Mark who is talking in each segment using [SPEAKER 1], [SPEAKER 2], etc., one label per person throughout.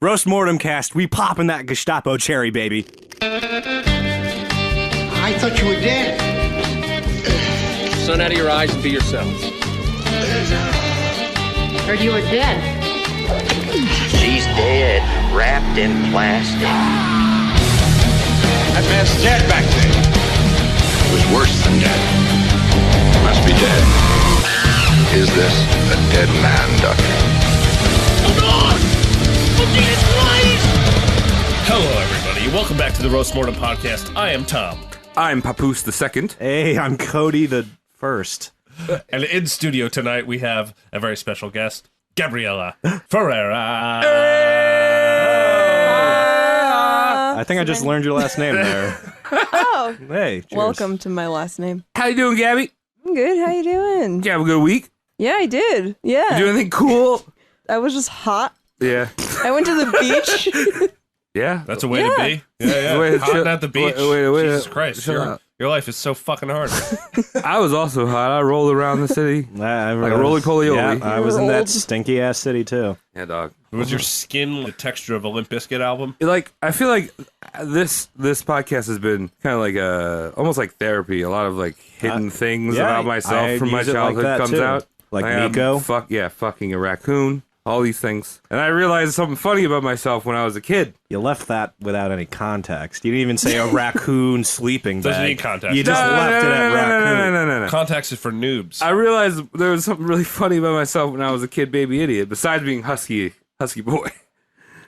[SPEAKER 1] Roast Mortem Cast, we poppin' that Gestapo cherry, baby.
[SPEAKER 2] I thought you were dead.
[SPEAKER 3] Sun out of your eyes and be yourselves.
[SPEAKER 4] Heard you were dead.
[SPEAKER 5] She's dead, wrapped in plastic.
[SPEAKER 2] That man's dead back there.
[SPEAKER 6] It was worse than dead. Must be dead. Is this a dead man, Doctor?
[SPEAKER 7] Hello, everybody. Welcome back to the Roast Mortem Podcast. I am Tom.
[SPEAKER 8] I'm Papoose the Second.
[SPEAKER 1] Hey, I'm Cody the First.
[SPEAKER 7] And in studio tonight, we have a very special guest, Gabriela Ferreira.
[SPEAKER 1] I think I just learned your last name there.
[SPEAKER 9] Oh,
[SPEAKER 1] Hey, cheers.
[SPEAKER 9] welcome to my last name.
[SPEAKER 8] How you doing, Gabby?
[SPEAKER 9] I'm good. How you doing?
[SPEAKER 8] Did you have a good week?
[SPEAKER 9] Yeah, I did. Yeah.
[SPEAKER 8] Did you do anything cool?
[SPEAKER 9] I was just hot.
[SPEAKER 8] Yeah.
[SPEAKER 9] I went to the beach.
[SPEAKER 8] Yeah.
[SPEAKER 7] That's a way to be. Yeah.
[SPEAKER 8] Wait,
[SPEAKER 7] Hot
[SPEAKER 8] chill-
[SPEAKER 7] at the beach.
[SPEAKER 8] wait,
[SPEAKER 7] Jesus Christ.
[SPEAKER 8] chill
[SPEAKER 7] Your
[SPEAKER 8] out.
[SPEAKER 7] life is so fucking hard.
[SPEAKER 8] I was also hot. I rolled around the city.
[SPEAKER 1] Like
[SPEAKER 8] a roly-poly-oly.
[SPEAKER 1] Yeah, I was in that
[SPEAKER 9] Rolled.
[SPEAKER 1] stinky ass city too.
[SPEAKER 8] Yeah, dog.
[SPEAKER 7] Was your skin the texture of a Limp Bizkit album?
[SPEAKER 8] Like, I feel like this podcast has been kind of like almost like therapy. A lot of like hidden things
[SPEAKER 1] yeah,
[SPEAKER 8] about myself
[SPEAKER 1] I
[SPEAKER 8] from my
[SPEAKER 1] use it like
[SPEAKER 8] childhood
[SPEAKER 1] that,
[SPEAKER 8] comes
[SPEAKER 1] too.
[SPEAKER 8] out.
[SPEAKER 1] Like
[SPEAKER 8] I am
[SPEAKER 1] Nico?
[SPEAKER 8] fucking a raccoon. All these things. And I realized something funny about myself when I was a kid.
[SPEAKER 1] You left that without any context. You didn't even say a raccoon sleeping bag.
[SPEAKER 7] Doesn't need context.
[SPEAKER 1] You just left it at raccoon.
[SPEAKER 8] No.
[SPEAKER 7] Context is for noobs.
[SPEAKER 8] I realized there was something really funny about myself when I was a kid baby idiot, besides being husky boy.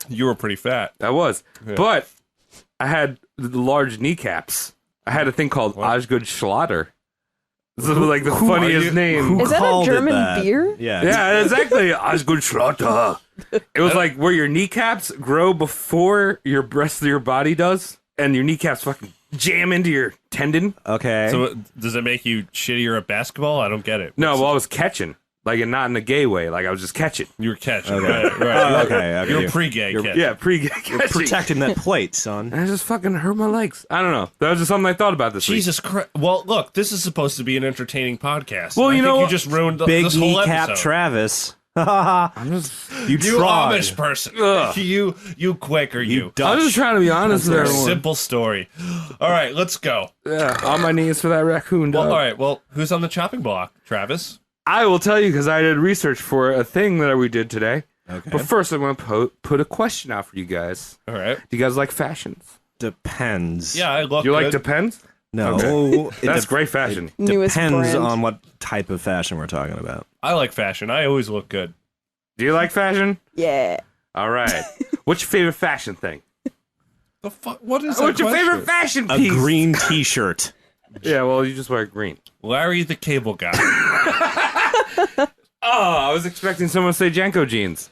[SPEAKER 7] You were pretty fat.
[SPEAKER 8] I was.
[SPEAKER 7] Yeah.
[SPEAKER 8] But I had the large kneecaps. I had a thing called Osgood Schlatter. So like the funniest name.
[SPEAKER 1] Who
[SPEAKER 9] Is that a
[SPEAKER 1] called it
[SPEAKER 9] German
[SPEAKER 1] that?
[SPEAKER 9] beer?
[SPEAKER 1] Yeah.
[SPEAKER 8] Yeah, exactly. Osgood Schlatter. It was like where your kneecaps grow before your rest of your body does, and your kneecaps fucking jam into your tendon.
[SPEAKER 1] Okay.
[SPEAKER 7] So does it make you shittier at basketball? I don't get it.
[SPEAKER 8] No, well, I was catching. Like, and not in a gay way. Like, I was just catching.
[SPEAKER 7] You were catching.
[SPEAKER 1] Okay.
[SPEAKER 7] Right.
[SPEAKER 1] Okay.
[SPEAKER 7] You're a pre-gay kid.
[SPEAKER 8] Yeah, catching.
[SPEAKER 1] protecting that plate, son.
[SPEAKER 8] And I just fucking hurt my legs. I don't know. That was just something I thought about this week.
[SPEAKER 7] Jesus Christ. Well, look, this is supposed to be an entertaining podcast.
[SPEAKER 8] Well,
[SPEAKER 7] I
[SPEAKER 8] you
[SPEAKER 7] think
[SPEAKER 8] know
[SPEAKER 7] you
[SPEAKER 8] what?
[SPEAKER 7] just ruined
[SPEAKER 1] Big
[SPEAKER 7] this whole
[SPEAKER 1] kneecap
[SPEAKER 7] episode.
[SPEAKER 1] Travis.
[SPEAKER 8] I'm just,
[SPEAKER 1] You
[SPEAKER 7] You
[SPEAKER 1] tried.
[SPEAKER 7] Amish person.
[SPEAKER 8] Ugh.
[SPEAKER 7] You Quaker, you.
[SPEAKER 1] Dutch.
[SPEAKER 8] I'm just trying to be honest with everyone.
[SPEAKER 7] Simple story. All right, let's go.
[SPEAKER 8] Yeah, on my knees for that raccoon dog.
[SPEAKER 7] Well, all right. Well, who's on the chopping block? Travis?
[SPEAKER 8] I will tell you because I did research for a thing that we did today.
[SPEAKER 1] Okay.
[SPEAKER 8] But first, I'm going to put a question out for you guys.
[SPEAKER 7] All right.
[SPEAKER 8] Do you guys like fashions?
[SPEAKER 1] Depends.
[SPEAKER 7] Yeah, I look
[SPEAKER 8] You like
[SPEAKER 7] good.
[SPEAKER 8] Depends?
[SPEAKER 1] No.
[SPEAKER 8] Okay.
[SPEAKER 1] It
[SPEAKER 8] That's great fashion.
[SPEAKER 9] Newest
[SPEAKER 1] depends
[SPEAKER 9] brand.
[SPEAKER 1] on what type of fashion we're talking about.
[SPEAKER 7] I like fashion. I always look good.
[SPEAKER 8] Do you like fashion?
[SPEAKER 9] Yeah.
[SPEAKER 8] All right. What's your favorite fashion thing?
[SPEAKER 7] The fuck? What is that
[SPEAKER 8] What's your
[SPEAKER 7] question?
[SPEAKER 8] favorite fashion
[SPEAKER 1] A
[SPEAKER 8] piece?
[SPEAKER 1] green T-shirt.
[SPEAKER 8] Yeah, well, you just wear green.
[SPEAKER 7] Larry the Cable Guy.
[SPEAKER 8] Oh, I was expecting someone to say Janko jeans.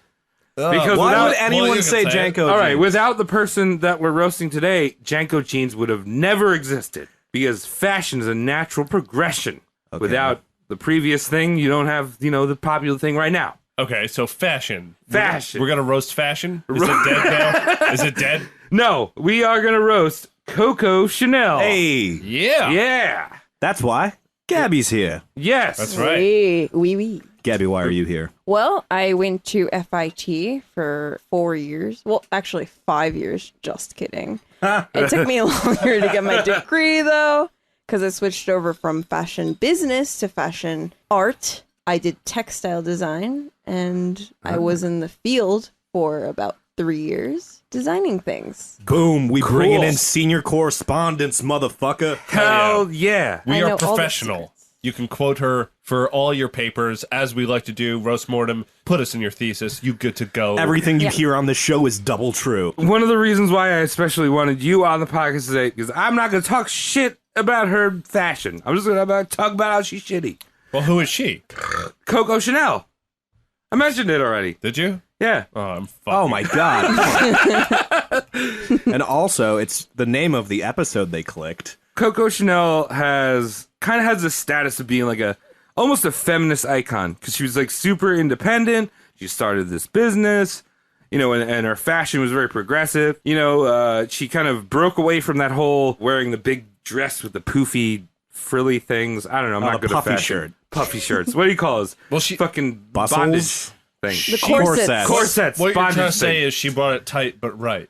[SPEAKER 8] Because
[SPEAKER 1] Why
[SPEAKER 8] without,
[SPEAKER 1] would anyone
[SPEAKER 7] you can
[SPEAKER 1] say
[SPEAKER 7] say it.
[SPEAKER 1] Janko?
[SPEAKER 8] all right,
[SPEAKER 1] jeans?
[SPEAKER 8] without the person that we're roasting today, Janko jeans would have never existed because fashion is a natural progression.
[SPEAKER 1] Okay.
[SPEAKER 8] Without the previous thing, you don't have, the popular thing right now.
[SPEAKER 7] Okay, so fashion.
[SPEAKER 8] Fashion.
[SPEAKER 7] We're gonna roast fashion. Is it dead now? Is it dead?
[SPEAKER 8] No, we are going to roast Coco Chanel.
[SPEAKER 1] Hey,
[SPEAKER 7] Yeah.
[SPEAKER 8] Yeah.
[SPEAKER 1] that's why Gabby's here.
[SPEAKER 8] Yes.
[SPEAKER 7] That's right.
[SPEAKER 9] Hey, wee.
[SPEAKER 1] Gabby, why are you here?
[SPEAKER 9] Well, I went to FIT for 4 years. Well, actually 5 years. Just kidding. It took me longer to get my degree, though, because I switched over from fashion business to fashion art. I did textile design, and I was in the field for about 3 years designing things.
[SPEAKER 1] Boom, we
[SPEAKER 8] Cool.
[SPEAKER 1] bringing in senior correspondence, motherfucker.
[SPEAKER 8] Hell yeah.
[SPEAKER 7] We
[SPEAKER 9] I
[SPEAKER 7] are
[SPEAKER 9] know all the
[SPEAKER 7] professional.
[SPEAKER 9] secrets.
[SPEAKER 7] You can quote her for all your papers, as we like to do. Roast mortem. Put us in your thesis. You good to go.
[SPEAKER 1] Everything you
[SPEAKER 9] Yeah.
[SPEAKER 1] hear on the show is double true.
[SPEAKER 8] One of the reasons why I especially wanted you on the podcast today is I'm not going to talk shit about her fashion. I'm just going to talk about how she's shitty.
[SPEAKER 7] Well, who is she?
[SPEAKER 8] Coco Chanel. I mentioned it already.
[SPEAKER 7] Did you?
[SPEAKER 8] Yeah.
[SPEAKER 7] Oh, I'm fucking.
[SPEAKER 1] Oh my god. And also, it's the name of the episode they clicked.
[SPEAKER 8] Coco Chanel kind of has the status of being like almost a feminist icon because she was like super independent. She started this business, and her fashion was very progressive. She kind of broke away from that whole wearing the big dress with the poofy frilly things. I don't know. I'm not
[SPEAKER 1] the
[SPEAKER 8] good at
[SPEAKER 1] puffy
[SPEAKER 8] fashion.
[SPEAKER 1] shirt.
[SPEAKER 8] Puffy shirts. What do you call those?
[SPEAKER 7] Well, she
[SPEAKER 8] fucking
[SPEAKER 1] Bustles?
[SPEAKER 8] bondage. thing.
[SPEAKER 9] The corsets.
[SPEAKER 8] Corsets.
[SPEAKER 7] What you're trying to
[SPEAKER 8] bondage
[SPEAKER 7] say
[SPEAKER 8] thing.
[SPEAKER 7] is she bought it tight but right.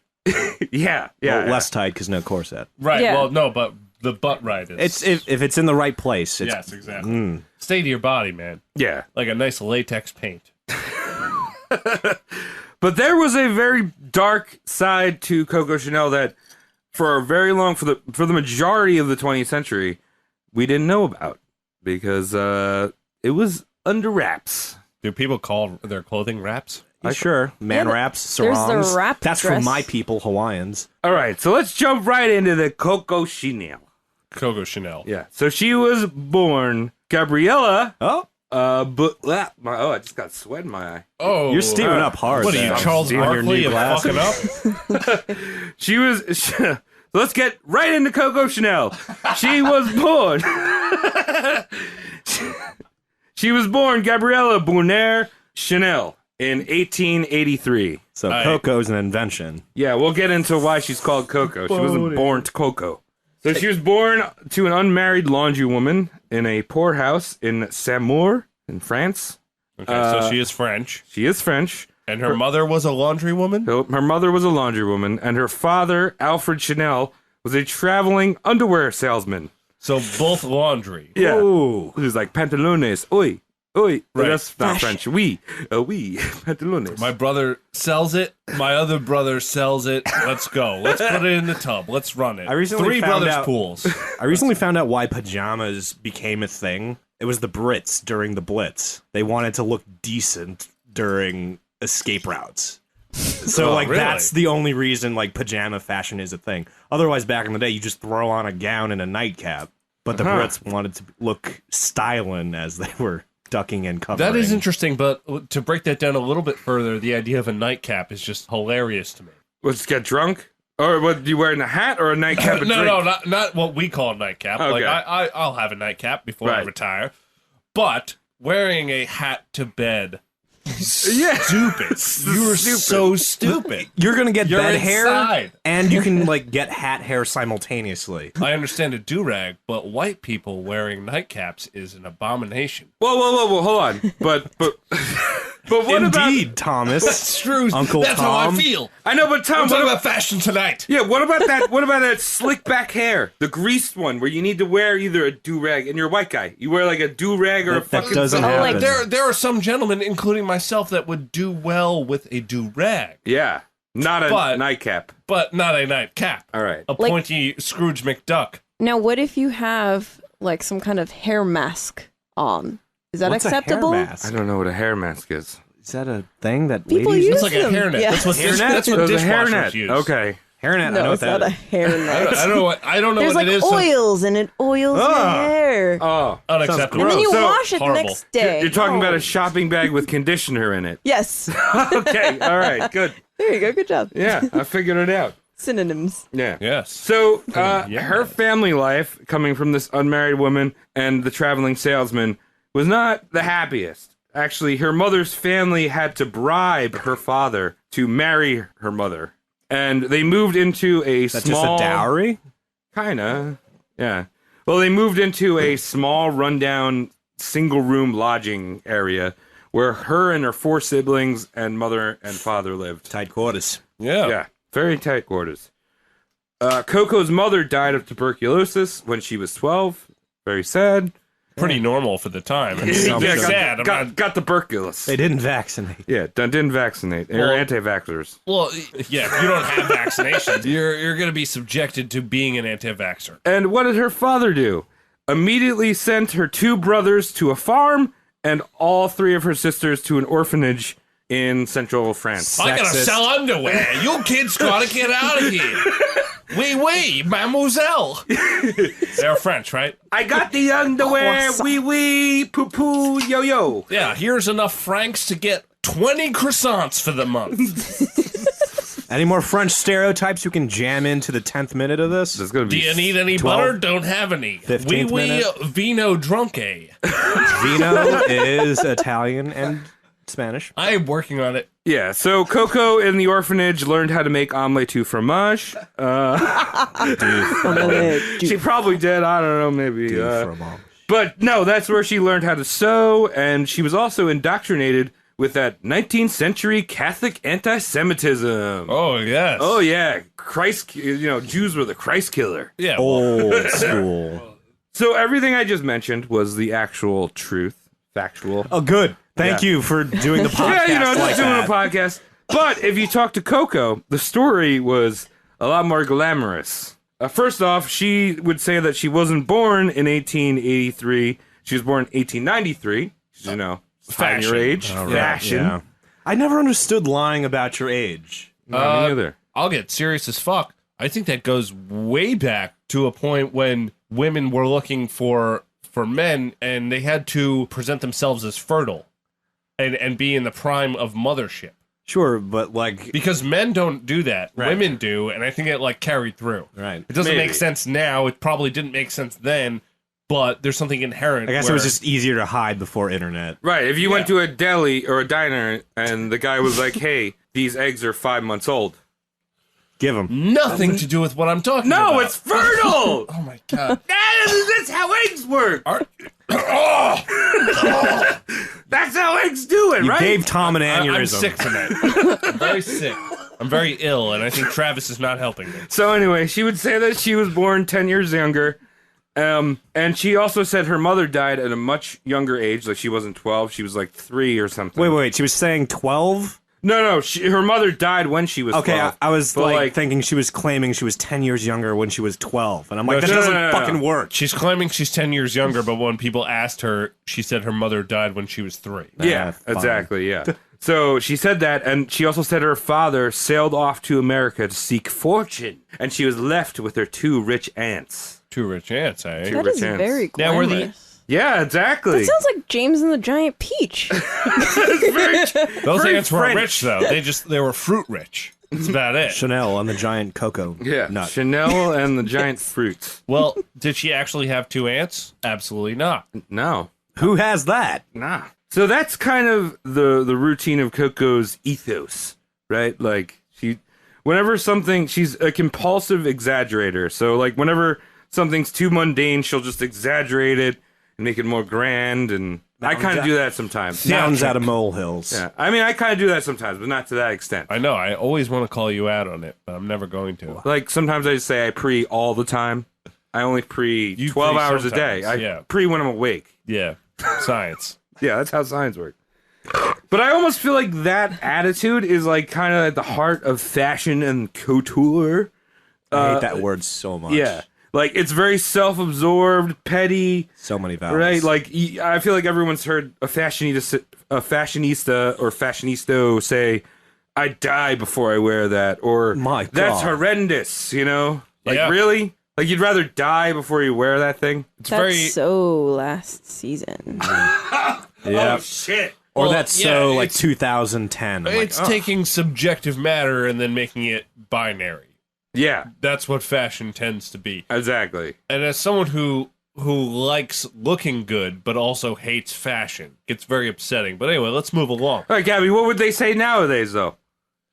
[SPEAKER 8] Yeah.
[SPEAKER 1] Well, less tight because no corset.
[SPEAKER 7] Right.
[SPEAKER 9] Yeah.
[SPEAKER 7] Well, no, but the butt right is.
[SPEAKER 1] It's if it's in the right place. It's,
[SPEAKER 7] Yes, exactly. Stay to your body, man.
[SPEAKER 8] Yeah.
[SPEAKER 7] Like a nice latex paint.
[SPEAKER 8] But there was a very dark side to Coco Chanel that for a very long, for the majority of the 20th century, we didn't know about because it was under wraps.
[SPEAKER 7] Do people call their clothing wraps?
[SPEAKER 1] Sure. Man
[SPEAKER 9] Yeah,
[SPEAKER 1] wraps,
[SPEAKER 9] there's the
[SPEAKER 1] sarongs.
[SPEAKER 9] wrap
[SPEAKER 1] That's for
[SPEAKER 9] dress.
[SPEAKER 1] my people, Hawaiians.
[SPEAKER 8] All right, so let's jump right into the Coco Chanel.
[SPEAKER 7] Coco Chanel.
[SPEAKER 8] Yeah, so she was born Gabriella.
[SPEAKER 1] Oh,
[SPEAKER 8] I just got sweat in my eye.
[SPEAKER 7] Oh,
[SPEAKER 1] you're steaming up hard.
[SPEAKER 7] What are you,
[SPEAKER 1] there.
[SPEAKER 7] Charles
[SPEAKER 1] On your
[SPEAKER 7] Barkley
[SPEAKER 1] new
[SPEAKER 7] of
[SPEAKER 1] glasses.
[SPEAKER 7] fucking up?
[SPEAKER 8] She was. Let's get right into Coco Chanel. She was born. She was born Gabriella Bonaire Chanel in 1883.
[SPEAKER 1] So
[SPEAKER 7] Right.
[SPEAKER 1] Coco's an invention.
[SPEAKER 8] Yeah, we'll get into why she's called Coco. She wasn't born to Coco. So she was born to an unmarried laundrywoman in a poor house in Saumur in France.
[SPEAKER 7] Okay, so she is French,
[SPEAKER 8] She is French.
[SPEAKER 7] and her mother was a laundrywoman.
[SPEAKER 8] So her mother was a laundrywoman, and her father, Alfred Chanel, was a traveling underwear salesman.
[SPEAKER 7] So both laundry.
[SPEAKER 8] Yeah.
[SPEAKER 1] Ooh.
[SPEAKER 8] Who's like pantalones. Oi. Oi.
[SPEAKER 7] Right.
[SPEAKER 8] That's not French. Oui. Oui. Pantalones.
[SPEAKER 7] My brother sells it. My other brother sells it. Let's go. Let's put it in the tub. Let's run it.
[SPEAKER 1] I recently
[SPEAKER 7] Three
[SPEAKER 1] found
[SPEAKER 7] brothers
[SPEAKER 1] out-
[SPEAKER 7] pools.
[SPEAKER 1] I recently found out why pajamas became a thing. It was the Brits during the Blitz. They wanted to look decent during escape routes. So,
[SPEAKER 7] Oh,
[SPEAKER 1] like,
[SPEAKER 7] really?
[SPEAKER 1] that's the only reason, like, pajama fashion is a thing. Otherwise, back in the day, you just throw on a gown and a nightcap. But the Brits wanted to look styling as they were ducking and covering.
[SPEAKER 7] That is interesting, but to break that down a little bit further, the idea of a nightcap is just hilarious to me.
[SPEAKER 8] Let's get drunk? Or what, you wearing a hat or a nightcap?
[SPEAKER 7] No, not what we call a nightcap.
[SPEAKER 8] Okay.
[SPEAKER 7] Like I'll have a nightcap before I
[SPEAKER 8] Right.
[SPEAKER 7] retire, but wearing a hat to bed,
[SPEAKER 8] Yeah.
[SPEAKER 7] stupid. You're so stupid.
[SPEAKER 1] You're going to get
[SPEAKER 7] You're
[SPEAKER 1] bed
[SPEAKER 7] inside.
[SPEAKER 1] hair, and you can, like, get hat hair simultaneously.
[SPEAKER 7] I understand a do-rag, but white people wearing nightcaps is an abomination.
[SPEAKER 8] Whoa, hold on. But what
[SPEAKER 1] Indeed,
[SPEAKER 8] about...
[SPEAKER 1] Thomas.
[SPEAKER 7] That's true.
[SPEAKER 1] Uncle
[SPEAKER 7] That's how I
[SPEAKER 1] Tom.
[SPEAKER 7] feel.
[SPEAKER 8] I know, but Tom,
[SPEAKER 7] I'm talking about fashion tonight.
[SPEAKER 8] yeah, what about that slick back hair? The greased one where you need to wear either a do-rag, and you're a white guy. You wear like a do-rag or a
[SPEAKER 1] That
[SPEAKER 8] fucking...
[SPEAKER 1] doesn't
[SPEAKER 7] Oh,
[SPEAKER 1] happen.
[SPEAKER 7] like there are some gentlemen, including myself, that would do well with a do-rag,
[SPEAKER 8] Yeah, not a
[SPEAKER 7] But-
[SPEAKER 8] nightcap.
[SPEAKER 7] but not a nightcap.
[SPEAKER 8] All right.
[SPEAKER 7] A pointy Scrooge McDuck.
[SPEAKER 9] Now, what if you have like some kind of hair mask on? Is that
[SPEAKER 1] What's
[SPEAKER 9] acceptable?
[SPEAKER 1] a hair mask?
[SPEAKER 8] I don't know what a hair mask is.
[SPEAKER 1] Is that a thing that
[SPEAKER 9] People
[SPEAKER 1] ladies
[SPEAKER 9] use
[SPEAKER 7] It's like a
[SPEAKER 9] them.
[SPEAKER 7] hairnet.
[SPEAKER 9] Yeah.
[SPEAKER 7] That's what
[SPEAKER 1] Hairnet?
[SPEAKER 7] that's what
[SPEAKER 8] There's a
[SPEAKER 7] dishwashers
[SPEAKER 8] hairnet.
[SPEAKER 7] use.
[SPEAKER 8] Okay.
[SPEAKER 1] Hairnet? I
[SPEAKER 9] No,
[SPEAKER 1] know what
[SPEAKER 9] it's
[SPEAKER 1] that
[SPEAKER 9] not a
[SPEAKER 1] is.
[SPEAKER 9] hairnet.
[SPEAKER 7] I don't know
[SPEAKER 9] There's
[SPEAKER 7] what
[SPEAKER 9] like
[SPEAKER 7] it is.
[SPEAKER 9] oils and it oils your hair.
[SPEAKER 8] Oh.
[SPEAKER 7] Unacceptable.
[SPEAKER 9] And then you
[SPEAKER 8] So-
[SPEAKER 9] wash it the
[SPEAKER 7] horrible.
[SPEAKER 9] next day.
[SPEAKER 8] You're talking about
[SPEAKER 9] Oh.
[SPEAKER 8] a shopping bag with conditioner in it.
[SPEAKER 9] Yes.
[SPEAKER 8] Okay. All right. Good.
[SPEAKER 9] There you go. Good job.
[SPEAKER 8] Yeah, I figured it out.
[SPEAKER 9] Synonyms.
[SPEAKER 8] Yeah.
[SPEAKER 7] Yes.
[SPEAKER 8] So,
[SPEAKER 7] Yeah.
[SPEAKER 8] her family life, coming from this unmarried woman and the traveling salesman, was not the happiest. Actually, her mother's family had to bribe her father to marry her mother. And they moved into a
[SPEAKER 1] That's
[SPEAKER 8] small...
[SPEAKER 1] just a dowry?
[SPEAKER 8] Kinda. Yeah. Well, they moved into a small, rundown, single-room lodging area where her and her 4 siblings and mother and father lived.
[SPEAKER 1] Tight quarters.
[SPEAKER 7] Yeah.
[SPEAKER 8] Yeah, very tight quarters. Coco's mother died of tuberculosis when she was 12. Very sad.
[SPEAKER 7] Pretty normal for the time. I mean,
[SPEAKER 1] Yeah,
[SPEAKER 7] I'm
[SPEAKER 8] got,
[SPEAKER 7] sad. I'm
[SPEAKER 8] got,
[SPEAKER 7] not-
[SPEAKER 8] got tuberculosis.
[SPEAKER 1] They didn't vaccinate.
[SPEAKER 8] Yeah, didn't vaccinate. They're
[SPEAKER 7] Well-
[SPEAKER 8] anti-vaxxers.
[SPEAKER 7] Well, yeah, if you don't have vaccinations, you're going to be subjected to being an anti-vaxxer.
[SPEAKER 8] And what did her father do? Immediately sent her 2 brothers to a farm and all 3 of her sisters to an orphanage in central France.
[SPEAKER 7] I gotta
[SPEAKER 1] Sexist.
[SPEAKER 7] sell underwear. You kids gotta get out of here. Oui, mademoiselle. They're French, right?
[SPEAKER 8] I got the underwear,
[SPEAKER 1] Croissant.
[SPEAKER 8] wee wee, poo poo, yo yo.
[SPEAKER 7] Yeah, here's enough francs to get 20 croissants for the month.
[SPEAKER 1] Any more French stereotypes you can jam into the 10th minute of this?
[SPEAKER 8] There's gonna
[SPEAKER 7] Do
[SPEAKER 8] be
[SPEAKER 7] you need any
[SPEAKER 1] 12,
[SPEAKER 7] butter? Don't have any.
[SPEAKER 1] 15th
[SPEAKER 7] Oui,
[SPEAKER 1] minute.
[SPEAKER 7] vino drunke.
[SPEAKER 1] Vino is Italian and Spanish.
[SPEAKER 7] I am working on it.
[SPEAKER 8] Yeah, so Coco in the orphanage learned how to make omelette au fromage. She probably did. I don't know, maybe. But no, that's where she learned how to sew, and she was also indoctrinated with that 19th century Catholic anti-Semitism.
[SPEAKER 7] Oh, yes.
[SPEAKER 8] Oh yeah, Christ. Jews were the Christ killer.
[SPEAKER 7] Yeah.
[SPEAKER 1] Old school.
[SPEAKER 8] So everything I just mentioned was the actual truth, factual.
[SPEAKER 1] Oh, good. Thank
[SPEAKER 8] Yeah.
[SPEAKER 1] you for doing the podcast.
[SPEAKER 8] Just
[SPEAKER 1] like
[SPEAKER 8] doing
[SPEAKER 1] that.
[SPEAKER 8] a podcast. But if you talk to Coco, the story was a lot more glamorous. First off, she would say that she wasn't born in 1883. She was born in 1893. Find your
[SPEAKER 7] Fashion.
[SPEAKER 8] age.
[SPEAKER 1] All right,
[SPEAKER 8] Fashion.
[SPEAKER 1] yeah. I never understood lying about your age.
[SPEAKER 8] No, me neither.
[SPEAKER 7] I'll get serious as fuck. I think that goes way back to a point when women were looking for men and they had to present themselves as fertile and be in the prime of mothership.
[SPEAKER 1] Sure, but like,
[SPEAKER 7] Because men don't do that.
[SPEAKER 1] Right.
[SPEAKER 7] Women do, and I think it like carried through.
[SPEAKER 1] right.
[SPEAKER 7] It doesn't
[SPEAKER 8] Maybe.
[SPEAKER 7] make sense now. It probably didn't make sense then, but there's something inherent.
[SPEAKER 1] I guess it
[SPEAKER 7] where-
[SPEAKER 1] was just easier to hide before internet.
[SPEAKER 8] Right. If you went to a deli or a diner and the guy was like, "Hey, these eggs are 5 months old."
[SPEAKER 1] Give them.
[SPEAKER 7] nothing to do with what I'm talking about.
[SPEAKER 8] No, it's fertile.
[SPEAKER 7] Oh my god.
[SPEAKER 8] That's how eggs work. That's how eggs do it,
[SPEAKER 1] You
[SPEAKER 8] right?
[SPEAKER 1] gave Tom an
[SPEAKER 7] I'm
[SPEAKER 1] aneurysm.
[SPEAKER 7] sick tonight. I'm very sick. I'm very ill, and I think Travis is not helping me.
[SPEAKER 8] So anyway, she would say that she was born 10 years younger. And she also said her mother died at a much younger age. Like she wasn't 12, she was like 3 or something.
[SPEAKER 1] Wait. She was saying 12?
[SPEAKER 8] No, her mother died when she was
[SPEAKER 1] Okay,
[SPEAKER 8] 12.
[SPEAKER 1] I was
[SPEAKER 8] But,
[SPEAKER 1] like thinking she was claiming she was 10 years younger when she was 12. And I'm like,
[SPEAKER 7] No,
[SPEAKER 1] that
[SPEAKER 7] no,
[SPEAKER 1] doesn't
[SPEAKER 8] no.
[SPEAKER 1] fucking work.
[SPEAKER 7] She's claiming she's 10 years younger, but when people asked her, she said her mother died when she was 3.
[SPEAKER 8] Yeah,
[SPEAKER 1] fine.
[SPEAKER 8] exactly, yeah. So she said that, and she also said her father sailed off to America to seek fortune, and she was left with her 2 rich aunts.
[SPEAKER 7] 2 rich aunts, eh?
[SPEAKER 8] Two
[SPEAKER 9] That
[SPEAKER 8] rich
[SPEAKER 9] is
[SPEAKER 8] aunts.
[SPEAKER 9] very
[SPEAKER 7] Now, were
[SPEAKER 9] glamorous.
[SPEAKER 7] the-
[SPEAKER 8] Yeah, exactly.
[SPEAKER 9] That sounds like James and the Giant Peach.
[SPEAKER 7] Those
[SPEAKER 8] Very
[SPEAKER 7] aunts weren't
[SPEAKER 8] French.
[SPEAKER 7] rich, though. They were fruit rich. That's about it.
[SPEAKER 1] Chanel on the giant Coco
[SPEAKER 8] Yeah,
[SPEAKER 1] nut.
[SPEAKER 8] Chanel and the giant fruits.
[SPEAKER 7] Well, did she actually have 2 aunts? Absolutely not.
[SPEAKER 8] No,
[SPEAKER 1] Who has that?
[SPEAKER 8] nah. So that's kind of the routine of Coco's ethos, right? Like she's a compulsive exaggerator. So like whenever something's too mundane, she'll just exaggerate it and make it more grand. And I kind of do that sometimes.
[SPEAKER 1] Mountains out of molehills.
[SPEAKER 8] Yeah, I mean, I kind of do that sometimes, but not to that extent.
[SPEAKER 7] I know. I always want to call you out on it, but I'm never going to.
[SPEAKER 8] Like sometimes I just say I pre all the time. I only pre
[SPEAKER 7] You
[SPEAKER 8] 12
[SPEAKER 7] pre
[SPEAKER 8] hours a day.
[SPEAKER 7] sometimes,
[SPEAKER 8] I
[SPEAKER 7] yeah.
[SPEAKER 8] pre when I'm awake.
[SPEAKER 7] Yeah. Science.
[SPEAKER 8] Yeah, that's how science works. But I almost feel like that attitude is like kind of at the heart of fashion and couture.
[SPEAKER 1] I hate that word so much.
[SPEAKER 8] Yeah. Like it's very self-absorbed, petty,
[SPEAKER 1] So many vowels.
[SPEAKER 8] right? Like I feel like everyone's heard a fashionista or fashionisto say, "I die before I wear that," or
[SPEAKER 1] My
[SPEAKER 8] "That's
[SPEAKER 1] God.
[SPEAKER 8] horrendous." You know, like
[SPEAKER 7] Yeah.
[SPEAKER 8] really, like you'd rather die before you wear that thing.
[SPEAKER 7] It's
[SPEAKER 9] That's
[SPEAKER 7] very.
[SPEAKER 9] so last season.
[SPEAKER 1] Yeah.
[SPEAKER 8] Oh shit!
[SPEAKER 1] Or
[SPEAKER 7] Well,
[SPEAKER 1] that's
[SPEAKER 7] yeah,
[SPEAKER 1] so like
[SPEAKER 7] it's-
[SPEAKER 1] 2010. I'm like,
[SPEAKER 7] It's
[SPEAKER 1] oh.
[SPEAKER 7] taking subjective matter and then making it binary.
[SPEAKER 8] Yeah,
[SPEAKER 7] That's what fashion tends to be.
[SPEAKER 8] exactly.
[SPEAKER 7] And as someone who likes looking good but also hates fashion, it's very upsetting. But anyway, let's move along.
[SPEAKER 8] All right, Gabby, what would they say nowadays, though?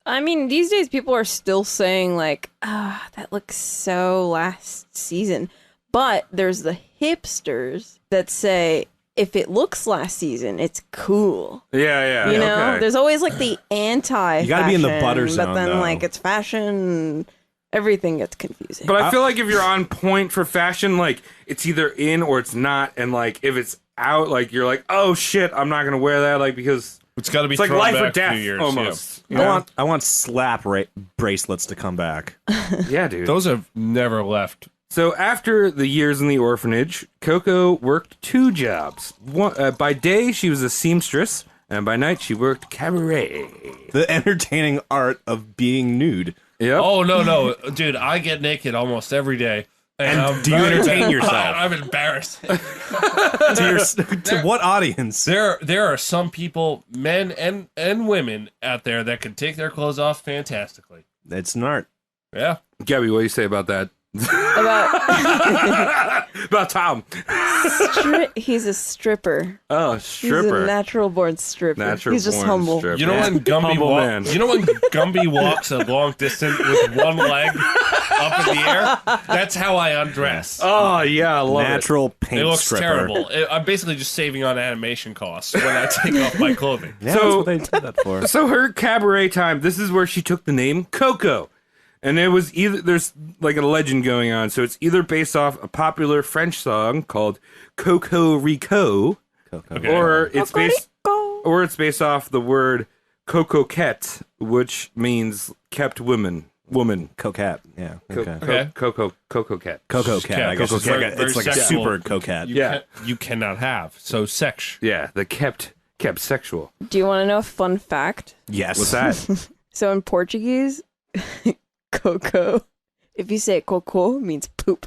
[SPEAKER 9] I mean, these days people are still saying like, that looks so last season. But there's the hipsters that say if it looks last season, it's cool.
[SPEAKER 8] Yeah,
[SPEAKER 9] You know,
[SPEAKER 8] okay.
[SPEAKER 9] there's always like the anti.
[SPEAKER 1] You gotta be in the butter
[SPEAKER 9] but
[SPEAKER 1] zone,
[SPEAKER 9] then
[SPEAKER 1] though.
[SPEAKER 9] like it's fashion. Everything gets confusing.
[SPEAKER 8] But I feel like if you're on point for fashion, like it's either in or it's not, and like if it's out, like you're like, oh shit, I'm not gonna wear that, like because
[SPEAKER 7] It's got to be
[SPEAKER 8] it's like
[SPEAKER 7] thrown
[SPEAKER 8] life
[SPEAKER 7] back
[SPEAKER 8] or
[SPEAKER 7] a
[SPEAKER 8] death
[SPEAKER 7] few years.
[SPEAKER 8] almost. you
[SPEAKER 1] I
[SPEAKER 8] know?
[SPEAKER 1] want slap bracelets to come back.
[SPEAKER 8] Yeah, dude.
[SPEAKER 7] Yeah. Those have never left.
[SPEAKER 8] So after the years in the orphanage, Coco worked 2 jobs. By day, she was a seamstress, and by night, she worked cabaret.
[SPEAKER 1] The entertaining art of being nude.
[SPEAKER 8] Yep.
[SPEAKER 7] Oh no, dude! I get naked almost every day. And
[SPEAKER 1] do you entertain yourself?
[SPEAKER 7] I'm embarrassed.
[SPEAKER 1] To what audience?
[SPEAKER 7] There are some people, men and women out there that can take their clothes off fantastically.
[SPEAKER 1] It's an art.
[SPEAKER 7] Yeah.
[SPEAKER 8] Gabby, what do you say about that?
[SPEAKER 9] About
[SPEAKER 8] About Tom.
[SPEAKER 9] he's a stripper.
[SPEAKER 8] Oh,
[SPEAKER 9] He's
[SPEAKER 8] stripper.
[SPEAKER 9] a natural born stripper.
[SPEAKER 8] Natural
[SPEAKER 9] he's just
[SPEAKER 8] born
[SPEAKER 9] humble.
[SPEAKER 8] stripper.
[SPEAKER 7] You know when Gumby
[SPEAKER 8] Humble man.
[SPEAKER 7] You know when Gumby walks a long distance with one leg up in the air. That's how I undress.
[SPEAKER 8] Oh yeah, I love
[SPEAKER 1] Natural paint
[SPEAKER 7] It looks
[SPEAKER 1] stripper.
[SPEAKER 7] terrible. I'm basically just saving on animation costs when I take off my clothing.
[SPEAKER 1] Yeah,
[SPEAKER 8] So-
[SPEAKER 1] that's what they did that for.
[SPEAKER 8] it. So her cabaret time. This is where she took the name Coco, and it was either there's like a legend going on. So it's either based off a popular French song called Coco Rico,
[SPEAKER 7] Okay.
[SPEAKER 8] or it's based
[SPEAKER 9] Go.
[SPEAKER 8] or it's based off the word cocoquette, which means kept woman.
[SPEAKER 1] Coquette. Yeah. Okay.
[SPEAKER 7] Okay.
[SPEAKER 8] Cocoquette.
[SPEAKER 1] Coco cat. I guess
[SPEAKER 7] Coco
[SPEAKER 1] it's like
[SPEAKER 7] cat.
[SPEAKER 1] a, it's like a
[SPEAKER 7] Very
[SPEAKER 1] super
[SPEAKER 7] sexual.
[SPEAKER 1] coquette.
[SPEAKER 7] You cannot have. So sex.
[SPEAKER 8] Yeah, the kept sexual.
[SPEAKER 9] Do you want to know a fun fact?
[SPEAKER 1] Yes.
[SPEAKER 8] What's that?
[SPEAKER 9] So in Portuguese, coco, if you say coco, means poop.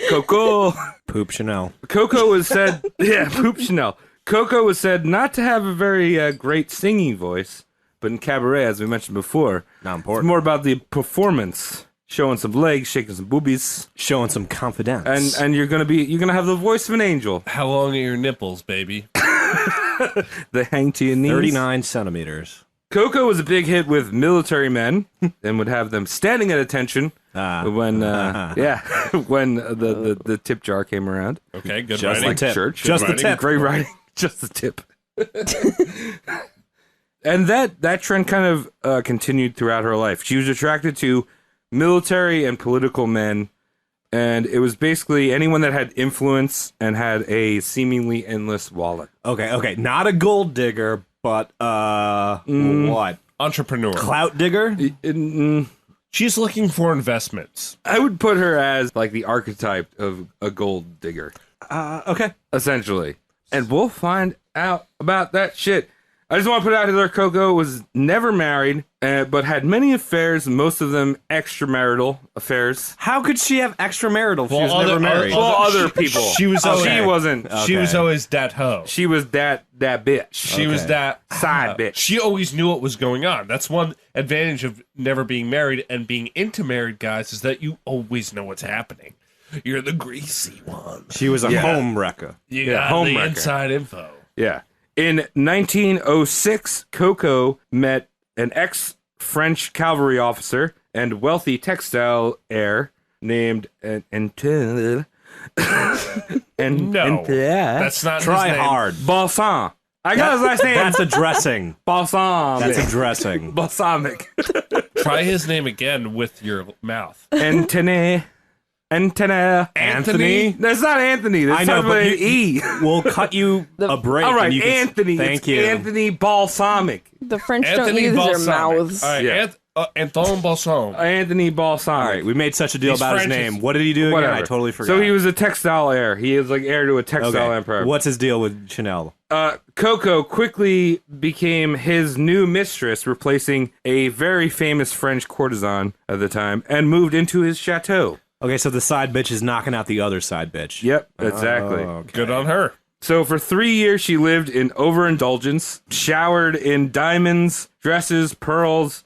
[SPEAKER 8] Coco.
[SPEAKER 1] Poop Chanel.
[SPEAKER 8] Coco was said, yeah, poop Chanel. Coco was said not to have a very great singing voice, but in cabaret, as we mentioned before,
[SPEAKER 1] Not
[SPEAKER 8] it's
[SPEAKER 1] important.
[SPEAKER 8] more about the performance, showing some legs, shaking some boobies,
[SPEAKER 1] Showing some confidence.
[SPEAKER 8] and you're gonna have the voice of an angel.
[SPEAKER 7] How long are your nipples, baby?
[SPEAKER 8] They hang to your knees.
[SPEAKER 1] 39 centimeters.
[SPEAKER 8] Coco was a big hit with military men and would have them standing at attention when when the tip jar came around.
[SPEAKER 7] Okay, good
[SPEAKER 1] Just
[SPEAKER 7] writing.
[SPEAKER 1] like tip.
[SPEAKER 8] Church.
[SPEAKER 1] Just the
[SPEAKER 7] Writing.
[SPEAKER 1] tip.
[SPEAKER 8] Great writing. Just the tip. And that trend kind of continued throughout her life. She was attracted to military and political men, and it was basically anyone that had influence and had a seemingly endless wallet.
[SPEAKER 1] Okay. Not a gold digger, but what?
[SPEAKER 7] Entrepreneur.
[SPEAKER 1] Clout digger?
[SPEAKER 7] She's looking for investments.
[SPEAKER 8] I would put her as like the archetype of a gold digger,
[SPEAKER 1] Okay.
[SPEAKER 8] essentially. And we'll find out about that shit. I just want to put out there, Coco was never married, but had many affairs, most of them extramarital affairs.
[SPEAKER 1] How could she have extramarital if she
[SPEAKER 7] Well,
[SPEAKER 1] was
[SPEAKER 7] other-
[SPEAKER 1] never married?
[SPEAKER 7] other-
[SPEAKER 8] Well, other people.
[SPEAKER 7] She was
[SPEAKER 8] She
[SPEAKER 7] always,
[SPEAKER 8] wasn't.
[SPEAKER 7] She was
[SPEAKER 1] Okay.
[SPEAKER 7] always that hoe.
[SPEAKER 8] She was that bitch.
[SPEAKER 7] She was
[SPEAKER 1] Okay.
[SPEAKER 7] that
[SPEAKER 8] Side bitch.
[SPEAKER 7] She always knew what was going on. That's one advantage of never being married and being into married guys is that you always know what's happening. You're the greasy one.
[SPEAKER 1] She was a
[SPEAKER 8] Yeah.
[SPEAKER 1] home wrecker.
[SPEAKER 7] You
[SPEAKER 8] Yeah,
[SPEAKER 7] got
[SPEAKER 8] home
[SPEAKER 7] the
[SPEAKER 8] wrecker.
[SPEAKER 7] inside info.
[SPEAKER 8] Yeah. In 1906, Coco met an ex-French cavalry officer and wealthy textile heir named
[SPEAKER 7] No, that's not
[SPEAKER 1] Try
[SPEAKER 7] his name.
[SPEAKER 1] hard.
[SPEAKER 8] Balsam. I got his last name.
[SPEAKER 1] That's a dressing.
[SPEAKER 8] Balsam.
[SPEAKER 1] That's a dressing.
[SPEAKER 8] balsamic.
[SPEAKER 7] Try his name again with your mouth.
[SPEAKER 8] Anthony.
[SPEAKER 7] Anthony?
[SPEAKER 8] That's not Anthony. That's
[SPEAKER 1] I know,
[SPEAKER 8] not
[SPEAKER 1] but
[SPEAKER 8] with an E.
[SPEAKER 1] We'll cut you a break.
[SPEAKER 8] All right,
[SPEAKER 1] and you can,
[SPEAKER 8] Anthony.
[SPEAKER 1] Thank
[SPEAKER 8] It's
[SPEAKER 1] you.
[SPEAKER 8] Anthony Balsamic.
[SPEAKER 9] The French don't
[SPEAKER 7] Anthony
[SPEAKER 9] use their
[SPEAKER 7] Balsamic.
[SPEAKER 9] mouths.
[SPEAKER 7] All right,
[SPEAKER 8] Yeah.
[SPEAKER 7] Antoine Balsam.
[SPEAKER 8] Anthony Balsamic.
[SPEAKER 1] All right, we made such a deal
[SPEAKER 7] These
[SPEAKER 1] about his
[SPEAKER 7] French
[SPEAKER 1] name.
[SPEAKER 7] is-
[SPEAKER 1] What did he do
[SPEAKER 8] Whatever.
[SPEAKER 1] again? I totally forgot.
[SPEAKER 8] So he was a textile heir. He is like heir to a textile empire.
[SPEAKER 1] What's his deal with Chanel?
[SPEAKER 8] Coco quickly became his new mistress, replacing a very famous French courtesan at the time, and moved into his chateau.
[SPEAKER 1] Okay, so the side bitch is knocking out the other side bitch.
[SPEAKER 8] Yep, exactly.
[SPEAKER 1] Oh, okay.
[SPEAKER 7] Good on her.
[SPEAKER 8] So for 3 years, she lived in overindulgence, showered in diamonds, dresses, pearls.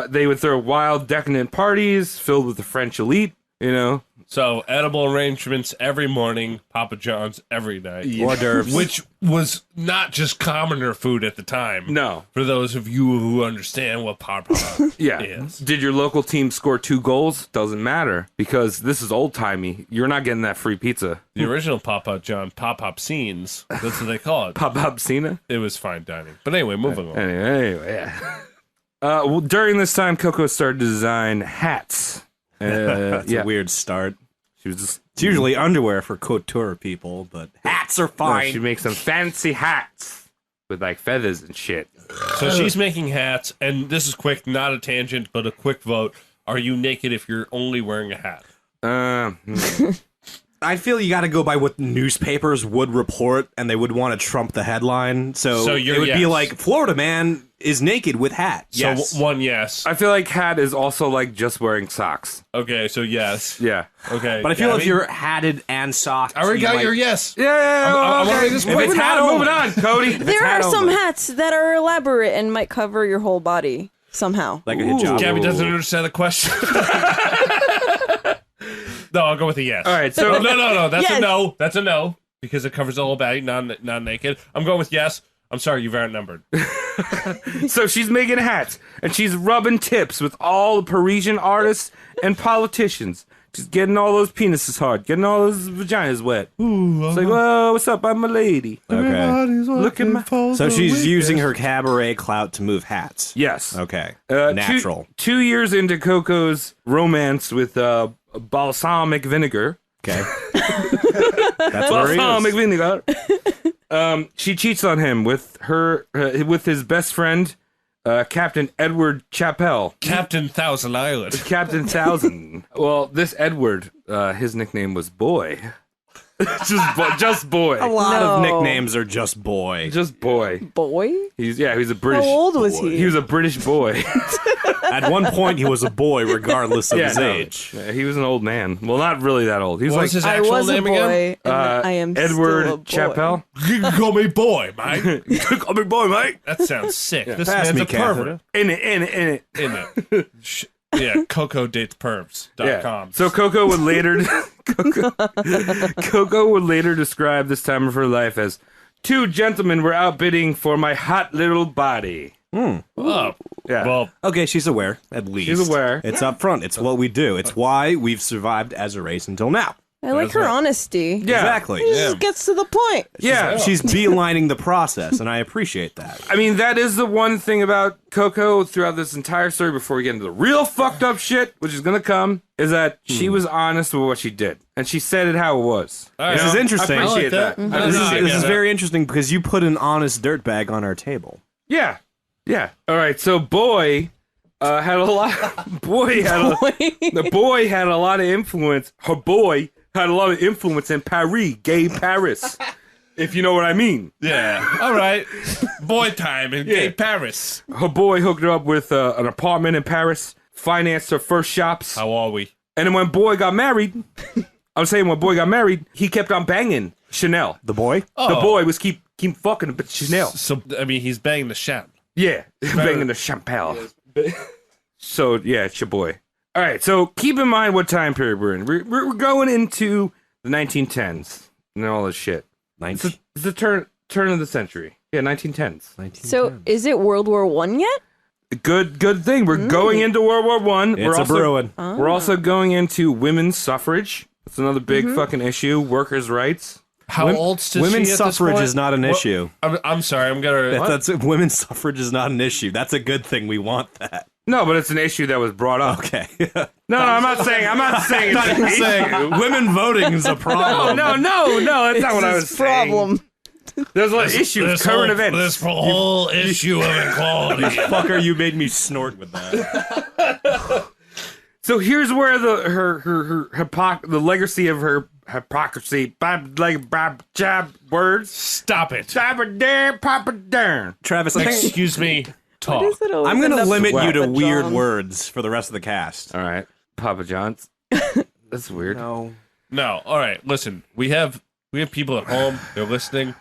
[SPEAKER 8] They would throw wild, decadent parties filled with the French elite, you know.
[SPEAKER 7] So edible arrangements every morning, Papa John's every night.
[SPEAKER 1] Hors d'oeuvres.
[SPEAKER 7] Which was not just commoner food at the time.
[SPEAKER 8] No.
[SPEAKER 7] For those of you who understand what Papa
[SPEAKER 8] Yeah.
[SPEAKER 7] is.
[SPEAKER 8] Did your local team score 2 goals? Doesn't matter, because this is old-timey. You're not getting that free pizza.
[SPEAKER 7] The original Papa John pop-up scenes, that's what they call it.
[SPEAKER 8] Pop-up Cena?
[SPEAKER 7] It was fine dining. But anyway, moving on.
[SPEAKER 8] Anyway, yeah. Well, during this time, Coco started to design hats.
[SPEAKER 1] That's
[SPEAKER 8] yeah.
[SPEAKER 1] a weird start.
[SPEAKER 8] She was just
[SPEAKER 1] It's usually underwear for couture people, but hats are
[SPEAKER 8] no,
[SPEAKER 1] fine.
[SPEAKER 8] she makes some fancy hats with like feathers and shit.
[SPEAKER 7] So she's making hats, and this is quick, not a tangent, but a quick vote. Are you naked if you're only wearing a hat?
[SPEAKER 1] I feel you got to go by what newspapers would report, and they would want to trump the headline. So
[SPEAKER 7] you're
[SPEAKER 1] it would be
[SPEAKER 7] yes.
[SPEAKER 1] like, Florida man is naked with hat. Yes.
[SPEAKER 7] So one yes.
[SPEAKER 8] I feel like hat is also like just wearing socks.
[SPEAKER 7] Okay, so yes.
[SPEAKER 8] Yeah.
[SPEAKER 7] Okay.
[SPEAKER 1] But I feel
[SPEAKER 7] Gabby?
[SPEAKER 1] if you're hatted and socked,
[SPEAKER 7] I already
[SPEAKER 1] you
[SPEAKER 7] got
[SPEAKER 1] might-
[SPEAKER 7] your yes.
[SPEAKER 8] Yeah.
[SPEAKER 7] I'm
[SPEAKER 8] okay.
[SPEAKER 7] already just
[SPEAKER 8] moving
[SPEAKER 1] it's hat
[SPEAKER 8] on, moving
[SPEAKER 1] only.
[SPEAKER 8] on, Cody.
[SPEAKER 9] There
[SPEAKER 1] hat
[SPEAKER 9] are some
[SPEAKER 1] only.
[SPEAKER 9] hats that are elaborate and might cover your whole body somehow.
[SPEAKER 1] like a hijab.
[SPEAKER 7] Gabby doesn't understand the question. No, I'll go with a yes.
[SPEAKER 8] All right, so
[SPEAKER 7] No. That's
[SPEAKER 9] Yes.
[SPEAKER 7] a no. That's a no because it covers the whole body, non-naked. I'm going with yes. I'm sorry, you've outnumbered.
[SPEAKER 8] So she's making hats, and she's rubbing tips with all the Parisian artists and politicians. She's getting all those penises hard, getting all those vaginas wet. It's like, whoa, what's up? I'm a lady.
[SPEAKER 1] Okay.
[SPEAKER 8] Look at my...
[SPEAKER 1] So she's using her cabaret clout to move hats.
[SPEAKER 8] Yes.
[SPEAKER 1] Okay.
[SPEAKER 8] Uh,
[SPEAKER 1] Natural.
[SPEAKER 8] 2 years into Coco's romance with balsamic vinegar.
[SPEAKER 1] Okay. That's where
[SPEAKER 8] Balsamic
[SPEAKER 1] he is.
[SPEAKER 8] vinegar. She cheats on him with with his best friend, Captain Edward Chappelle.
[SPEAKER 7] Captain Thousand Island.
[SPEAKER 8] Captain Thousand. Well, this Edward, his nickname was Boy. just Boy.
[SPEAKER 1] A lot of
[SPEAKER 9] No.
[SPEAKER 1] nicknames are just boy.
[SPEAKER 8] Just Boy.
[SPEAKER 9] Boy?
[SPEAKER 8] He's a British.
[SPEAKER 9] How old was he?
[SPEAKER 8] He was a British boy.
[SPEAKER 1] At one point, he was a boy, regardless of his
[SPEAKER 8] no.
[SPEAKER 1] age.
[SPEAKER 8] Yeah, he was an old man. Well, not really that old. He was
[SPEAKER 7] What
[SPEAKER 8] like
[SPEAKER 7] was his
[SPEAKER 9] I
[SPEAKER 7] actual
[SPEAKER 9] was a
[SPEAKER 7] name
[SPEAKER 9] boy,
[SPEAKER 7] again?
[SPEAKER 9] and I am
[SPEAKER 8] Edward
[SPEAKER 9] still a boy.
[SPEAKER 8] Chappelle.
[SPEAKER 7] You can call me boy, mate.
[SPEAKER 8] Call me Boy, mate.
[SPEAKER 7] That sounds sick. This
[SPEAKER 1] Pass
[SPEAKER 7] man's
[SPEAKER 1] me,
[SPEAKER 7] a pervert.
[SPEAKER 1] Catherine.
[SPEAKER 8] In it.
[SPEAKER 7] In it. Yeah, CocoDatesPervs.com.
[SPEAKER 8] So Coco would later Coco would later describe this time of her life as 2 gentlemen were outbidding for my hot little body.
[SPEAKER 7] Oh,
[SPEAKER 8] Yeah.
[SPEAKER 7] well,
[SPEAKER 1] Okay, she's aware, at least.
[SPEAKER 8] She's aware.
[SPEAKER 1] It's up front. It's what we do. It's why we've survived as a race until now.
[SPEAKER 9] I like
[SPEAKER 7] That's
[SPEAKER 9] her
[SPEAKER 7] right.
[SPEAKER 9] honesty.
[SPEAKER 8] Yeah.
[SPEAKER 1] Exactly.
[SPEAKER 9] She just gets to the point.
[SPEAKER 8] Yeah.
[SPEAKER 1] She's beelining the process, and I appreciate that.
[SPEAKER 8] I mean, that is the one thing about Coco throughout this entire story before we get into the real fucked up shit, which is going to come, is that she was honest with what she did. And she said it how it was.
[SPEAKER 1] This is interesting.
[SPEAKER 8] I appreciate
[SPEAKER 7] I like that.
[SPEAKER 8] that.
[SPEAKER 7] Mhm.
[SPEAKER 8] I
[SPEAKER 7] No,
[SPEAKER 1] This
[SPEAKER 7] no, I
[SPEAKER 8] appreciate
[SPEAKER 1] is
[SPEAKER 7] get that.
[SPEAKER 1] very interesting because you put an honest dirtbag on our table.
[SPEAKER 8] Yeah. Yeah. All right. So Boy had a lot. Boy had a, the boy had a lot of influence. Her boy had a lot of influence in Paris, gay Paris, if you know what I mean.
[SPEAKER 7] yeah. All right. Boy time in gay Paris.
[SPEAKER 8] Her boy hooked her up with an apartment in Paris, financed her first shops,
[SPEAKER 7] How are we?
[SPEAKER 8] and then when Boy got married, I'm saying when Boy got married, he kept on banging Chanel.
[SPEAKER 1] The boy?
[SPEAKER 8] The boy was keep fucking but Chanel.
[SPEAKER 7] So, I mean, he's banging the champ.
[SPEAKER 8] Yeah, banging the champagne. So yeah, it's your boy. All right, so keep in mind what time period we're in. We're going into the 1910s and all this shit. It's the turn of the century. Yeah, 1910s.
[SPEAKER 9] So, is it World War One yet?
[SPEAKER 8] Good thing. We're going into World War One.
[SPEAKER 1] It's a brewing.
[SPEAKER 8] We're also going into women's suffrage. That's another big fucking issue. Workers' rights.
[SPEAKER 7] How old is
[SPEAKER 1] Women's
[SPEAKER 7] she at this
[SPEAKER 1] suffrage
[SPEAKER 7] point?
[SPEAKER 1] is not an
[SPEAKER 7] What-
[SPEAKER 1] issue.
[SPEAKER 7] I'm sorry. I'm gonna.
[SPEAKER 1] That's women's suffrage is not an issue. That's a good thing. We want that.
[SPEAKER 8] No, but it's an issue that was brought up.
[SPEAKER 1] Okay.
[SPEAKER 8] No, I'm not saying it's an issue.
[SPEAKER 1] Women voting is a problem.
[SPEAKER 8] No, that's not what I was saying.
[SPEAKER 9] Problem.
[SPEAKER 8] There's a lot of issues, current events.
[SPEAKER 7] This whole issue of equality.
[SPEAKER 1] Fucker, you made me snort with that.
[SPEAKER 8] So here's where the legacy of her hypocrisy, jab words.
[SPEAKER 7] Stop it.
[SPEAKER 8] Papa darn.
[SPEAKER 1] Travis, I think
[SPEAKER 7] Excuse me. Talk.
[SPEAKER 9] Is it always
[SPEAKER 1] I'm going to
[SPEAKER 9] enough
[SPEAKER 1] limit you to
[SPEAKER 9] Papa
[SPEAKER 1] weird
[SPEAKER 9] John?
[SPEAKER 1] words for the rest of the cast.
[SPEAKER 8] All right, Papa John's. That's weird.
[SPEAKER 1] No.
[SPEAKER 7] No. All right. Listen. We have people at home. They're listening.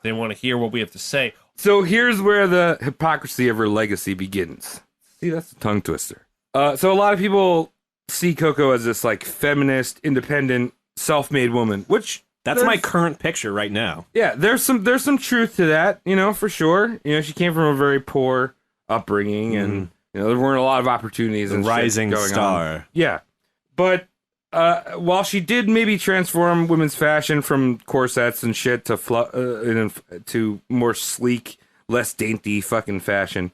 [SPEAKER 7] They want to hear what we have to say.
[SPEAKER 8] So here's where the hypocrisy of her legacy begins. See, that's a tongue twister. So a lot of people see Coco as this like feminist, independent, self-made woman, which
[SPEAKER 1] That's my current picture right now.
[SPEAKER 8] yeah, there's some truth to that, for sure. She came from a very poor upbringing, and there weren't a lot of opportunities.
[SPEAKER 1] The
[SPEAKER 8] and shit
[SPEAKER 1] rising
[SPEAKER 8] going
[SPEAKER 1] star.
[SPEAKER 8] on. Yeah, but while she did maybe transform women's fashion from corsets and shit to to more sleek, less dainty fucking fashion,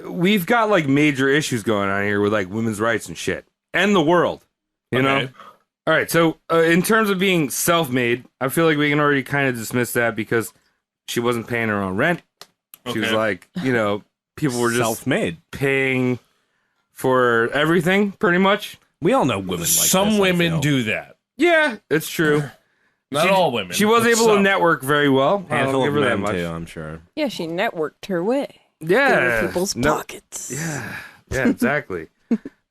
[SPEAKER 8] we've got like major issues going on here with like women's rights and shit, and the world, you know. All right, so in terms of being self-made, I feel like we can already kind of dismiss that because she wasn't paying her own rent. She was like, people were just
[SPEAKER 1] Self-made.
[SPEAKER 8] paying for everything, pretty much.
[SPEAKER 1] We all know women like
[SPEAKER 7] Some
[SPEAKER 1] this, I
[SPEAKER 7] women
[SPEAKER 1] feel.
[SPEAKER 7] do that.
[SPEAKER 8] Yeah, it's true.
[SPEAKER 7] Not all women.
[SPEAKER 8] She was
[SPEAKER 7] but
[SPEAKER 8] able
[SPEAKER 7] some.
[SPEAKER 8] to network very well. I
[SPEAKER 1] Handful
[SPEAKER 8] don't
[SPEAKER 1] of
[SPEAKER 8] give her that
[SPEAKER 1] men,
[SPEAKER 8] much.
[SPEAKER 1] too, I'm sure.
[SPEAKER 9] Yeah, she networked her way.
[SPEAKER 8] Yeah,
[SPEAKER 9] Through people's pockets.
[SPEAKER 8] Yeah, exactly.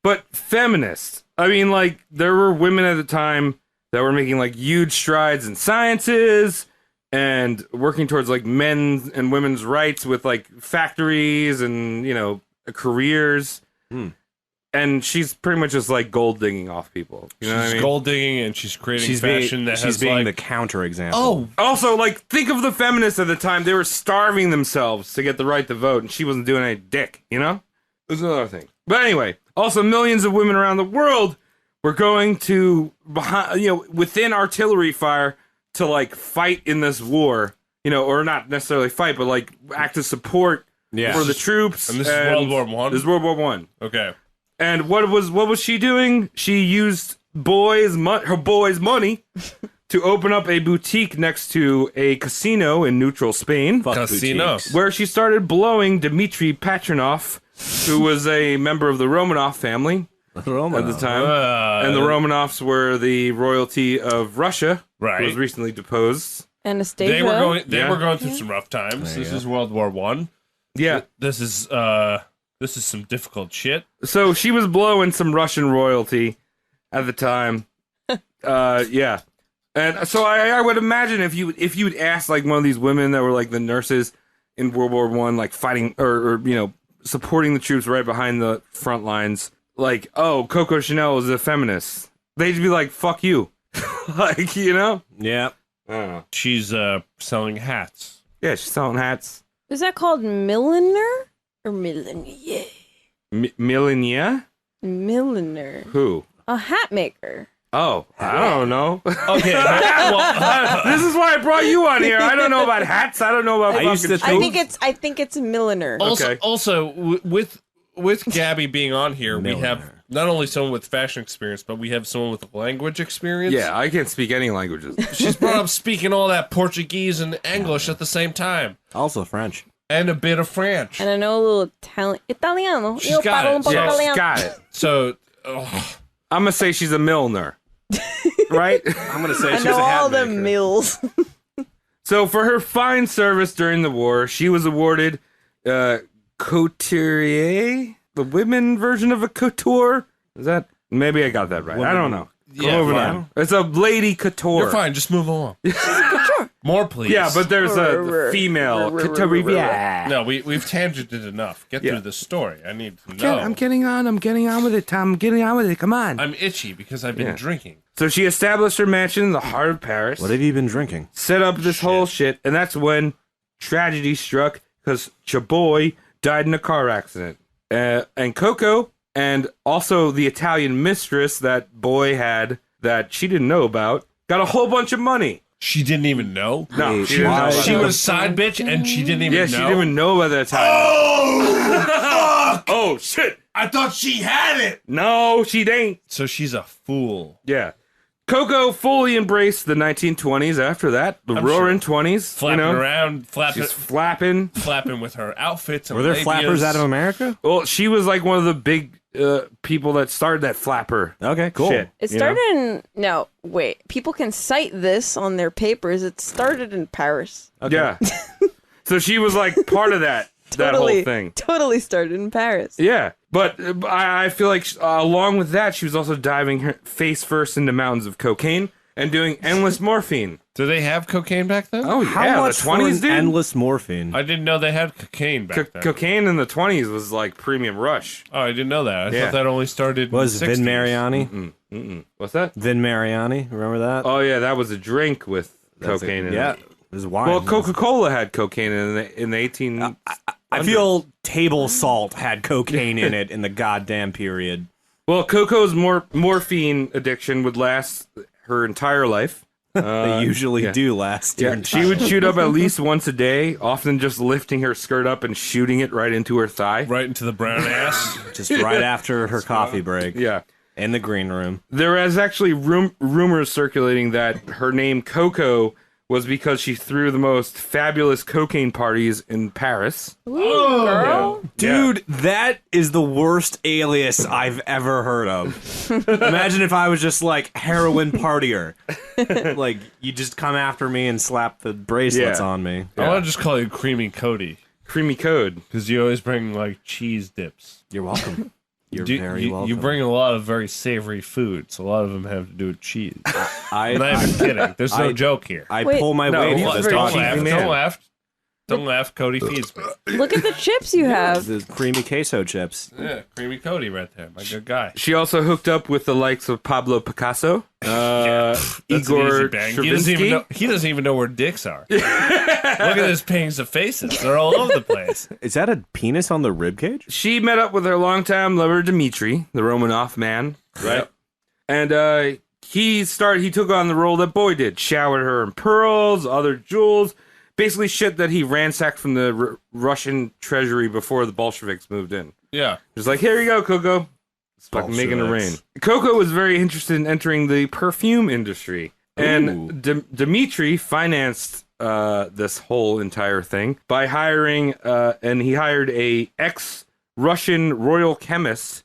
[SPEAKER 8] But feminists, I mean, like, there were women at the time that were making, like, huge strides in sciences and working towards, like, men's and women's rights with, like, factories and, careers. and she's pretty much just like gold digging off people. You know what I
[SPEAKER 7] She's
[SPEAKER 8] mean?
[SPEAKER 7] gold digging and she's creating fashion that
[SPEAKER 1] she's
[SPEAKER 7] has
[SPEAKER 1] being
[SPEAKER 7] like,
[SPEAKER 1] the counter example.
[SPEAKER 7] oh,
[SPEAKER 8] Also, like, think of the feminists at the time. They were starving themselves to get the right to vote, and she wasn't doing any dick, you know? There's another thing. But anyway, also millions of women around the world were going to, within artillery fire to, like, fight in this war, or not necessarily fight, but, like, act as support for the troops.
[SPEAKER 7] And this is World War One?
[SPEAKER 8] This is World War One.
[SPEAKER 7] okay.
[SPEAKER 8] And what was she doing? She used her boys' money to open up a boutique next to a casino in neutral Spain,
[SPEAKER 7] Casino.
[SPEAKER 8] where she started blowing Dmitry Petronov, who was a member of the Romanov family at the time. And the Romanovs were the royalty of Russia,
[SPEAKER 7] Right.
[SPEAKER 8] who was recently deposed.
[SPEAKER 9] Anastasia.
[SPEAKER 7] They
[SPEAKER 8] Yeah.
[SPEAKER 7] were going through some rough times. This is World War One.
[SPEAKER 8] Yeah.
[SPEAKER 7] This is some difficult shit.
[SPEAKER 8] So she was blowing some Russian royalty at the time. Yeah. And so I would imagine if you'd ask like one of these women that were like the nurses in World War One, like fighting or supporting the troops right behind the front lines, like, oh, Coco Chanel is a feminist, they'd be like, fuck you. Like,
[SPEAKER 1] Yeah.
[SPEAKER 8] I don't know.
[SPEAKER 7] She's selling hats.
[SPEAKER 8] Yeah, she's selling hats.
[SPEAKER 9] Is that called milliner or milliner?
[SPEAKER 8] Millenia?
[SPEAKER 9] Milliner.
[SPEAKER 8] Who?
[SPEAKER 9] A hat maker.
[SPEAKER 8] Oh, I don't know.
[SPEAKER 7] Okay. Well,
[SPEAKER 8] This is why I brought you on here. I don't know about hats. I don't know about
[SPEAKER 1] I used
[SPEAKER 8] fucking
[SPEAKER 1] to
[SPEAKER 8] shoes.
[SPEAKER 9] I think it's milliner.
[SPEAKER 8] Okay.
[SPEAKER 7] also with Gabby being on here, we have not only someone with fashion experience, but we have someone with language experience.
[SPEAKER 8] Yeah, I can't speak any languages.
[SPEAKER 7] She's brought up speaking all that Portuguese and English at the same time,
[SPEAKER 1] Also French.
[SPEAKER 7] and a bit of French.
[SPEAKER 9] And I know a little Italiano.
[SPEAKER 7] She's got it.
[SPEAKER 9] poco
[SPEAKER 8] Yeah, she's
[SPEAKER 9] italiano.
[SPEAKER 8] got it.
[SPEAKER 7] So,
[SPEAKER 8] I'm gonna say she's a milliner, right?
[SPEAKER 1] I'm gonna say
[SPEAKER 9] I
[SPEAKER 1] she's
[SPEAKER 9] know
[SPEAKER 1] a hat
[SPEAKER 9] all the
[SPEAKER 1] maker.
[SPEAKER 9] mills.
[SPEAKER 8] So for her fine service during the war, she was awarded couturier, the women version of a couture. Is that maybe I got that right? I don't know. Go
[SPEAKER 7] Yeah,
[SPEAKER 8] over
[SPEAKER 7] fine.
[SPEAKER 8] that. It's a lady couture.
[SPEAKER 7] You're fine. Just move along. More, please.
[SPEAKER 8] Yeah, but there's a female couturier.
[SPEAKER 7] no, we've tangented enough. Get through the story. I need to know.
[SPEAKER 8] I'm getting on with it, Tom. I'm getting on with it. Come on.
[SPEAKER 7] I'm itchy because I've been drinking.
[SPEAKER 8] So she established her mansion in the heart of Paris.
[SPEAKER 1] What have you been drinking?
[SPEAKER 8] Set up this whole shit, and that's when tragedy struck because Chaboy died in a car accident. And Coco, and also the Italian mistress that boy had that she didn't know about, got a whole bunch of money.
[SPEAKER 7] She didn't even know.
[SPEAKER 8] No,
[SPEAKER 1] Wait,
[SPEAKER 8] she didn't know
[SPEAKER 1] why?
[SPEAKER 8] about
[SPEAKER 7] She
[SPEAKER 8] that.
[SPEAKER 7] was a side bitch, and she didn't even know.
[SPEAKER 8] Yeah, she didn't even know about the Italian. Oh, shit.
[SPEAKER 7] I thought she had it.
[SPEAKER 8] No, she ain't.
[SPEAKER 7] So she's a fool.
[SPEAKER 8] Yeah. Coco fully embraced the 1920s after that, the roaring 20s.
[SPEAKER 7] Flapping around,
[SPEAKER 8] She's flapping.
[SPEAKER 7] flapping with her outfits. And
[SPEAKER 1] Were there
[SPEAKER 7] labias.
[SPEAKER 1] flappers out of America?
[SPEAKER 8] Well, she was like one of the big people that started that flapper
[SPEAKER 1] Okay, cool.
[SPEAKER 8] shit.
[SPEAKER 9] It
[SPEAKER 8] you know?
[SPEAKER 9] started in no wait. People can cite this on their papers. It started in Paris.
[SPEAKER 8] Yeah. So she was like part of that whole thing.
[SPEAKER 9] Totally started in Paris.
[SPEAKER 8] Yeah. But I feel like along with that, she was also diving her face first into mountains of cocaine and doing endless morphine.
[SPEAKER 7] Do they have cocaine back then?
[SPEAKER 8] Oh,
[SPEAKER 1] How
[SPEAKER 8] yeah.
[SPEAKER 1] much
[SPEAKER 8] The
[SPEAKER 1] for
[SPEAKER 8] 20s,
[SPEAKER 1] an
[SPEAKER 8] dude.
[SPEAKER 1] endless morphine?
[SPEAKER 7] I didn't know they had cocaine back then.
[SPEAKER 8] Cocaine in the 20s was like premium rush.
[SPEAKER 7] Oh, I didn't know that. I
[SPEAKER 8] Yeah.
[SPEAKER 7] thought that only started
[SPEAKER 1] Was
[SPEAKER 7] in the 60s.
[SPEAKER 1] Vin Mariani?
[SPEAKER 8] What's that?
[SPEAKER 1] Vin Mariani, remember that?
[SPEAKER 8] Oh, yeah. That was a drink with
[SPEAKER 1] That's
[SPEAKER 8] cocaine
[SPEAKER 1] it.
[SPEAKER 8] in
[SPEAKER 1] Yeah,
[SPEAKER 8] it.
[SPEAKER 1] it was wine.
[SPEAKER 8] Well, Coca-Cola had cocaine in the 18...
[SPEAKER 1] I feel table salt had cocaine in it in the goddamn period.
[SPEAKER 8] Well, Coco's morphine addiction would last her entire life.
[SPEAKER 1] They usually do last. your
[SPEAKER 8] Yeah,
[SPEAKER 1] entire
[SPEAKER 8] she would shoot up at least once a day, often just lifting her skirt up and shooting it right into her thigh.
[SPEAKER 7] Right into the brown ass.
[SPEAKER 1] just right after her coffee break.
[SPEAKER 8] Yeah.
[SPEAKER 1] In the green room.
[SPEAKER 8] There is actually rumors circulating that her name Coco was because she threw the most fabulous cocaine parties in Paris.
[SPEAKER 9] Ooh, girl.
[SPEAKER 1] Dude, that is the worst alias I've ever heard of. Imagine if I was just like heroin partier. Like, you just come after me and slap the bracelets
[SPEAKER 8] Yeah.
[SPEAKER 1] on me.
[SPEAKER 7] I want to just call you Creamy Cody
[SPEAKER 8] Creamy Code.
[SPEAKER 7] because you always bring like cheese dips.
[SPEAKER 1] You're welcome. You're
[SPEAKER 7] You-
[SPEAKER 1] very
[SPEAKER 7] you,
[SPEAKER 1] welcome.
[SPEAKER 7] you bring a lot of very savory foods. A lot of them have to do with cheese. I'm not
[SPEAKER 1] I,
[SPEAKER 7] even kidding. There's no
[SPEAKER 1] I-
[SPEAKER 7] joke here.
[SPEAKER 1] I
[SPEAKER 9] Wait.
[SPEAKER 1] pull my
[SPEAKER 8] No,
[SPEAKER 1] weight
[SPEAKER 8] he's
[SPEAKER 1] for
[SPEAKER 8] a
[SPEAKER 1] this
[SPEAKER 8] very
[SPEAKER 7] Don't
[SPEAKER 8] cheesy
[SPEAKER 1] podcast.
[SPEAKER 7] laugh.
[SPEAKER 8] man.
[SPEAKER 7] Don't laugh. Don't laugh, Cody feeds me.
[SPEAKER 9] Look at the chips you have.
[SPEAKER 1] The creamy queso chips.
[SPEAKER 7] Yeah, creamy Cody right there, my good guy.
[SPEAKER 8] She also hooked up with the likes of Pablo Picasso,
[SPEAKER 7] That's an
[SPEAKER 8] Igor
[SPEAKER 7] easy bang. He doesn't even know where dicks are. Look at his paintings of faces. They're all over the place.
[SPEAKER 1] Is that a penis on the rib cage?
[SPEAKER 8] She met up with her longtime lover Dmitri, the Romanov man, right? And he took on the role that Boy did, showered her in pearls, other jewels, basically shit that he ransacked from the Russian treasury before the Bolsheviks moved in.
[SPEAKER 7] Yeah.
[SPEAKER 8] Just like, here you go, Coco. It's fucking making it rain. Coco was very interested in entering the perfume industry. And Dmitri financed this whole entire thing by hiring, and he hired a ex-Russian royal chemist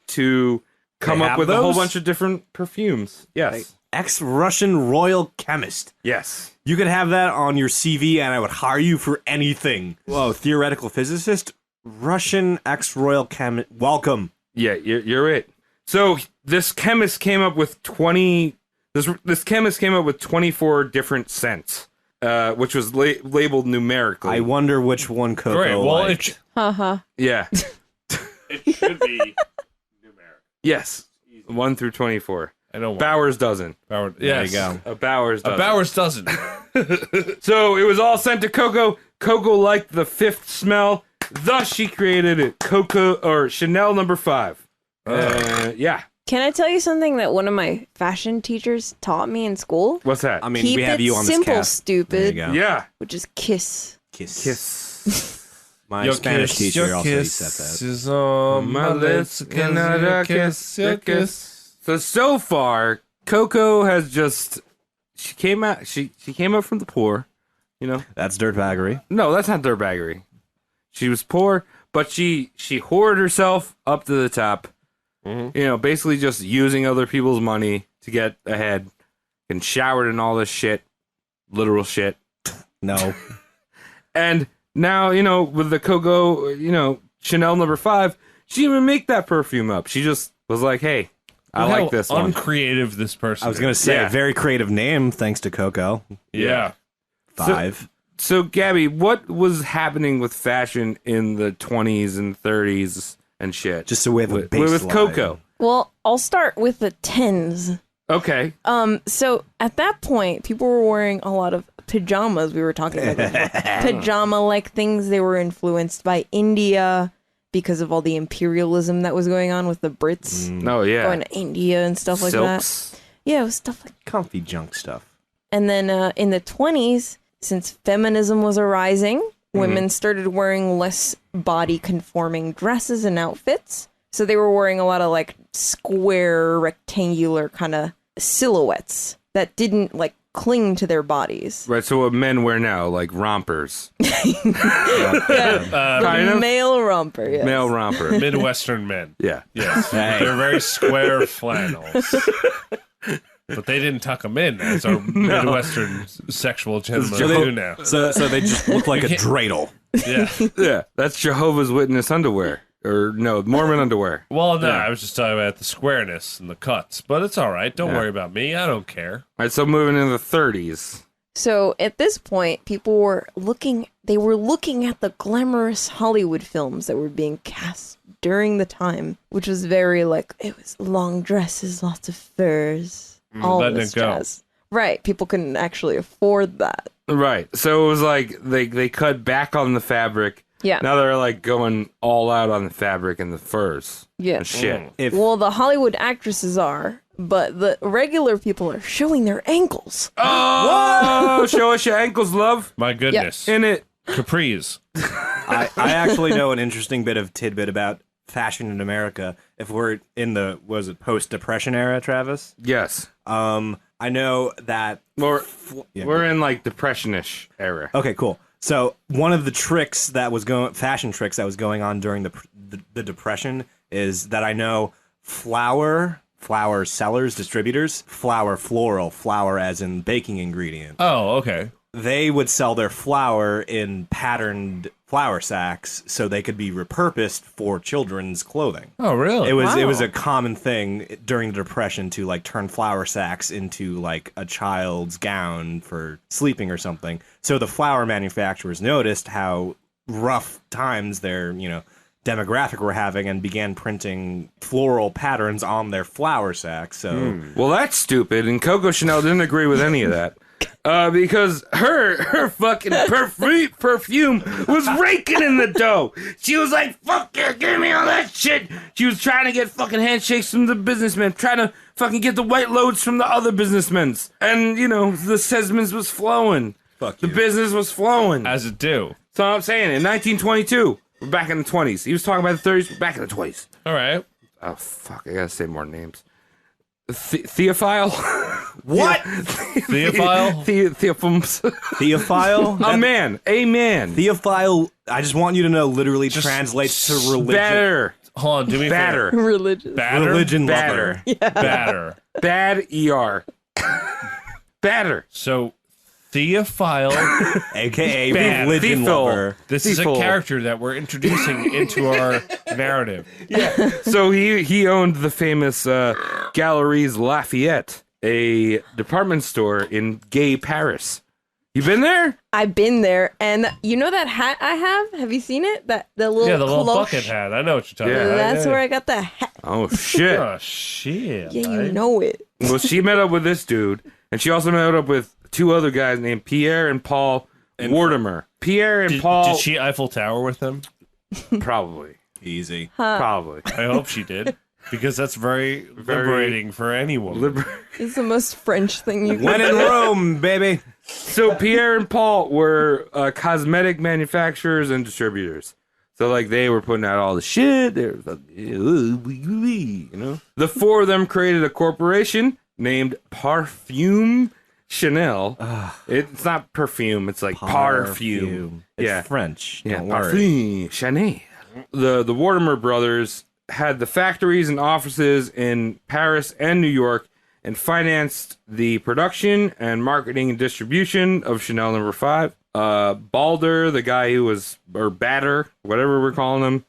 [SPEAKER 8] to come up with a whole bunch of different perfumes. Yes.
[SPEAKER 1] Ex-Russian royal chemist.
[SPEAKER 8] Yes.
[SPEAKER 1] You could have that on your CV and I would hire you for anything. Whoa, theoretical physicist? Russian ex-royal chemist. Welcome.
[SPEAKER 8] Yeah, you're it. So this chemist came up with 24 different scents, which was labeled numerically.
[SPEAKER 1] I wonder which one Coco
[SPEAKER 7] Great. Well,
[SPEAKER 1] liked.
[SPEAKER 8] Yeah.
[SPEAKER 7] it should be numeric.
[SPEAKER 8] Yes. 1 through 24.
[SPEAKER 7] I know.
[SPEAKER 8] Bowers dozen.
[SPEAKER 7] Bowers.
[SPEAKER 1] There
[SPEAKER 7] Yes.
[SPEAKER 1] you go.
[SPEAKER 8] A Bowers dozen.
[SPEAKER 7] A Bowers dozen.
[SPEAKER 8] So it was all sent to Coco. Coco liked the fifth smell. Thus, she created Coco or Chanel No. 5. Yeah.
[SPEAKER 9] Can I tell you something that one of my fashion teachers taught me in school?
[SPEAKER 8] What's that?
[SPEAKER 1] I mean,
[SPEAKER 9] Keep
[SPEAKER 1] we have
[SPEAKER 9] it
[SPEAKER 1] you on this
[SPEAKER 9] simple,
[SPEAKER 1] cast.
[SPEAKER 9] stupid.
[SPEAKER 1] There you go.
[SPEAKER 8] Yeah.
[SPEAKER 9] Which is kiss.
[SPEAKER 8] Kiss.
[SPEAKER 1] My Spanish teacher also said that.
[SPEAKER 7] Is on
[SPEAKER 8] My lips, cannot kiss, your kiss. So far, Coco has just she came out from the poor, you know.
[SPEAKER 1] That's dirtbaggery.
[SPEAKER 8] No, that's not dirtbaggery. She was poor, but she whored herself up to the top. You know, basically just using other people's money to get ahead and showered in all this shit, literal shit.
[SPEAKER 1] No.
[SPEAKER 8] And now, you know, with the Coco, you know, Chanel No. 5, she didn't even make that perfume up. She just was like, hey, I
[SPEAKER 7] Look
[SPEAKER 8] like
[SPEAKER 7] how
[SPEAKER 8] this one.
[SPEAKER 7] uncreative this person.
[SPEAKER 1] I was going to say,
[SPEAKER 8] Yeah.
[SPEAKER 1] very creative name, thanks to Coco.
[SPEAKER 7] Yeah.
[SPEAKER 1] 5.
[SPEAKER 8] So, Gabby, what was happening with fashion in the 20s and 30s and shit?
[SPEAKER 1] Just so we have a
[SPEAKER 8] with
[SPEAKER 1] baseline.
[SPEAKER 8] Coco.
[SPEAKER 9] Well, I'll start with the 10s.
[SPEAKER 8] Okay.
[SPEAKER 9] So at that point, people were wearing a lot of pajamas. We were talking about pajama-like things. They were influenced by India because of all the imperialism that was going on with the Brits
[SPEAKER 8] Oh, yeah.
[SPEAKER 9] going to India and stuff like
[SPEAKER 8] Silks.
[SPEAKER 9] that. Yeah, it was stuff like.
[SPEAKER 1] Comfy junk stuff.
[SPEAKER 9] And then in the 20s, since feminism was arising, women started wearing less body-conforming dresses and outfits. So they were wearing a lot of like square, rectangular kind of silhouettes that didn't like cling to their bodies.
[SPEAKER 8] Right, so what men wear now, like rompers.
[SPEAKER 9] The male romper, yes.
[SPEAKER 8] Male romper.
[SPEAKER 7] Midwestern men.
[SPEAKER 8] Yeah.
[SPEAKER 7] Yes. They're very square flannels. But they didn't tuck them in, as our Midwestern sexual gentlemen do now.
[SPEAKER 1] So they just look like a dreidel.
[SPEAKER 7] Yeah.
[SPEAKER 8] Yeah, that's Jehovah's Witness underwear. Or, no, Mormon underwear.
[SPEAKER 7] Well, no, I was just talking about the squareness and the cuts. But it's all right. Don't
[SPEAKER 8] Yeah.
[SPEAKER 7] worry about me. I don't care.
[SPEAKER 8] All right, so moving into the 30s.
[SPEAKER 9] So at this point, people were looking at the glamorous Hollywood films that were being cast during the time, which was very like, it was long dresses, lots of furs, all
[SPEAKER 7] letting
[SPEAKER 9] this
[SPEAKER 7] it go.
[SPEAKER 9] jazz. Right, people couldn't actually afford that.
[SPEAKER 8] Right, so it was like they cut back on the fabric.
[SPEAKER 9] Yeah.
[SPEAKER 8] Now they're like going all out on the fabric and the furs.
[SPEAKER 9] Yeah.
[SPEAKER 8] And shit.
[SPEAKER 1] If
[SPEAKER 9] Well, the Hollywood actresses are, but the regular people are showing their ankles.
[SPEAKER 8] Oh, show us your ankles, love.
[SPEAKER 7] My goodness.
[SPEAKER 8] In it.
[SPEAKER 7] Capris.
[SPEAKER 1] I actually know an interesting bit of tidbit about fashion in America. If we're in the post-depression era, Travis?
[SPEAKER 8] Yes.
[SPEAKER 1] I know that
[SPEAKER 8] We're
[SPEAKER 1] yeah.
[SPEAKER 8] we're in like depression-ish era.
[SPEAKER 1] Okay, cool. So one of the fashion tricks that was going on during the depression is that I know flour sellers, distributors, flour as in baking ingredient.
[SPEAKER 7] Oh, okay.
[SPEAKER 1] They would sell their flour in patterned flour sacks so they could be repurposed for children's clothing.
[SPEAKER 7] Oh, really?
[SPEAKER 1] It was a common thing during the Depression to like turn flour sacks into like a child's gown for sleeping or something. So the flour manufacturers noticed how rough times their, demographic were having and began printing floral patterns on their flour sacks. So
[SPEAKER 8] Well, that's stupid, and Coco Chanel didn't agree with any of that. Because her fucking perfume was raking in the dough. She was like, fuck yeah, give me all that shit. She was trying to get fucking handshakes from the businessmen, trying to fucking get the white loads from the other businessmen. And, the Sesmans was flowing.
[SPEAKER 1] Fuck
[SPEAKER 8] The
[SPEAKER 1] you.
[SPEAKER 8] business was flowing.
[SPEAKER 7] As it do.
[SPEAKER 8] So I'm saying, in 1922, we're back in the 20s. He was talking about the 30s, we're back in the 20s.
[SPEAKER 7] All right.
[SPEAKER 8] Oh, fuck, I gotta say more names. Theophile?
[SPEAKER 1] What?
[SPEAKER 7] Theophile?
[SPEAKER 8] Theophums.
[SPEAKER 1] Theophile?
[SPEAKER 8] A man.
[SPEAKER 1] Theophile, I just want you to know, literally translates to religion.
[SPEAKER 8] Batter.
[SPEAKER 7] Hold on, do me a
[SPEAKER 8] Batter.
[SPEAKER 9] Religious.
[SPEAKER 7] Batter?
[SPEAKER 1] Religion
[SPEAKER 8] Batter.
[SPEAKER 1] lover.
[SPEAKER 7] Batter.
[SPEAKER 8] Bad ER. Batter.
[SPEAKER 7] So, Theophile,
[SPEAKER 1] AKA
[SPEAKER 7] Bad.
[SPEAKER 1] religion
[SPEAKER 8] Thieful.
[SPEAKER 1] lover.
[SPEAKER 7] this is a
[SPEAKER 8] Thieful.
[SPEAKER 7] character that we're introducing into our narrative.
[SPEAKER 8] So he owned the famous Galeries Lafayette, a department store in gay Paris. You been there?
[SPEAKER 9] I've been there, and you know that hat I have? Have you seen it? The little
[SPEAKER 7] Yeah, the little
[SPEAKER 9] cloche?
[SPEAKER 7] bucket hat. I know what you're talking
[SPEAKER 8] Yeah.
[SPEAKER 7] about.
[SPEAKER 9] That's where I got the hat.
[SPEAKER 8] Oh, shit.
[SPEAKER 7] Oh, shit.
[SPEAKER 9] Yeah, you
[SPEAKER 7] right?
[SPEAKER 9] know it.
[SPEAKER 8] Well, she met up with this dude, and she also met up with two other guys named Pierre and Paul Wartimer. Pierre and Paul...
[SPEAKER 7] Did she Eiffel Tower with them?
[SPEAKER 8] Probably.
[SPEAKER 1] Easy.
[SPEAKER 8] Probably.
[SPEAKER 7] I hope she did. Because that's very liberating for any woman.
[SPEAKER 9] It's the most French thing you
[SPEAKER 1] When
[SPEAKER 9] can
[SPEAKER 1] in Rome, baby.
[SPEAKER 8] So Pierre and Paul were cosmetic manufacturers and distributors. So like they were putting out all the shit. They were like, The four of them created a corporation named Parfume Chanel. It's not perfume. It's like parfume.
[SPEAKER 1] It's
[SPEAKER 8] Yeah.
[SPEAKER 1] French.
[SPEAKER 8] Yeah,
[SPEAKER 1] Don't worry.
[SPEAKER 8] Parfume Chanel. The Wartimer brothers had the factories and offices in Paris and New York and financed the production and marketing and distribution of Chanel No. 5. Balder, the guy who was, or Batter, whatever we're calling him,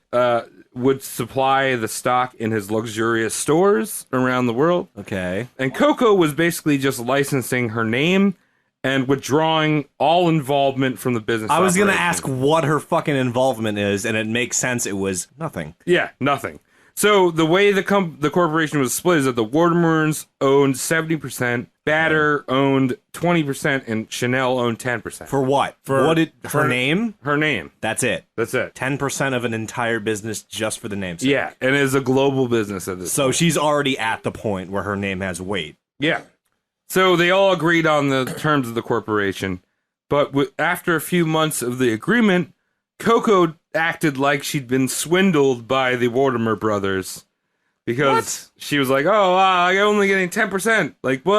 [SPEAKER 8] would supply the stock in his luxurious stores around the world.
[SPEAKER 1] Okay.
[SPEAKER 8] And Coco was basically just licensing her name and withdrawing all involvement from the business.
[SPEAKER 1] I was going to
[SPEAKER 8] operation.
[SPEAKER 1] ask what her fucking involvement is, and it makes sense. It was nothing.
[SPEAKER 8] Yeah, nothing. So the way the corporation was split is that the Wartimers owned 70%, Batter owned 20%, and Chanel owned 10%.
[SPEAKER 1] For what? Her name?
[SPEAKER 8] Her name.
[SPEAKER 1] That's it.
[SPEAKER 8] That's it.
[SPEAKER 1] 10% of an entire business just for the name.
[SPEAKER 8] Yeah, and it's a global business at this
[SPEAKER 1] So
[SPEAKER 8] point.
[SPEAKER 1] she's already at the point where her name has weight.
[SPEAKER 8] Yeah. So they all agreed on the terms of the corporation, but after a few months of the agreement, Coco acted like she'd been swindled by the Wartimer brothers because she was like, "Oh, I'm only getting 10%. Like what?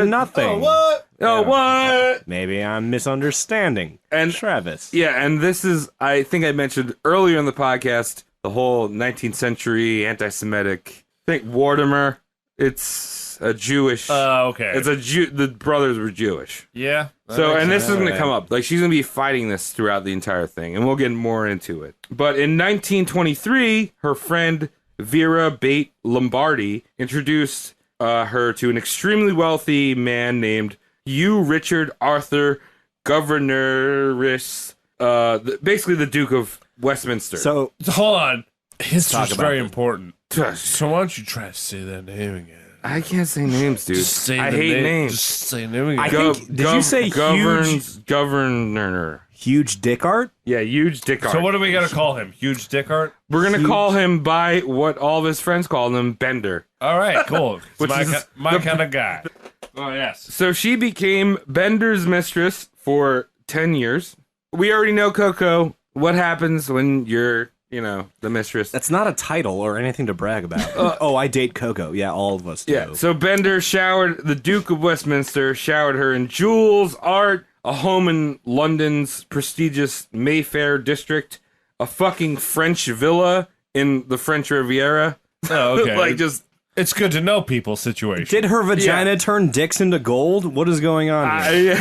[SPEAKER 1] For nothing.
[SPEAKER 8] Oh, what? Oh, what?"
[SPEAKER 1] Maybe I'm misunderstanding.
[SPEAKER 8] And
[SPEAKER 1] Travis.
[SPEAKER 8] yeah, and this is, I think I mentioned earlier in the podcast, the whole 19th century anti-Semitic thing. Wartimer, it's a Jewish.
[SPEAKER 7] Okay.
[SPEAKER 8] It's a Jew. The brothers were Jewish.
[SPEAKER 7] Yeah.
[SPEAKER 8] So, and this is going to
[SPEAKER 1] Alright.
[SPEAKER 8] come up. Like, she's going to be fighting this throughout the entire thing, and we'll get more into it. But in 1923, her friend Vera Bate Lombardi introduced her to an extremely wealthy man named Hugh Richard Arthur Governoress, basically the Duke of Westminster.
[SPEAKER 1] So
[SPEAKER 7] Hold on. History's
[SPEAKER 1] about
[SPEAKER 7] very
[SPEAKER 1] this.
[SPEAKER 7] important. So why don't you try to say that name again?
[SPEAKER 8] I can't say names, dude.
[SPEAKER 7] Just say
[SPEAKER 8] I
[SPEAKER 7] the
[SPEAKER 8] hate
[SPEAKER 7] name.
[SPEAKER 8] names.
[SPEAKER 7] Just say the name again.
[SPEAKER 1] I think- did you say
[SPEAKER 8] governor?
[SPEAKER 1] huge dick art?
[SPEAKER 8] Yeah, huge dick art.
[SPEAKER 7] So what do we got to call him? Huge dick art?
[SPEAKER 8] We're gonna call him by what all of his friends call him, Bender.
[SPEAKER 7] All right, cool.
[SPEAKER 8] Which
[SPEAKER 7] my
[SPEAKER 8] is
[SPEAKER 7] my kind of guy. Oh, yes.
[SPEAKER 8] So she became Bender's mistress for 10 years. We already know, Coco, what happens when you're, the mistress.
[SPEAKER 1] That's not a title or anything to brag about. Oh, I date Coco. Yeah, all of us do.
[SPEAKER 8] Yeah, so Bender the Duke of Westminster showered her in jewels, art, a home in London's prestigious Mayfair district, a fucking French villa in the French Riviera.
[SPEAKER 7] Oh, okay.
[SPEAKER 8] Like, just...
[SPEAKER 7] It's good to know people's situation.
[SPEAKER 1] Did her vagina turn dicks into gold? What is going on here?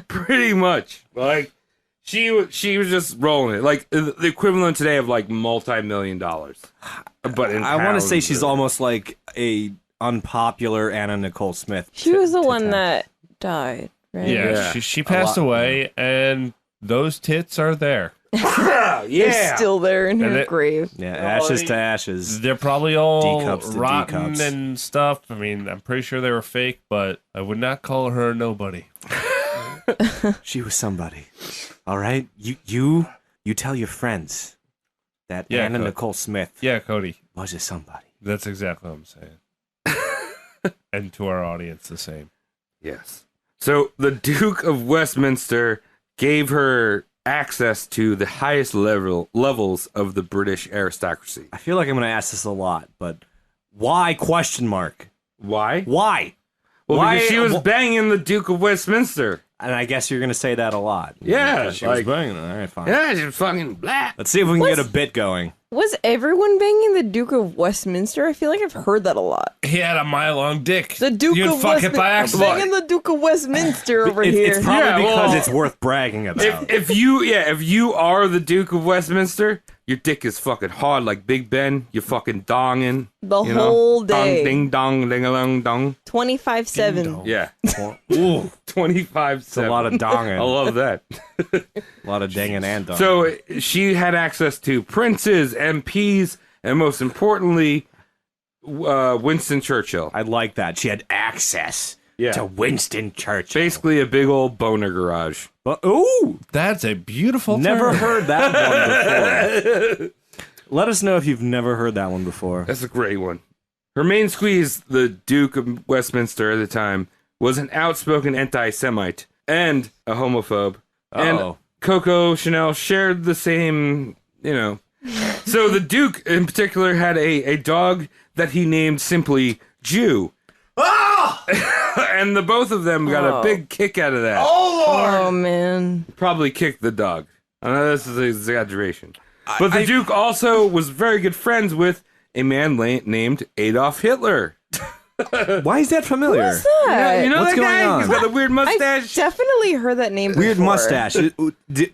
[SPEAKER 8] Pretty much. Like, She was just rolling it, like the equivalent today of like multi-million dollars. But
[SPEAKER 1] I want to say she's almost like a unpopular Anna Nicole Smith.
[SPEAKER 9] She was the one that died, right?
[SPEAKER 7] Yeah, she passed away, and those tits are there.
[SPEAKER 9] They're still there in her grave.
[SPEAKER 1] Yeah, ashes to ashes.
[SPEAKER 7] They're probably all
[SPEAKER 1] D-cups to
[SPEAKER 7] rotten
[SPEAKER 1] D-cups.
[SPEAKER 7] and stuff. I mean, I'm pretty sure they were fake, but I would not call her a nobody.
[SPEAKER 1] She was somebody. All right, you tell your friends that Anna Nicole Smith
[SPEAKER 7] Yeah, Cody.
[SPEAKER 1] was a somebody.
[SPEAKER 7] That's exactly what I'm saying. And to our audience, the same.
[SPEAKER 8] Yes. So the Duke of Westminster gave her access to the highest levels of the British aristocracy.
[SPEAKER 1] I feel like I'm going to ask this a lot, but why? Question mark.
[SPEAKER 8] Why?
[SPEAKER 1] Why?
[SPEAKER 8] Well,
[SPEAKER 1] Why?
[SPEAKER 8] because she was banging the Duke of Westminster.
[SPEAKER 1] And I guess you're going to say that a lot.
[SPEAKER 8] Yeah,
[SPEAKER 1] She was banging it. All right, fine.
[SPEAKER 8] Yeah, she's fucking black.
[SPEAKER 1] Let's see if we can get a bit going.
[SPEAKER 9] Was everyone banging the Duke of Westminster? I feel like I've heard that a lot.
[SPEAKER 7] He had a mile-long dick.
[SPEAKER 9] The Duke
[SPEAKER 7] You'd
[SPEAKER 9] of
[SPEAKER 7] fuck it
[SPEAKER 9] Westminster.
[SPEAKER 7] by accident.
[SPEAKER 9] Banging the Duke of Westminster over here.
[SPEAKER 1] It's probably because
[SPEAKER 8] well,
[SPEAKER 1] it's worth bragging about.
[SPEAKER 8] If you are the Duke of Westminster, your dick is fucking hard like Big Ben. You're fucking donging.
[SPEAKER 9] The whole day.
[SPEAKER 8] Ding dong, ding along dong.
[SPEAKER 9] 25/7.
[SPEAKER 8] Yeah.
[SPEAKER 1] Ooh,
[SPEAKER 8] 25/7.
[SPEAKER 1] it's a lot of donging.
[SPEAKER 8] I love that.
[SPEAKER 1] A lot of dinging and donging.
[SPEAKER 8] So she had access to princes, MPs, and most importantly, Winston Churchill.
[SPEAKER 1] I like that. She had access
[SPEAKER 8] Yeah.
[SPEAKER 1] to Winston Churchill.
[SPEAKER 8] Basically a big old boner garage.
[SPEAKER 1] But, ooh,
[SPEAKER 7] That's a beautiful
[SPEAKER 1] never
[SPEAKER 7] term.
[SPEAKER 1] heard that one before. Let us know if you've never heard that one before.
[SPEAKER 8] That's a great one. Her main squeeze, the Duke of Westminster at the time, was an outspoken anti-Semite and a homophobe. And
[SPEAKER 1] Uh-oh.
[SPEAKER 8] Coco Chanel shared the same, So the Duke in particular had a dog that he named simply Jew. And the both of them got a big kick out of that.
[SPEAKER 9] Oh, man.
[SPEAKER 8] Probably kicked the dog. I know this is an exaggeration. But the Duke also was very good friends with a man named Adolf Hitler.
[SPEAKER 1] Why is that familiar?
[SPEAKER 9] Who's that?
[SPEAKER 8] You know
[SPEAKER 1] What's
[SPEAKER 8] that
[SPEAKER 1] going
[SPEAKER 8] guy?
[SPEAKER 1] on?
[SPEAKER 8] He's got the weird
[SPEAKER 9] I
[SPEAKER 8] mustache.
[SPEAKER 9] definitely heard that name
[SPEAKER 1] Weird
[SPEAKER 9] before.
[SPEAKER 1] mustache.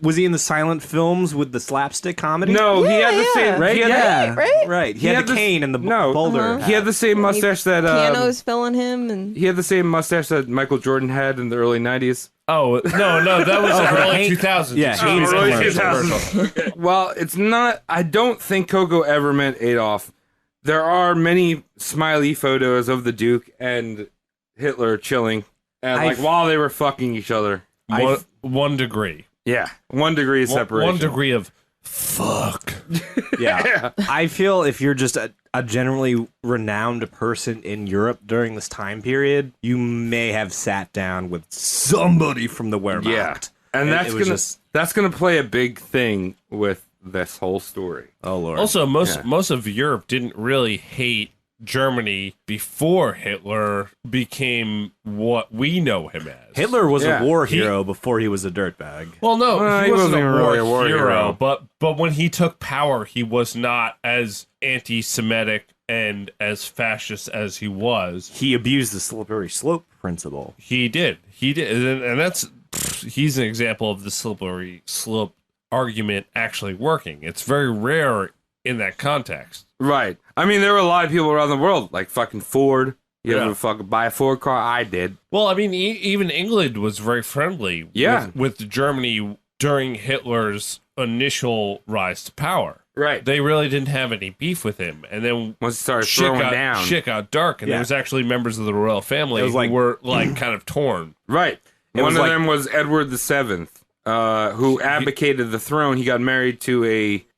[SPEAKER 1] Was he in the silent films with the slapstick comedy?
[SPEAKER 8] No, he had the
[SPEAKER 9] Yeah,
[SPEAKER 8] same.
[SPEAKER 9] yeah.
[SPEAKER 1] Right?
[SPEAKER 8] He had
[SPEAKER 1] yeah.
[SPEAKER 9] right?
[SPEAKER 1] Right. He,
[SPEAKER 8] He
[SPEAKER 1] had
[SPEAKER 8] had
[SPEAKER 1] the
[SPEAKER 8] this-
[SPEAKER 1] cane and the
[SPEAKER 8] no,
[SPEAKER 1] boulder.
[SPEAKER 8] He had the same mustache that
[SPEAKER 9] Pianos filling him and
[SPEAKER 8] he had the same mustache that Michael Jordan had in the early '90s.
[SPEAKER 7] Oh, no, that was early 2000s.
[SPEAKER 1] Yeah,
[SPEAKER 7] Oh,
[SPEAKER 1] Haynes
[SPEAKER 7] early
[SPEAKER 1] commercial.
[SPEAKER 7] 2000s.
[SPEAKER 8] Well, it's not. I don't think Coco ever meant Adolf. There are many smiley photos of the Duke and Hitler chilling, and while they were fucking each other.
[SPEAKER 7] 1 degree.
[SPEAKER 8] Yeah, 1 degree of separation.
[SPEAKER 7] 1 degree of fuck.
[SPEAKER 1] Yeah. I feel if you're just a generally renowned person in Europe during this time period, you may have sat down with somebody from the Wehrmacht.
[SPEAKER 8] Yeah, and that's gonna play a big thing with this whole story.
[SPEAKER 1] Oh Lord.
[SPEAKER 7] Also, most of Europe didn't really hate Germany before Hitler became what we know him as.
[SPEAKER 1] Hitler was
[SPEAKER 8] Yeah.
[SPEAKER 1] a war hero before he was a dirtbag.
[SPEAKER 7] Well, no,
[SPEAKER 8] Well,
[SPEAKER 7] he wasn't
[SPEAKER 8] even
[SPEAKER 7] a
[SPEAKER 8] really a war hero.
[SPEAKER 7] but when he took power, he was not as anti-Semitic and as fascist as he was.
[SPEAKER 1] He abused the slippery slope principle.
[SPEAKER 7] He did, and that's he's an example of the slippery slope argument actually working. It's very rare in that context.
[SPEAKER 8] Right. I mean, there were a lot of people around the world, like fucking Ford. You
[SPEAKER 7] Yeah.
[SPEAKER 8] ever fucking buy a Ford car? I did.
[SPEAKER 7] Well, I mean, even England was very friendly with Germany during Hitler's initial rise to power.
[SPEAKER 8] Right.
[SPEAKER 7] They really didn't have any beef with him. And then
[SPEAKER 8] Once it started throwing down.
[SPEAKER 7] shit got dark, and
[SPEAKER 1] Yeah.
[SPEAKER 7] there was actually members of the royal family
[SPEAKER 1] It was like-
[SPEAKER 7] who were like kind of torn.
[SPEAKER 8] Right.
[SPEAKER 1] It
[SPEAKER 8] One
[SPEAKER 1] was
[SPEAKER 8] of
[SPEAKER 1] like-
[SPEAKER 8] them was Edward VII, who abdicated the throne. He got married to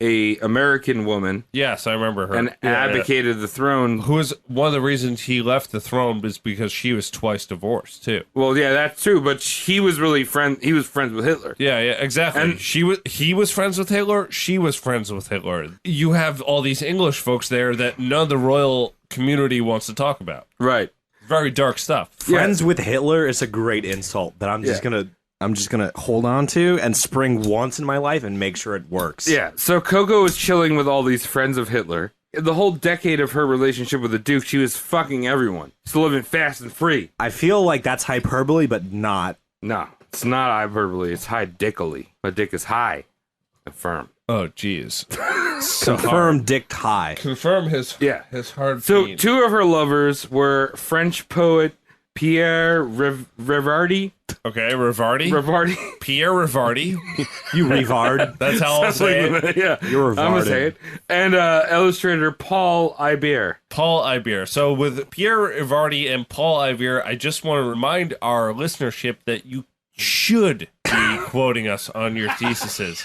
[SPEAKER 8] a American woman
[SPEAKER 7] Yes, I remember her.
[SPEAKER 8] and abdicated the throne.
[SPEAKER 7] Who was one of the reasons he left the throne was because she was twice divorced too.
[SPEAKER 8] Well, yeah, that's true. But he was really He was friends with Hitler.
[SPEAKER 7] Yeah, exactly.
[SPEAKER 8] And-
[SPEAKER 7] he was friends with Hitler. She was friends with Hitler. You have all these English folks there that none of the royal community wants to talk about.
[SPEAKER 8] Right.
[SPEAKER 7] Very dark stuff.
[SPEAKER 1] Friends with Hitler is a great insult that I'm just gonna hold on to and spring once in my life and make sure it works.
[SPEAKER 8] Yeah. So Coco was chilling with all these friends of Hitler. The whole decade of her relationship with the Duke, she was fucking everyone. She's living fast and free.
[SPEAKER 1] I feel like that's hyperbole, but not.
[SPEAKER 8] No. It's not hyperbole. It's high dickily. My dick is high and firm.
[SPEAKER 7] Oh, jeez.
[SPEAKER 1] Confirm dick high.
[SPEAKER 7] Confirm his hard
[SPEAKER 8] So
[SPEAKER 7] fiend.
[SPEAKER 8] two of her lovers were French poet Pierre Rivardi.
[SPEAKER 7] Okay, Rivardi.
[SPEAKER 8] Rivardi.
[SPEAKER 7] Pierre Rivardi.
[SPEAKER 1] You revard.
[SPEAKER 7] That's how I'll say it.
[SPEAKER 8] Yeah,
[SPEAKER 1] You're
[SPEAKER 8] I'm gonna
[SPEAKER 1] retarded.
[SPEAKER 8] say it. And illustrator Paul Ibert.
[SPEAKER 7] Paul Ibert. So with Pierre Rivardi and Paul Ibert, I just want to remind our listenership that you should be quoting us on your theses.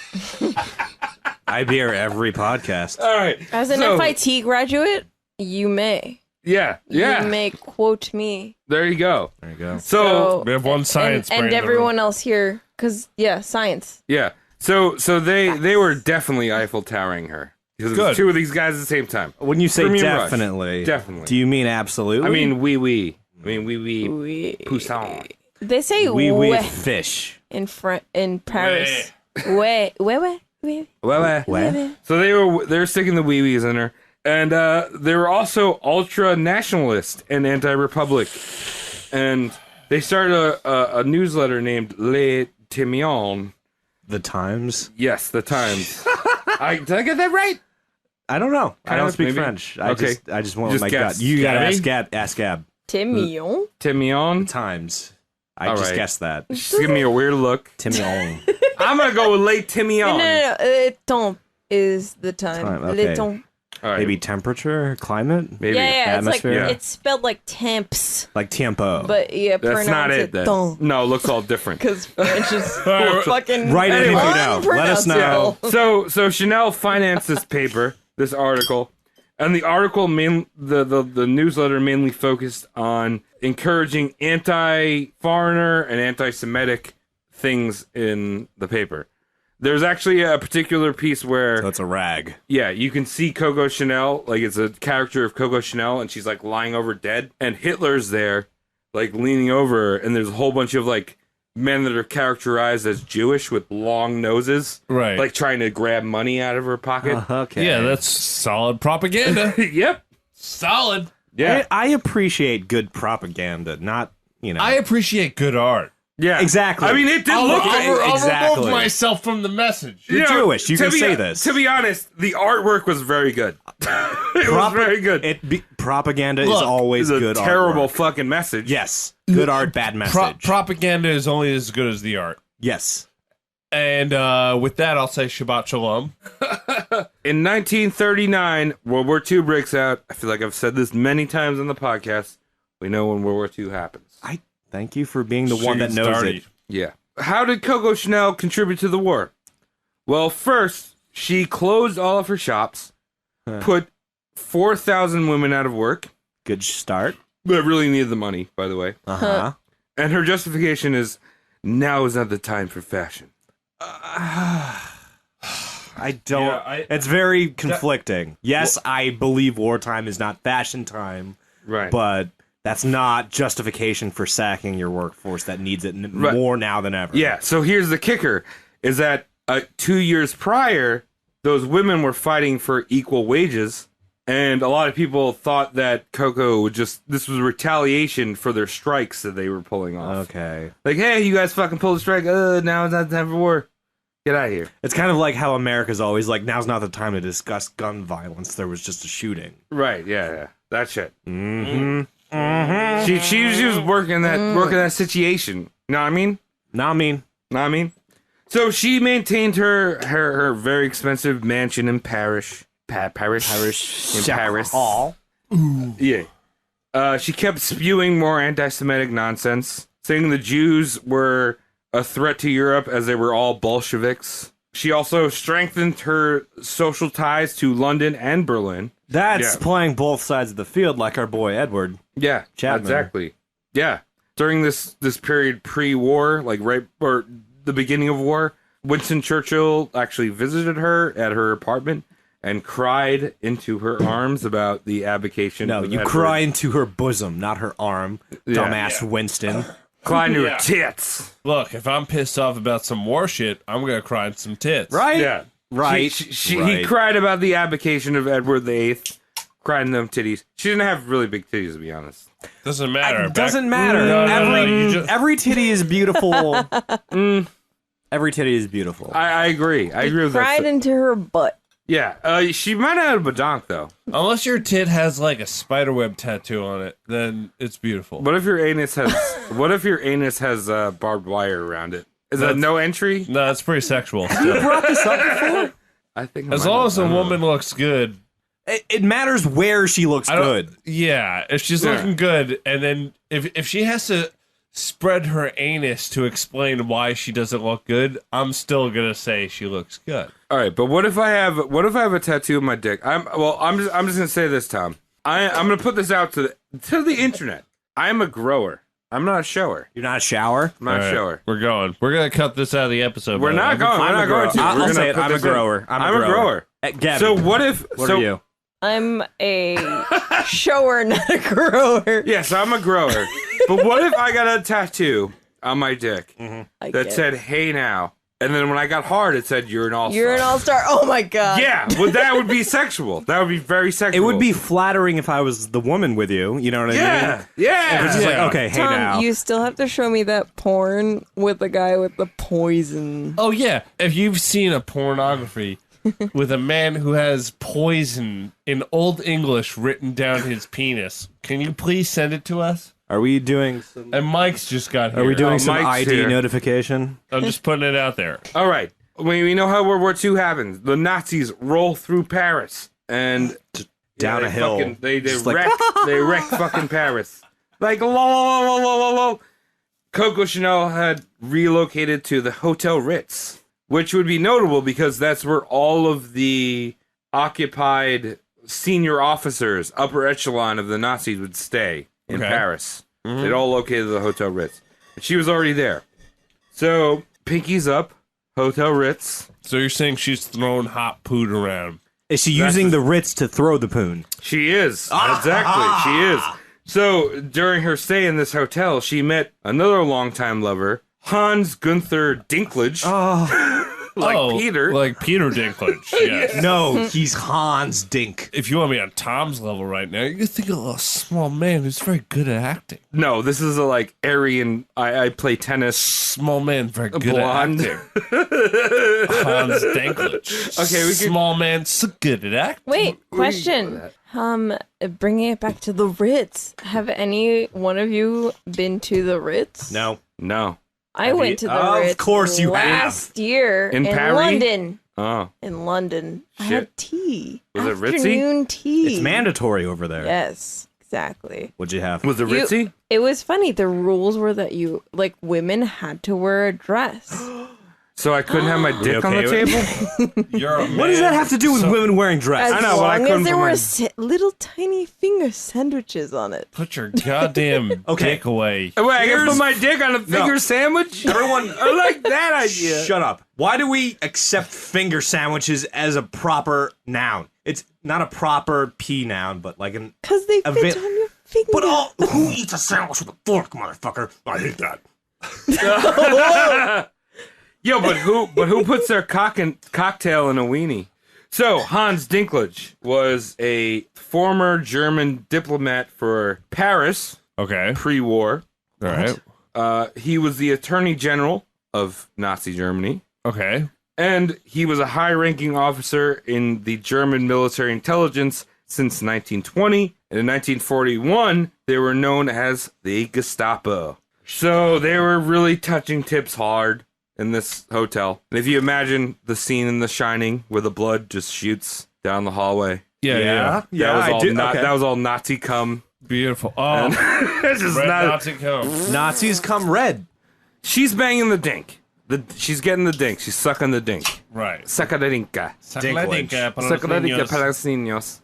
[SPEAKER 1] I beer every podcast.
[SPEAKER 8] All right.
[SPEAKER 9] As an
[SPEAKER 8] so,
[SPEAKER 9] FIT graduate, you may.
[SPEAKER 8] Yeah.
[SPEAKER 9] You may quote me.
[SPEAKER 8] There you go.
[SPEAKER 1] There you go.
[SPEAKER 8] So
[SPEAKER 7] We have one science brain
[SPEAKER 9] and
[SPEAKER 7] in the room.
[SPEAKER 9] everyone else here, because science.
[SPEAKER 8] yeah. So they were definitely Eiffel Towering her. Because it was
[SPEAKER 7] Good.
[SPEAKER 8] two of these guys at the same time.
[SPEAKER 1] When you say
[SPEAKER 8] Premium Rush.
[SPEAKER 1] definitely,
[SPEAKER 8] Definitely.
[SPEAKER 1] do you mean absolutely?
[SPEAKER 8] I mean, oui. Poussin.
[SPEAKER 9] They say
[SPEAKER 1] we
[SPEAKER 9] ouais
[SPEAKER 1] fish.
[SPEAKER 9] in Paris. Ouais.
[SPEAKER 1] What?
[SPEAKER 8] So they were sticking the wee-wees in her. And they were also ultra-nationalist and anti-republic. And they started a newsletter named Le Timion.
[SPEAKER 1] The Times?
[SPEAKER 8] Yes, the Times. Did I get that right?
[SPEAKER 1] I don't know. I don't speak
[SPEAKER 8] maybe.
[SPEAKER 1] French.
[SPEAKER 8] Okay.
[SPEAKER 1] I just want
[SPEAKER 8] Just
[SPEAKER 1] my
[SPEAKER 8] guess.
[SPEAKER 1] gut. You gotta
[SPEAKER 7] Gabby?
[SPEAKER 1] ask Gab.
[SPEAKER 9] Timion.
[SPEAKER 8] Timion.
[SPEAKER 1] Times. I
[SPEAKER 8] All
[SPEAKER 1] just
[SPEAKER 8] right.
[SPEAKER 1] guessed that.
[SPEAKER 8] Just give me a weird look.
[SPEAKER 1] Timion.
[SPEAKER 8] I'm going to go with Le Timion.
[SPEAKER 9] No. Le temps is the time.
[SPEAKER 1] Time,
[SPEAKER 9] Le
[SPEAKER 1] okay.
[SPEAKER 9] temps.
[SPEAKER 8] All right.
[SPEAKER 1] Maybe temperature, climate,
[SPEAKER 8] Maybe.
[SPEAKER 9] Yeah, it's like
[SPEAKER 1] Atmosphere?
[SPEAKER 9] it's spelled like temps,
[SPEAKER 1] like tempo.
[SPEAKER 9] but
[SPEAKER 8] That's
[SPEAKER 9] pronounce
[SPEAKER 8] not it,
[SPEAKER 9] it
[SPEAKER 8] then.
[SPEAKER 9] temps
[SPEAKER 8] No, it looks all different.
[SPEAKER 9] because French is
[SPEAKER 7] right.
[SPEAKER 9] fucking
[SPEAKER 1] Write in if you know. Let us know.
[SPEAKER 9] unpronounceable.
[SPEAKER 8] So Chanel financed this paper, this article, and the article the newsletter mainly focused on encouraging anti-foreigner and anti-Semitic things in the paper. There's actually a particular piece where
[SPEAKER 1] That's a rag.
[SPEAKER 8] yeah, you can see Coco Chanel, like it's a character of Coco Chanel, and she's like lying over dead, and Hitler's there, like leaning over her, and there's a whole bunch of like men that are characterized as Jewish with long noses,
[SPEAKER 7] Right.
[SPEAKER 8] like trying to grab money out of her pocket.
[SPEAKER 1] Okay.
[SPEAKER 7] Yeah, that's solid propaganda.
[SPEAKER 8] Yep.
[SPEAKER 7] Solid.
[SPEAKER 8] Yeah.
[SPEAKER 1] I appreciate good propaganda, not,
[SPEAKER 7] I appreciate good art.
[SPEAKER 8] Yeah.
[SPEAKER 1] Exactly.
[SPEAKER 8] I mean, it did
[SPEAKER 7] I'll
[SPEAKER 8] look
[SPEAKER 1] Exactly.
[SPEAKER 7] remove myself from the message.
[SPEAKER 1] You're Jewish. You
[SPEAKER 8] to
[SPEAKER 1] can
[SPEAKER 8] be-
[SPEAKER 1] say this.
[SPEAKER 8] To be honest, the artwork was very good. It was very good.
[SPEAKER 1] Propaganda is
[SPEAKER 7] Look,
[SPEAKER 1] always
[SPEAKER 8] It's a
[SPEAKER 1] good
[SPEAKER 8] terrible
[SPEAKER 1] artwork.
[SPEAKER 8] fucking message.
[SPEAKER 1] Yes. Good art, bad message.
[SPEAKER 7] Propaganda is only as good as the art.
[SPEAKER 1] Yes.
[SPEAKER 7] And with that, I'll say Shabbat Shalom.
[SPEAKER 8] In 1939, World War II breaks out. I feel like I've said this many times on the podcast. We know when World War II happens.
[SPEAKER 1] I thank you for being the one that
[SPEAKER 7] Shooting
[SPEAKER 1] knows
[SPEAKER 7] started.
[SPEAKER 1] it.
[SPEAKER 8] Yeah. How did Coco Chanel contribute to the war? Well, first, she closed all of her shops, put 4,000 women out of work.
[SPEAKER 1] Good start.
[SPEAKER 8] That really needed the money, by the way.
[SPEAKER 1] Uh-huh.
[SPEAKER 8] And her justification is, now is not the time for fashion.
[SPEAKER 1] I don't.
[SPEAKER 7] Yeah,
[SPEAKER 1] it's very conflicting. Yes, I believe wartime is not fashion time,
[SPEAKER 8] Right.
[SPEAKER 1] but that's not justification for sacking your workforce that needs it
[SPEAKER 8] Right.
[SPEAKER 1] more now than ever.
[SPEAKER 8] Yeah, so here's the kicker, is that 2 years prior, those women were fighting for equal wages, and a lot of people thought that Coco would this was retaliation for their strikes that they were pulling off.
[SPEAKER 1] Okay.
[SPEAKER 8] Like, hey, you guys fucking pulled a strike, now it's not time for war. Get out of here.
[SPEAKER 1] It's kind of like how America's always like, now's not the time to discuss gun violence. There was just a shooting.
[SPEAKER 8] Right, yeah. That shit.
[SPEAKER 1] Mm-hmm.
[SPEAKER 8] She was working that situation. You know what I mean?
[SPEAKER 1] Not mean.
[SPEAKER 8] Know what I mean? So she maintained her very expensive mansion in Paris. In Paris.
[SPEAKER 1] Hall.
[SPEAKER 8] Yeah. She kept spewing more anti-Semitic nonsense, saying the Jews were a threat to Europe as they were all Bolsheviks. She also strengthened her social ties to London and Berlin.
[SPEAKER 1] That's
[SPEAKER 8] Yeah.
[SPEAKER 1] playing both sides of the field, like our boy Edward.
[SPEAKER 8] Yeah,
[SPEAKER 1] Chapman.
[SPEAKER 8] exactly. Yeah. During this period pre-war, like right or the beginning of war, Winston Churchill actually visited her at her apartment and cried into her arms about the abdication.
[SPEAKER 1] No,
[SPEAKER 8] of
[SPEAKER 1] you
[SPEAKER 8] Edward.
[SPEAKER 1] cry into her bosom, not her arm.
[SPEAKER 8] Yeah.
[SPEAKER 1] Dumbass Winston.
[SPEAKER 8] Cry into
[SPEAKER 7] Yeah.
[SPEAKER 8] her tits.
[SPEAKER 7] Look, if I'm pissed off about some war shit, I'm gonna cry in some tits.
[SPEAKER 1] Right?
[SPEAKER 8] Yeah.
[SPEAKER 1] Right.
[SPEAKER 8] He
[SPEAKER 1] Right.
[SPEAKER 8] cried about the abdication of Edward VIII. cried in them titties. She didn't have really big titties, to be honest.
[SPEAKER 7] Doesn't matter.
[SPEAKER 1] It doesn't matter. Every titty is beautiful. Every titty is beautiful.
[SPEAKER 8] I agree. I agree with that.
[SPEAKER 9] Cried into her butt.
[SPEAKER 8] Yeah, she might have had a badonk, though.
[SPEAKER 7] Unless your tit has like a spiderweb tattoo on it, then it's beautiful.
[SPEAKER 8] What if your anus has barbed wire around it? Is that no entry?
[SPEAKER 7] No, that's pretty sexual.
[SPEAKER 1] You brought this up before?
[SPEAKER 8] I think
[SPEAKER 7] As long as a woman looks good.
[SPEAKER 1] It matters where she looks good.
[SPEAKER 7] Yeah, if she's looking good, and then if she has to spread her anus to explain why she doesn't look good, I'm still gonna say she looks good.
[SPEAKER 8] All right, but what if I have a tattoo of my dick? I'm just gonna say this, Tom. I'm gonna put this out to the internet. I'm a grower. I'm not a shower.
[SPEAKER 1] You're not a shower?
[SPEAKER 8] I'm not a shower.
[SPEAKER 7] We're going. We're gonna cut this out of the episode.
[SPEAKER 8] We're not going. We're not going to.
[SPEAKER 1] I'll say it. I'm a grower.
[SPEAKER 8] I'm a grower.
[SPEAKER 1] Gavin,
[SPEAKER 8] so what if?
[SPEAKER 1] What are you?
[SPEAKER 9] I'm a shower, not a grower.
[SPEAKER 8] Yes, I'm a grower. But what if I got a tattoo on my dick that said, "Hey now," and then when I got hard, it said, "You're an all-star."
[SPEAKER 9] You're an all-star. Oh my god.
[SPEAKER 8] Yeah, well, that would be sexual. That would be very sexual.
[SPEAKER 1] It would be flattering if I was the woman with you. You know what I mean?
[SPEAKER 8] Yeah.
[SPEAKER 1] If it's just like, okay, hey
[SPEAKER 9] Tom,
[SPEAKER 1] now.
[SPEAKER 9] you still have to show me that porn with the guy with the poison.
[SPEAKER 7] Oh yeah, if you've seen a pornography with a man who has poison in Old English written down his penis, can you please send it to us?
[SPEAKER 1] Are we doing some...
[SPEAKER 7] And Mike's just got here.
[SPEAKER 1] Are we doing some
[SPEAKER 8] Mike's
[SPEAKER 1] ID
[SPEAKER 8] here.
[SPEAKER 1] notification?
[SPEAKER 7] I'm just putting it out there.
[SPEAKER 8] All right. We know how World War II happens. The Nazis roll through Paris and
[SPEAKER 1] Down a hill.
[SPEAKER 8] They
[SPEAKER 1] Just
[SPEAKER 8] wreck fucking Paris. Like lol. Coco Chanel had relocated to the Hotel Ritz, which would be notable because that's where all of the occupied senior officers, upper echelon of the Nazis, would stay in Paris. They'd all located at the Hotel Ritz. And she was already there. So, pinkies up, Hotel Ritz.
[SPEAKER 7] So you're saying she's throwing hot poot around?
[SPEAKER 1] Is she using the Ritz to throw the poon?
[SPEAKER 8] She is. Exactly. She is. So, during her stay in this hotel, she met another longtime lover, Hans Gunther Dinklage. Peter.
[SPEAKER 7] Like Peter Dinklage, yes.
[SPEAKER 1] No, he's Hans Dink.
[SPEAKER 7] If you want me on Tom's level right now, you think of a small man who's very good at acting.
[SPEAKER 8] No, this is a Aryan. I play tennis.
[SPEAKER 7] Small man, very good
[SPEAKER 8] Blonde.
[SPEAKER 7] at acting. Hans Dinklage.
[SPEAKER 8] Okay, we can.
[SPEAKER 7] Small man, so good at acting.
[SPEAKER 9] Wait, question. Bringing it back to the Ritz. Have any one of you been to the Ritz?
[SPEAKER 1] No.
[SPEAKER 9] I went to the
[SPEAKER 1] Of
[SPEAKER 9] Ritz.
[SPEAKER 1] course you
[SPEAKER 9] last year in
[SPEAKER 8] Paris?
[SPEAKER 9] London.
[SPEAKER 8] Oh,
[SPEAKER 9] In London, I
[SPEAKER 8] Shit.
[SPEAKER 9] had tea.
[SPEAKER 8] Was it ritzy?
[SPEAKER 9] Afternoon tea.
[SPEAKER 1] It's mandatory over there.
[SPEAKER 9] Yes, exactly.
[SPEAKER 1] What'd you have?
[SPEAKER 8] was it ritzy?
[SPEAKER 9] It was funny. The rules were that women had to wear a dress.
[SPEAKER 8] So I couldn't have my dick on the
[SPEAKER 1] okay
[SPEAKER 8] table.
[SPEAKER 7] You're a
[SPEAKER 1] What does that have to do with women wearing dress?
[SPEAKER 8] I know, but I
[SPEAKER 9] As long
[SPEAKER 8] couldn't
[SPEAKER 9] as there
[SPEAKER 8] put
[SPEAKER 9] were
[SPEAKER 8] my-
[SPEAKER 9] little tiny finger sandwiches on it.
[SPEAKER 7] Put your goddamn dick away.
[SPEAKER 8] Wait, I can
[SPEAKER 1] Here's-
[SPEAKER 8] put my dick on a finger
[SPEAKER 1] No.
[SPEAKER 8] sandwich.
[SPEAKER 1] Everyone,
[SPEAKER 8] I like that idea.
[SPEAKER 1] shut up. Why do we accept finger sandwiches as a proper noun? It's not a proper P noun, but like an...
[SPEAKER 9] Because they
[SPEAKER 1] A
[SPEAKER 9] fit
[SPEAKER 1] bit-
[SPEAKER 9] on your finger.
[SPEAKER 1] But who eats a sandwich with a fork, motherfucker? I hate that.
[SPEAKER 8] Yo, but who puts their cocktail in a weenie? So Hans Dinklage was a former German diplomat for Paris
[SPEAKER 7] Okay.
[SPEAKER 8] pre-war.
[SPEAKER 7] All right.
[SPEAKER 8] He was the Attorney General of Nazi Germany,
[SPEAKER 7] Okay.
[SPEAKER 8] and he was a high-ranking officer in the German military intelligence since 1920. And in 1941, they were known as the Gestapo. So they were really touching tips hard in this hotel. And if you imagine the scene in The Shining where the blood just shoots down the hallway.
[SPEAKER 7] Yeah.
[SPEAKER 8] That was all Nazi cum.
[SPEAKER 7] Beautiful. Oh,
[SPEAKER 8] It's just
[SPEAKER 7] red
[SPEAKER 8] not-
[SPEAKER 7] Nazi cum.
[SPEAKER 1] Nazis come red.
[SPEAKER 8] She's banging the dink. She's getting the dink. She's sucking the dink.
[SPEAKER 7] Right.
[SPEAKER 8] Sacaderinka.
[SPEAKER 7] Sacaderinka para los
[SPEAKER 8] Sacaderinka
[SPEAKER 7] niños.
[SPEAKER 8] para los niños.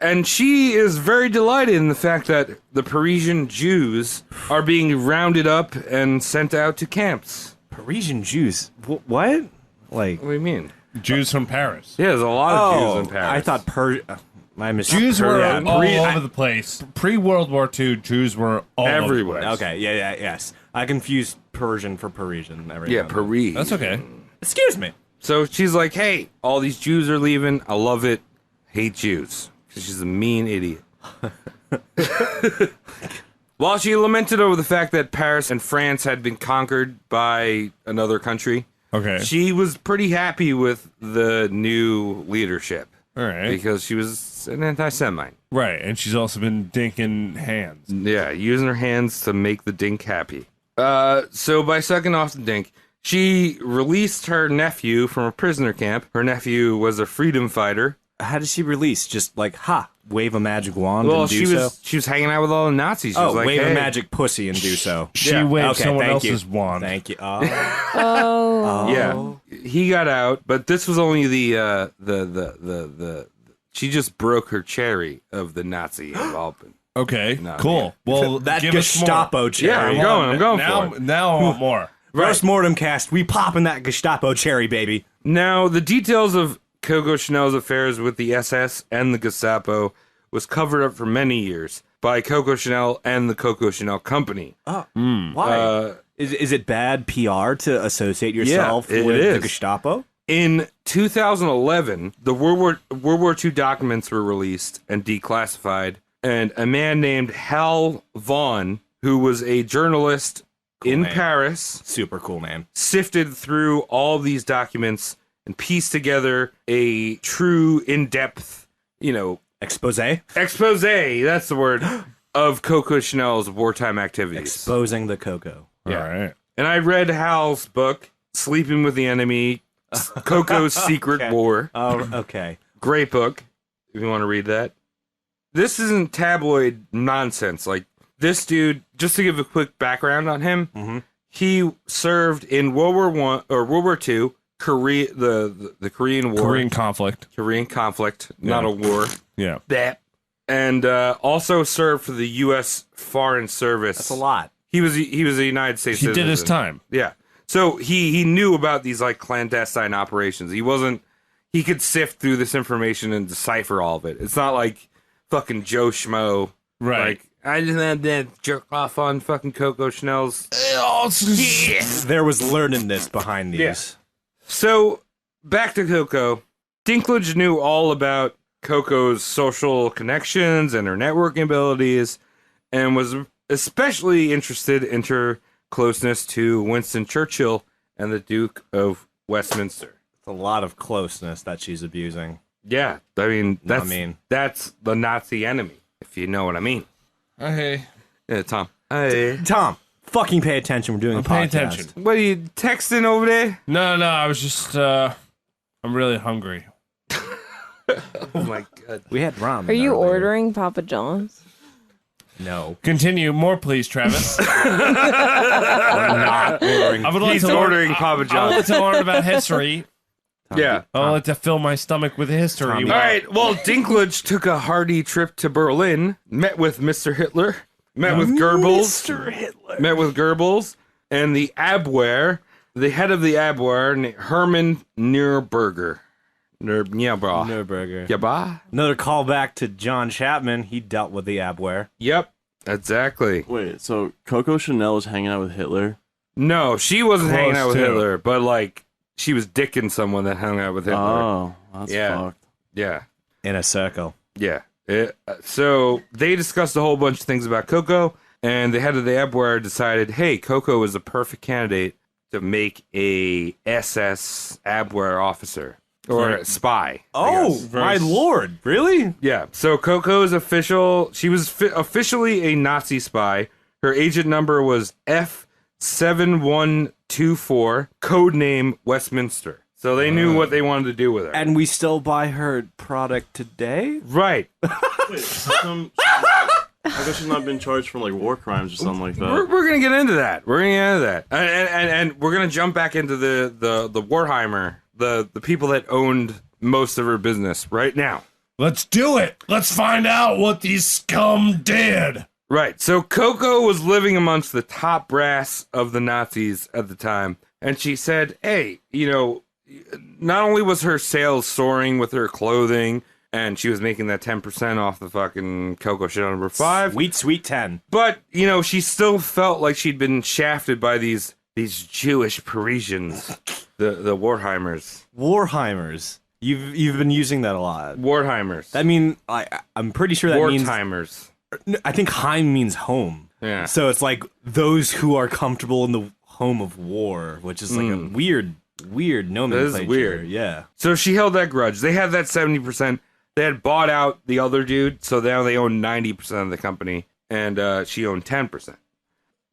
[SPEAKER 8] And she is very delighted in the fact that the Parisian Jews are being rounded up and sent out to camps.
[SPEAKER 1] Parisian Jews. What? Like...
[SPEAKER 8] What do you mean?
[SPEAKER 7] Jews from Paris.
[SPEAKER 8] Yeah, there's a lot of Jews in Paris.
[SPEAKER 1] I thought my mistake.
[SPEAKER 7] Jews were
[SPEAKER 1] Yeah,
[SPEAKER 7] all over the place. Pre-World War II, Jews were all
[SPEAKER 8] everywhere.
[SPEAKER 7] Over the place.
[SPEAKER 1] Okay, yes. I confused Persian for Parisian. Every
[SPEAKER 8] Yeah,
[SPEAKER 1] time.
[SPEAKER 8] Paris.
[SPEAKER 7] That's okay.
[SPEAKER 1] Excuse me.
[SPEAKER 8] So she's like, hey, all these Jews are leaving. I love it. Hate Jews. because she's a mean idiot. While she lamented over the fact that Paris and France had been conquered by another country,
[SPEAKER 7] Okay.
[SPEAKER 8] she was pretty happy with the new leadership.
[SPEAKER 7] All right.
[SPEAKER 8] Because she was an anti-Semite.
[SPEAKER 7] Right, and she's also been dinking hands.
[SPEAKER 8] Yeah, using her hands to make the dink happy. So by sucking off the dink, she released her nephew from a prisoner camp. Her nephew was a freedom fighter.
[SPEAKER 1] How did she release? Just like, wave a magic wand
[SPEAKER 8] Well,
[SPEAKER 1] and do so?
[SPEAKER 8] she was hanging out with all the Nazis. She was like,
[SPEAKER 1] wave
[SPEAKER 8] hey.
[SPEAKER 1] a magic pussy and do so.
[SPEAKER 7] She waved
[SPEAKER 1] Okay,
[SPEAKER 7] someone
[SPEAKER 1] thank
[SPEAKER 7] else's
[SPEAKER 1] you.
[SPEAKER 7] wand.
[SPEAKER 1] Thank you.
[SPEAKER 9] Oh.
[SPEAKER 8] Yeah, he got out, but this was only the she just broke her cherry of the Nazi involvement.
[SPEAKER 7] Okay,
[SPEAKER 8] No,
[SPEAKER 7] cool. Well,
[SPEAKER 1] that
[SPEAKER 7] give us more.
[SPEAKER 1] Gestapo cherry.
[SPEAKER 8] Yeah, I'm going
[SPEAKER 7] now,
[SPEAKER 8] for it.
[SPEAKER 7] Now I want more.
[SPEAKER 1] Roast Mortem cast. We popping that Gestapo cherry, baby.
[SPEAKER 8] Now, the details of Coco Chanel's affairs with the SS and the Gestapo was covered up for many years by Coco Chanel and the Coco Chanel Company.
[SPEAKER 1] Why? Is it bad PR to associate yourself
[SPEAKER 8] it
[SPEAKER 1] with
[SPEAKER 8] is.
[SPEAKER 1] the Gestapo?
[SPEAKER 8] In 2011, the World War II documents were released and declassified, and a man named Hal Vaughan, who was a journalist in
[SPEAKER 1] name.
[SPEAKER 8] Paris,
[SPEAKER 1] Super cool, man.
[SPEAKER 8] sifted through all these documents and pieced together a true, in-depth,
[SPEAKER 1] Expose?
[SPEAKER 8] expose, that's the word, of Coco Chanel's wartime activities.
[SPEAKER 1] Exposing the Coco.
[SPEAKER 8] Yeah.
[SPEAKER 7] All right.
[SPEAKER 8] And I read Hal's book, Sleeping with the Enemy, Coco's Secret
[SPEAKER 1] Okay.
[SPEAKER 8] War.
[SPEAKER 1] Oh, okay.
[SPEAKER 8] Great book, if you want to read that. This isn't tabloid nonsense. Like, this dude, just to give a quick background on him, he served in World War II, Korea, the Korean War.
[SPEAKER 7] Korean conflict.
[SPEAKER 8] Not a war.
[SPEAKER 7] Yeah.
[SPEAKER 8] That. And also served for the U.S. Foreign Service.
[SPEAKER 1] That's a lot.
[SPEAKER 8] He was a United States
[SPEAKER 7] He
[SPEAKER 8] citizen.
[SPEAKER 7] did his time.
[SPEAKER 8] Yeah. So he knew about these like clandestine operations. He could sift through this information and decipher all of it. It's not like fucking Joe Schmo.
[SPEAKER 7] Right.
[SPEAKER 8] Like, I just had that jerk off on fucking Coco Chanel's.
[SPEAKER 1] There was learnedness behind these.
[SPEAKER 8] Yeah. So back to Coco. Dinklage knew all about Coco's social connections and her networking abilities, and was especially interested in her closeness to Winston Churchill and the Duke of Westminster.
[SPEAKER 1] It's a lot of closeness that she's abusing.
[SPEAKER 8] Yeah, I mean
[SPEAKER 1] No, I
[SPEAKER 8] that's
[SPEAKER 1] mean-
[SPEAKER 8] that's the Nazi enemy, if you know what I mean.
[SPEAKER 7] Hey.
[SPEAKER 8] Yeah, Tom. Hey.
[SPEAKER 1] Tom, fucking pay attention. We're doing a
[SPEAKER 7] Pay
[SPEAKER 1] podcast.
[SPEAKER 7] attention.
[SPEAKER 8] What are you texting over there?
[SPEAKER 7] No, I was just, I'm really hungry.
[SPEAKER 8] Oh my god.
[SPEAKER 1] We had ramen.
[SPEAKER 9] Are you
[SPEAKER 1] earlier.
[SPEAKER 9] ordering Papa John's?
[SPEAKER 1] No.
[SPEAKER 7] Continue. More, please, Travis.
[SPEAKER 1] We're not ordering.
[SPEAKER 7] I would like
[SPEAKER 8] He's
[SPEAKER 7] to learn,
[SPEAKER 8] ordering Papa
[SPEAKER 7] I would
[SPEAKER 8] John's.
[SPEAKER 7] like to learn about history.
[SPEAKER 8] Yeah.
[SPEAKER 7] I would like to fill my stomach with history.
[SPEAKER 1] Tommy.
[SPEAKER 8] All right. Well, Dinklage took a hearty trip to Berlin, met with Mr. Hitler, met with Goebbels,
[SPEAKER 1] Mr. Hitler.
[SPEAKER 8] met with Goebbels, and the Abwehr, the head of the Abwehr, Hermann Neuberger.
[SPEAKER 1] Nürburger.
[SPEAKER 8] Yaba?
[SPEAKER 1] Another callback to John Chapman. He dealt with the Abwehr.
[SPEAKER 8] Yep. Exactly.
[SPEAKER 4] Wait, so Coco Chanel was hanging out with Hitler?
[SPEAKER 8] No, she wasn't
[SPEAKER 7] Close
[SPEAKER 8] hanging out with
[SPEAKER 7] to.
[SPEAKER 8] Hitler, but like she was dicking someone that hung out with Hitler.
[SPEAKER 4] Oh, that's
[SPEAKER 8] Yeah.
[SPEAKER 4] fucked.
[SPEAKER 8] Yeah.
[SPEAKER 1] In a circle.
[SPEAKER 8] Yeah. So they discussed a whole bunch of things about Coco, and the head of the Abwehr decided, hey, Coco is a perfect candidate to make a SS Abwehr officer or a spy. I
[SPEAKER 1] Oh,
[SPEAKER 8] guess.
[SPEAKER 1] my lord. Really?
[SPEAKER 8] Yeah. So Coco's official, she was officially a Nazi spy. Her agent number was F7124, code name Westminster. So they knew what they wanted to do with her.
[SPEAKER 1] And we still buy her product today?
[SPEAKER 8] Right.
[SPEAKER 4] Wait, I guess she's not been charged for like war crimes or something like that.
[SPEAKER 8] We're gonna get into that. We're gonna get into that, and we're gonna jump back into the Warheimer, the people that owned most of her business right now.
[SPEAKER 7] Let's do it. Let's find out what these scum did.
[SPEAKER 8] Right. So Coco was living amongst the top brass of the Nazis at the time, and she said, "Hey, not only was her sales soaring with her clothing." And she was making that 10% off the fucking Coco Chanel number 5.
[SPEAKER 1] Sweet 10.
[SPEAKER 8] But, she still felt like she'd been shafted by these Jewish Parisians, the Warheimers.
[SPEAKER 1] Warheimers. You've been using that a lot.
[SPEAKER 8] Warheimers.
[SPEAKER 1] I mean, I'm pretty sure that means.
[SPEAKER 8] Wartimers.
[SPEAKER 1] I think Heim means home.
[SPEAKER 8] Yeah.
[SPEAKER 1] So it's like those who are comfortable in the home of war, which is like a weird nomenclature.
[SPEAKER 8] That is weird.
[SPEAKER 1] Yeah.
[SPEAKER 8] So she held that grudge. They had that 70%. They had bought out the other dude, so now they own 90% of the company, and she owned 10%.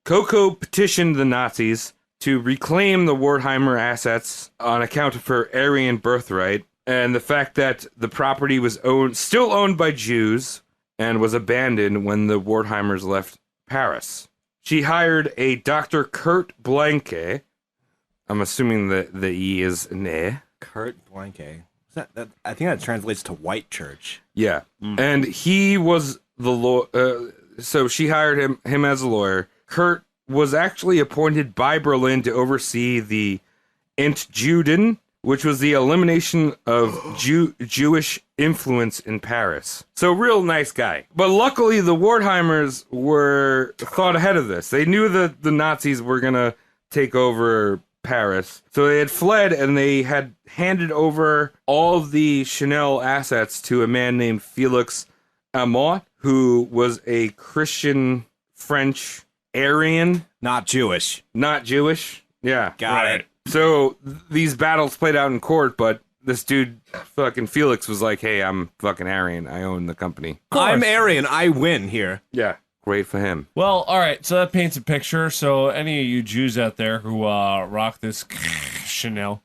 [SPEAKER 8] Coco petitioned the Nazis to reclaim the Wertheimer assets on account of her Aryan birthright and the fact that the property was still owned by Jews and was abandoned when the Wertheimers left Paris. She hired a Dr. Kurt Blanke. I'm assuming the E is ne.
[SPEAKER 1] Kurt Blanke. That I think that translates to white church.
[SPEAKER 8] Yeah. And he was the so she hired him as a lawyer. Kurt was actually appointed by Berlin to oversee the Entjuden, which was the elimination of Jewish influence in Paris. So real nice guy. But luckily the Wertheimers were thought ahead of this. They knew that the Nazis were going to take over Paris. So they had fled and they had handed over all of the Chanel assets to a man named Felix Amot, who was a Christian French Aryan.
[SPEAKER 1] Not Jewish.
[SPEAKER 8] Not Jewish. Yeah.
[SPEAKER 1] Got it.
[SPEAKER 8] So these battles played out in court, but this dude, fucking Felix, was like, hey, I'm fucking Aryan. I own the company.
[SPEAKER 1] I'm Aryan. I win here.
[SPEAKER 8] Yeah. Great for him.
[SPEAKER 7] Well, all right. So that paints a picture. So any of you Jews out there who rock this Chanel,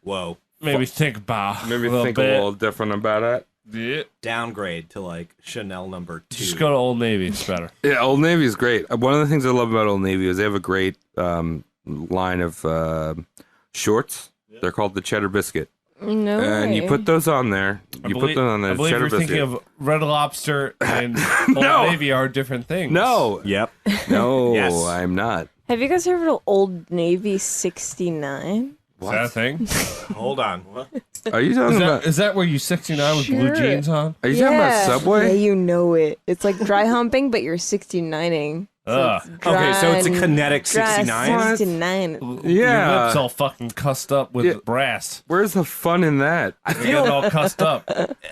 [SPEAKER 1] Whoa.
[SPEAKER 7] maybe think about
[SPEAKER 8] Maybe
[SPEAKER 7] a little
[SPEAKER 8] think
[SPEAKER 7] bit.
[SPEAKER 8] a little different about it.
[SPEAKER 7] Yeah.
[SPEAKER 1] Downgrade to like Chanel number 2.
[SPEAKER 7] Just go to Old Navy. It's better.
[SPEAKER 8] Yeah, Old Navy is great. One of the things I love about Old Navy is they have a great line of shorts. They're called the Cheddar Biscuit.
[SPEAKER 9] No
[SPEAKER 8] And you
[SPEAKER 9] way.
[SPEAKER 8] put those on there. You put them on the
[SPEAKER 7] I believe
[SPEAKER 8] Cheddar
[SPEAKER 7] you're
[SPEAKER 8] Biscuit.
[SPEAKER 7] thinking of Red Lobster and Old
[SPEAKER 8] No.
[SPEAKER 7] Navy are different things.
[SPEAKER 8] No.
[SPEAKER 1] Yep.
[SPEAKER 8] No,
[SPEAKER 1] Yes.
[SPEAKER 8] I'm not.
[SPEAKER 9] Have you guys heard of Old Navy 69?
[SPEAKER 7] Is that a thing?
[SPEAKER 1] Hold on. What?
[SPEAKER 8] Are you talking about?
[SPEAKER 7] Is that where you 69 with blue
[SPEAKER 9] Sure.
[SPEAKER 7] jeans on?
[SPEAKER 8] Are you talking about Subway?
[SPEAKER 9] Yeah, you know it. It's like dry humping, but you're 69ing.
[SPEAKER 7] Ugh.
[SPEAKER 1] Okay, so it's a kinetic
[SPEAKER 9] dry
[SPEAKER 1] 69?
[SPEAKER 9] 69.
[SPEAKER 7] Your
[SPEAKER 8] Yeah.
[SPEAKER 7] lips all fucking cussed up with
[SPEAKER 8] Yeah.
[SPEAKER 7] brass.
[SPEAKER 8] Where's the fun in that?
[SPEAKER 7] You're getting all cussed up.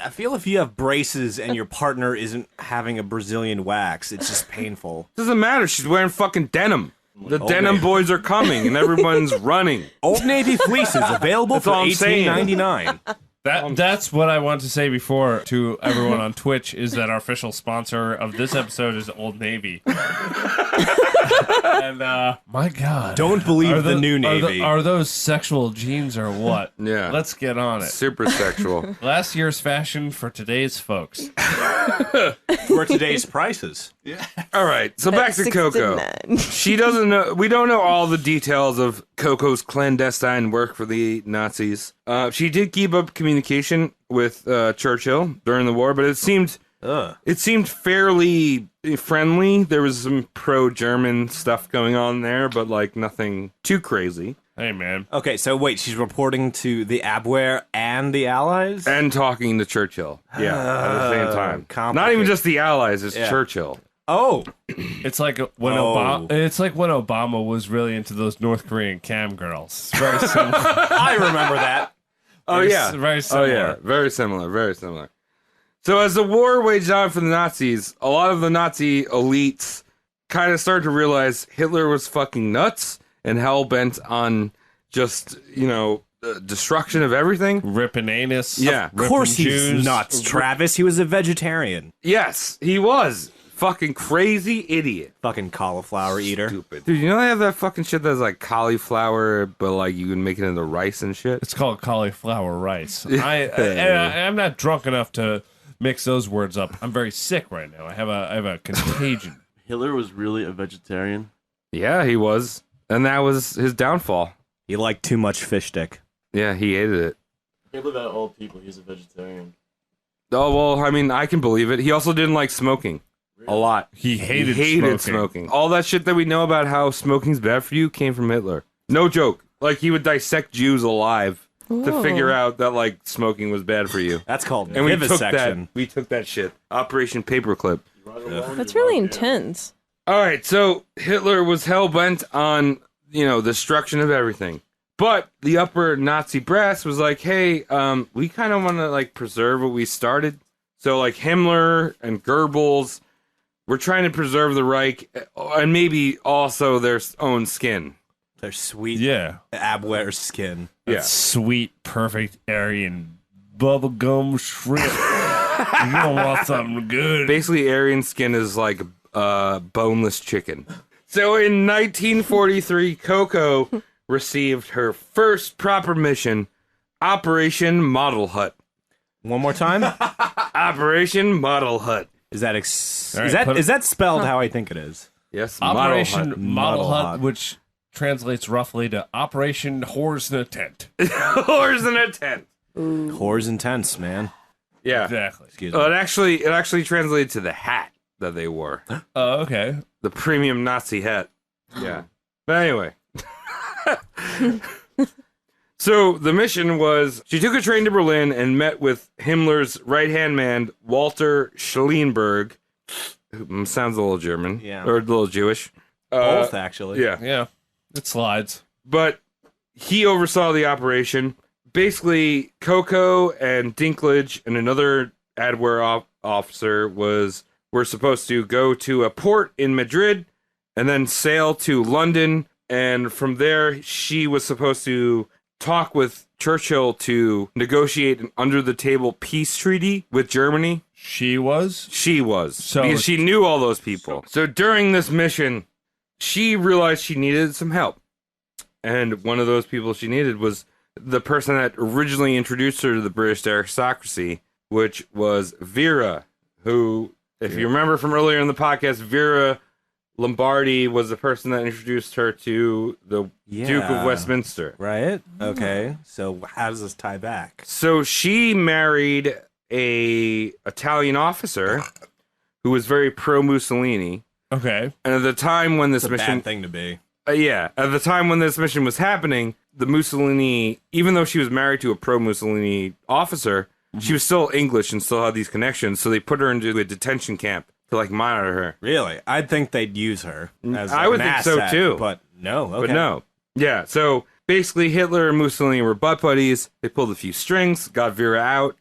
[SPEAKER 1] I feel if you have braces and your partner isn't having a Brazilian wax, it's just painful.
[SPEAKER 8] Doesn't matter. She's wearing fucking denim. The
[SPEAKER 1] Old
[SPEAKER 8] denim
[SPEAKER 1] Navy.
[SPEAKER 8] boys are coming and everyone's running.
[SPEAKER 1] Old Navy fleeces available
[SPEAKER 8] That's
[SPEAKER 1] for
[SPEAKER 8] all I'm saying.
[SPEAKER 1] $18.99.
[SPEAKER 7] That's what I want to say before to everyone on Twitch is that our official sponsor of this episode is Old Navy. And my God,
[SPEAKER 1] Don't believe
[SPEAKER 7] Are
[SPEAKER 1] the
[SPEAKER 7] tho-
[SPEAKER 1] new
[SPEAKER 7] are tho-
[SPEAKER 1] Navy.
[SPEAKER 7] Are those sexual jeans or what?
[SPEAKER 8] Yeah.
[SPEAKER 7] Let's get on it.
[SPEAKER 8] Super sexual.
[SPEAKER 7] Last year's fashion for today's folks.
[SPEAKER 1] For today's prices.
[SPEAKER 8] All right. So back to Coco.
[SPEAKER 9] 69.
[SPEAKER 8] She doesn't know. We don't know all the details of Coco's clandestine work for the Nazis. She did keep up communication with Churchill during the war, but it seemed fairly friendly. There was some pro-German stuff going on there, but like nothing too crazy.
[SPEAKER 7] Hey, man.
[SPEAKER 1] Okay, so wait, she's reporting to the Abwehr and the Allies?
[SPEAKER 8] And talking to Churchill. Yeah, at the same time.
[SPEAKER 1] complicated.
[SPEAKER 8] Not even just the Allies, it's
[SPEAKER 1] Yeah.
[SPEAKER 8] Churchill.
[SPEAKER 1] Oh,
[SPEAKER 7] It's like when
[SPEAKER 1] Oh.
[SPEAKER 7] Obama was really into those North Korean cam girls. It's very similar.
[SPEAKER 1] I remember that.
[SPEAKER 8] Oh,
[SPEAKER 7] Very
[SPEAKER 8] yeah.
[SPEAKER 7] s- very
[SPEAKER 8] Oh,
[SPEAKER 7] similar.
[SPEAKER 8] yeah. Very similar. Very similar. So as the war waged on for the Nazis, a lot of the Nazi elites kind of started to realize Hitler was fucking nuts and hell-bent on just, destruction of everything.
[SPEAKER 7] Ripping anus.
[SPEAKER 8] Yeah.
[SPEAKER 1] Of course
[SPEAKER 7] ripping
[SPEAKER 1] he's
[SPEAKER 7] Jews.
[SPEAKER 1] nuts, Travis. He was a vegetarian.
[SPEAKER 8] Yes, he was. Fucking crazy idiot.
[SPEAKER 1] Fucking cauliflower eater.
[SPEAKER 8] Stupid. Dude, you know they have that fucking shit that's like cauliflower, but like you can make it into rice and shit?
[SPEAKER 7] It's called cauliflower rice. I'm not drunk enough to mix those words up. I'm very sick right now. I have a contagion.
[SPEAKER 4] Hitler was really a vegetarian.
[SPEAKER 8] Yeah, he was. And that was his downfall.
[SPEAKER 1] He liked too much fish stick.
[SPEAKER 8] Yeah, he hated it.
[SPEAKER 4] I can't believe out of all people, he's a vegetarian.
[SPEAKER 8] Oh, well, I mean, I can believe it. He also didn't like smoking. A lot.
[SPEAKER 7] He hated,
[SPEAKER 8] He hated smoking. All that shit that we know about how smoking's bad for you came from Hitler. No joke. Like, he would dissect Jews alive to figure out that, like, smoking was bad for you.
[SPEAKER 1] That's called
[SPEAKER 8] And we took
[SPEAKER 1] vivisection.
[SPEAKER 8] that. We took that shit. Operation Paperclip.
[SPEAKER 9] That's really intense.
[SPEAKER 8] All right, so Hitler was hell-bent on, destruction of everything. But the upper Nazi brass was like, hey, we kind of want to like preserve what we started. So like Himmler and Goebbels, we're trying to preserve the Reich and maybe also their own skin.
[SPEAKER 1] Their sweet Abwehr skin.
[SPEAKER 8] Yeah.
[SPEAKER 7] Sweet, perfect Aryan bubblegum shrimp. You don't want something good.
[SPEAKER 8] Basically, Aryan skin is like boneless chicken. So in 1943, Coco received her first proper mission, Operation Model Hut.
[SPEAKER 1] One more time.
[SPEAKER 8] Operation Model Hut.
[SPEAKER 1] Is that
[SPEAKER 7] Right,
[SPEAKER 1] is that spelled how I think it is?
[SPEAKER 8] Yes,
[SPEAKER 7] Operation Model
[SPEAKER 1] Model
[SPEAKER 7] Hut,
[SPEAKER 1] Hut.
[SPEAKER 7] which translates roughly to Operation Whores in a Tent.
[SPEAKER 8] Whores in a tent.
[SPEAKER 1] Whores and tents, man.
[SPEAKER 8] Yeah.
[SPEAKER 7] Exactly.
[SPEAKER 1] Excuse me.
[SPEAKER 8] It actually translated to the hat that they wore.
[SPEAKER 7] Oh, okay.
[SPEAKER 8] The premium Nazi hat. Yeah. But anyway. So the mission was she took a train to Berlin and met with Himmler's right-hand man, Walter Schellenberg. Sounds a little German.
[SPEAKER 1] Yeah.
[SPEAKER 8] Or a little Jewish.
[SPEAKER 1] Both, actually.
[SPEAKER 8] Yeah.
[SPEAKER 7] Yeah. It slides.
[SPEAKER 8] But he oversaw the operation. Basically, Coco and Dinklage and another Adwehr officer were supposed to go to a port in Madrid and then sail to London. And from there, she was supposed to talk with Churchill to negotiate an under-the-table peace treaty with Germany.
[SPEAKER 7] She was?
[SPEAKER 8] She was.
[SPEAKER 7] So-
[SPEAKER 8] Because she knew all those people. So during this mission, she realized she needed some help. And one of those people she needed was the person that originally introduced her to the British aristocracy, which was Vera, who, if you remember from earlier in the podcast, Vera Lombardi was the person that introduced her to the Duke of Westminster.
[SPEAKER 1] Right? Okay. So how does this tie back?
[SPEAKER 8] So she married a Italian officer who was very pro-Mussolini.
[SPEAKER 7] Okay.
[SPEAKER 8] And at the time when this
[SPEAKER 1] It's a
[SPEAKER 8] mission...
[SPEAKER 1] bad thing to be.
[SPEAKER 8] at the time when this mission was happening, the Mussolini, even though she was married to a pro-Mussolini officer, she was still English and still had these connections, so they put her into a detention camp to, like, monitor her.
[SPEAKER 1] Really? I'd think they'd use her as
[SPEAKER 8] I would
[SPEAKER 1] an
[SPEAKER 8] think so,
[SPEAKER 1] asset,
[SPEAKER 8] too.
[SPEAKER 1] But no. Okay.
[SPEAKER 8] But no. Yeah, so basically Hitler and Mussolini were butt buddies. They pulled a few strings, got Vera out,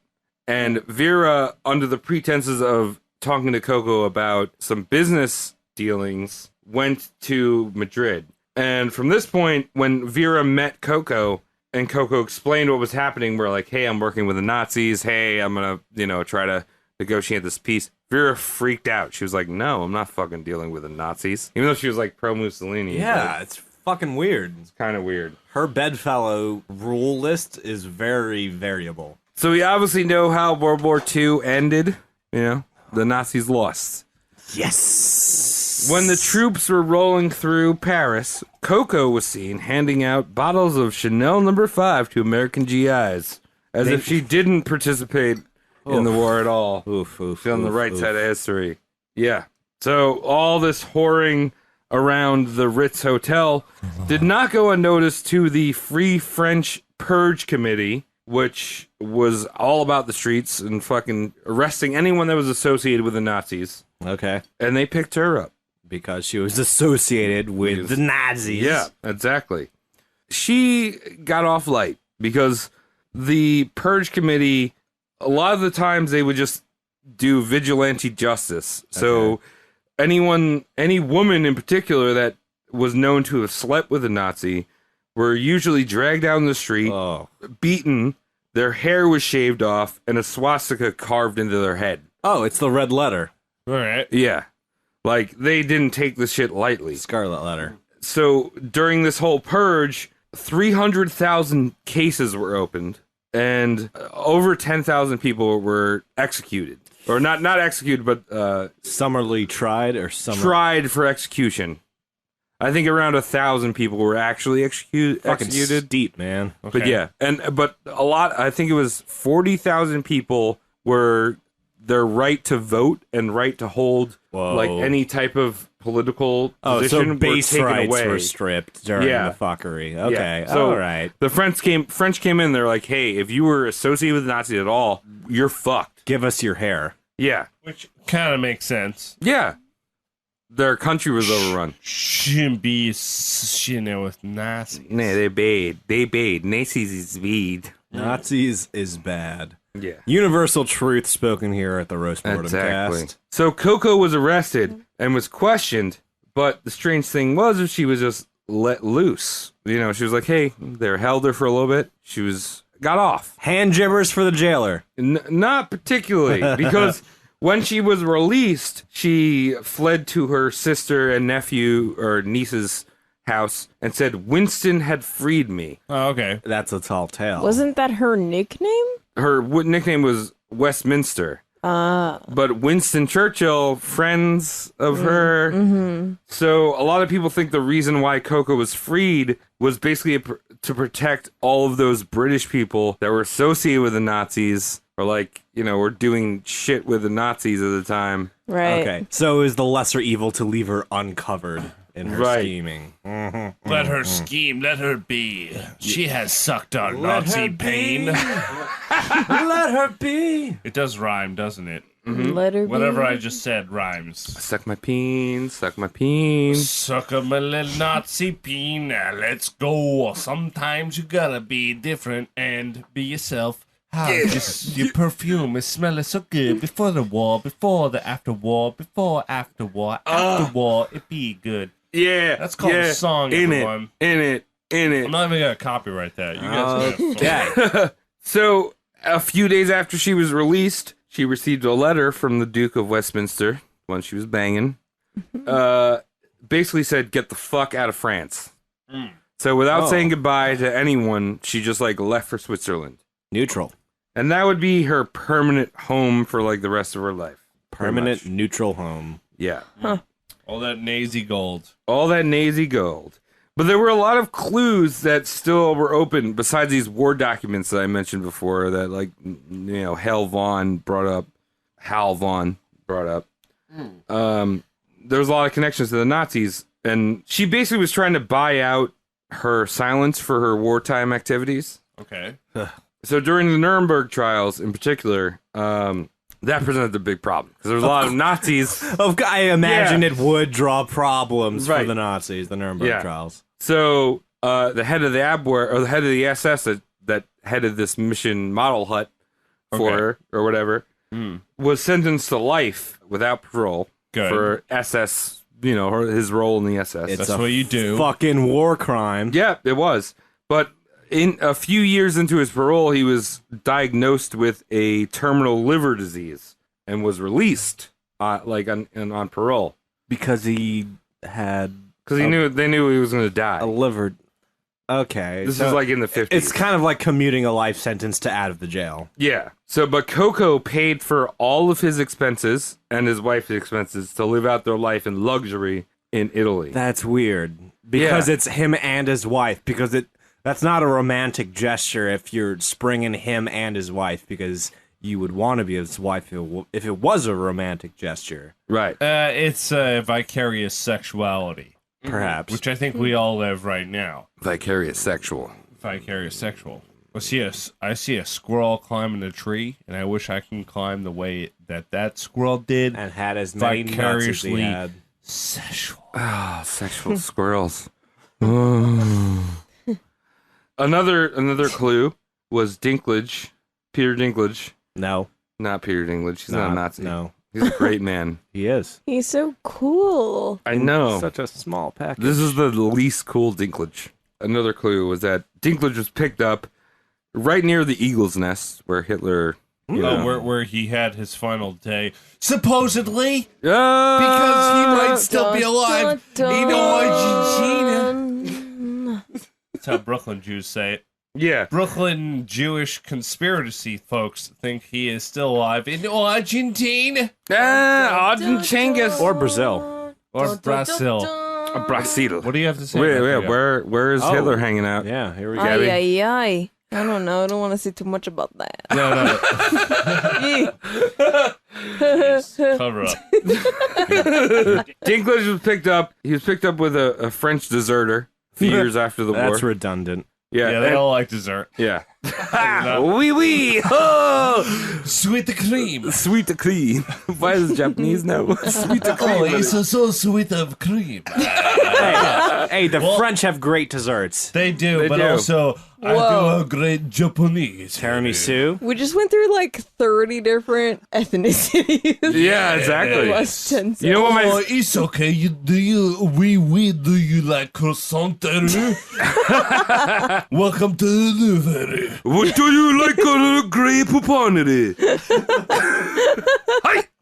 [SPEAKER 8] and Vera, under the pretenses of talking to Coco about some business dealings, went to Madrid. And from this point, when Vera met Coco, and Coco explained what was happening, we're like, hey, I'm working with the Nazis. Hey, I'm going to, try to negotiate this peace. Vera freaked out. She was like, no, I'm not fucking dealing with the Nazis. Even though she was like pro-Mussolini.
[SPEAKER 1] Yeah, it's fucking weird.
[SPEAKER 8] It's kind of weird.
[SPEAKER 1] Her bedfellow rule list is very variable.
[SPEAKER 8] So we obviously know how World War II ended. The Nazis lost.
[SPEAKER 1] Yes.
[SPEAKER 8] When the troops were rolling through Paris, Coco was seen handing out bottles of Chanel No. 5 to American GIs, as if she didn't participate in the war at all.
[SPEAKER 1] Oof.
[SPEAKER 8] On the right side of history. Yeah. So all this whoring around the Ritz Hotel did not go unnoticed to the Free French Purge Committee, which was all about the streets and fucking arresting anyone that was associated with the Nazis.
[SPEAKER 1] Okay.
[SPEAKER 8] And they picked her up.
[SPEAKER 1] Because she was associated with the Nazis.
[SPEAKER 8] Yeah, exactly. She got off light because the Purge Committee, a lot of the times they would just do vigilante justice. So any woman in particular that was known to have slept with a Nazi were usually dragged down the street, beaten, their hair was shaved off, and a swastika carved into their head.
[SPEAKER 1] Oh, it's the red letter.
[SPEAKER 7] All right.
[SPEAKER 8] Yeah. Like, they didn't take this shit lightly.
[SPEAKER 1] Scarlet letter.
[SPEAKER 8] So, during this whole purge, 300,000 cases were opened, and over 10,000 people were executed. Or not executed, but...
[SPEAKER 1] summarily tried or
[SPEAKER 8] tried for execution. I think around 1,000 people were actually executed.
[SPEAKER 1] Steep, man.
[SPEAKER 8] Okay. But yeah, but a lot, I think it was 40,000 people were their right to vote and right to hold like any type of political position
[SPEAKER 1] so base
[SPEAKER 8] were taken
[SPEAKER 1] rights
[SPEAKER 8] away.
[SPEAKER 1] were stripped during the fuckery. Okay,
[SPEAKER 8] So
[SPEAKER 1] all right.
[SPEAKER 8] The French came in. They're like, hey, if you were associated with the Nazis at all, you're fucked.
[SPEAKER 1] Give us your hair.
[SPEAKER 8] Yeah,
[SPEAKER 7] Which kind of makes sense.
[SPEAKER 8] yeah. their country was overrun.
[SPEAKER 7] Shouldn't be with Nazis.
[SPEAKER 8] Nah, they bad. They bad. Nazis is bad.
[SPEAKER 1] Nazis is bad.
[SPEAKER 8] Yeah.
[SPEAKER 1] Universal truth spoken here at the Roast Mortem Cast.
[SPEAKER 8] So Coco was arrested and was questioned, but the strange thing was that she was just let loose. You know, she was like, hey, they held her for a little bit. She got off.
[SPEAKER 1] Hand gibbers for the jailer.
[SPEAKER 8] Not particularly, because when she was released, she fled to her sister and nephew or niece's house and said, Winston had freed me.
[SPEAKER 7] Oh, okay.
[SPEAKER 1] That's a tall tale.
[SPEAKER 9] Wasn't that her nickname?
[SPEAKER 8] Her nickname was Westminster. But Winston Churchill, friends of her. Mm-hmm. So a lot of people think the reason why Coco was freed was basically to protect all of those British people that were associated with the Nazis, or like, you know, were doing shit with the Nazis at the time.
[SPEAKER 9] Right.
[SPEAKER 1] Okay. So it was the lesser evil to leave her uncovered in her scheming. Mm-hmm.
[SPEAKER 7] Let her scheme. Let her be. She has sucked our Nazi pain.
[SPEAKER 1] Let her be.
[SPEAKER 7] It does rhyme, doesn't it?
[SPEAKER 8] Mm-hmm.
[SPEAKER 9] Let her
[SPEAKER 7] Whatever
[SPEAKER 9] be.
[SPEAKER 7] I just said rhymes.
[SPEAKER 8] Suck my peen, suck my peen.
[SPEAKER 7] Suck a little Nazi peen. Now let's go. Sometimes you gotta be different and be yourself. How your perfume is smelling so good before the war, before the after war, before after war, after war, it be good.
[SPEAKER 8] Yeah.
[SPEAKER 7] That's called a song,
[SPEAKER 8] in
[SPEAKER 7] everyone.
[SPEAKER 8] In it.
[SPEAKER 7] I'm not even gonna copyright that. You guys
[SPEAKER 1] Okay.
[SPEAKER 8] So, a few days after she was released, she received a letter from the Duke of Westminster, when she was banging, basically said, get the fuck out of France. So without saying goodbye to anyone, she just like left for Switzerland.
[SPEAKER 1] Neutral.
[SPEAKER 8] And that would be her permanent home for like the rest of her life.
[SPEAKER 1] Permanent neutral home.
[SPEAKER 8] Yeah.
[SPEAKER 7] all that Nazi gold.
[SPEAKER 8] All that Nazi gold. But there were a lot of clues that still were open besides these war documents that I mentioned before that, like, you know, Hal Vaughan brought up. There was a lot of connections to the Nazis, and she basically was trying to buy out her silence for her wartime activities.
[SPEAKER 7] Okay.
[SPEAKER 8] So during the Nuremberg trials in particular, that presented a big problem because there was a lot of Nazis.
[SPEAKER 1] I imagine it would draw problems for
[SPEAKER 8] Right.
[SPEAKER 1] the Nazis, the Nuremberg trials.
[SPEAKER 8] So the head of the Abwehr, or the head of the SS that headed this mission model hut for her, or whatever, was sentenced to life without parole for SS, you know, his role in the SS.
[SPEAKER 7] That's what you do.
[SPEAKER 1] Fucking war crime.
[SPEAKER 8] Yeah, it was. But in a few years into his parole, he was diagnosed with a terminal liver disease and was released, on parole
[SPEAKER 1] Because he had
[SPEAKER 8] because they knew he was going to die.
[SPEAKER 1] a liver. Okay.
[SPEAKER 8] This
[SPEAKER 1] so
[SPEAKER 8] is like in the 50s.
[SPEAKER 1] It's kind of like commuting a life sentence to out of the jail.
[SPEAKER 8] Yeah. So, but Coco paid for all of his expenses and his wife's expenses to live out their life in luxury in Italy.
[SPEAKER 1] That's weird. Because it's him and his wife. Because that's not a romantic gesture if you're springing him and his wife. Because you would want to be his wife if it was a romantic gesture.
[SPEAKER 8] Right.
[SPEAKER 7] It's vicarious sexuality.
[SPEAKER 1] Perhaps.
[SPEAKER 7] Which I think we all live right now.
[SPEAKER 8] Vicarious sexual.
[SPEAKER 7] Vicarious sexual. I see a squirrel climbing a tree, and I wish I can climb the way that squirrel did.
[SPEAKER 1] And had as many nuts as he
[SPEAKER 7] vicariously
[SPEAKER 1] had.
[SPEAKER 7] sexual.
[SPEAKER 8] Ah, sexual squirrels. Another clue was Dinklage. Peter Dinklage.
[SPEAKER 1] No.
[SPEAKER 8] Not Peter Dinklage. He's not a Nazi.
[SPEAKER 1] No.
[SPEAKER 8] He's a great man.
[SPEAKER 1] He is.
[SPEAKER 9] He's so cool.
[SPEAKER 8] I know.
[SPEAKER 1] Such a small package.
[SPEAKER 8] This is the least cool Dinklage. Another clue was that Dinklage was picked up right near the Eagle's Nest, where Hitler, you know,
[SPEAKER 7] Where he had his final day, supposedly,
[SPEAKER 8] because
[SPEAKER 7] because he might still be alive in Argentina. That's how Brooklyn Jews say it.
[SPEAKER 8] Yeah.
[SPEAKER 7] Brooklyn Jewish conspiracy folks think he is still alive in Argentina
[SPEAKER 8] Argentingas.
[SPEAKER 1] Or Brazil.
[SPEAKER 7] or Brazil.
[SPEAKER 8] Brazil.
[SPEAKER 7] What do you have to say?
[SPEAKER 8] Wait,
[SPEAKER 7] about that?
[SPEAKER 8] where is Hitler hanging out?
[SPEAKER 1] Yeah, here we go.
[SPEAKER 8] Gabby?
[SPEAKER 9] Ay, ay, ay. I don't know. I don't want to say too much about that.
[SPEAKER 7] No.
[SPEAKER 9] Yeah.
[SPEAKER 7] Cover up.
[SPEAKER 8] Dinklage was picked up. He was picked up with a French deserter a few years after the war.
[SPEAKER 1] That's redundant.
[SPEAKER 8] Yeah,
[SPEAKER 7] they all like dessert.
[SPEAKER 8] Yeah. Wee wee. Oh,
[SPEAKER 7] Sweet the cream.
[SPEAKER 8] sweet the cream. Why does Japanese know? Sweet the cream.
[SPEAKER 7] Oh, it's so sweet of cream.
[SPEAKER 1] Hey, the French have great desserts.
[SPEAKER 7] They do,
[SPEAKER 8] They
[SPEAKER 7] but
[SPEAKER 8] do.
[SPEAKER 7] also I
[SPEAKER 9] Whoa.
[SPEAKER 7] do a great Japanese.
[SPEAKER 1] Tiramisu.
[SPEAKER 9] We just went through like 30 different ethnicities.
[SPEAKER 8] Yeah, exactly.
[SPEAKER 9] Plus 10
[SPEAKER 8] You know what my
[SPEAKER 7] Oh, it's okay. Do you like croissant? Welcome to the Louvre.
[SPEAKER 8] What do you like on a grey puponity?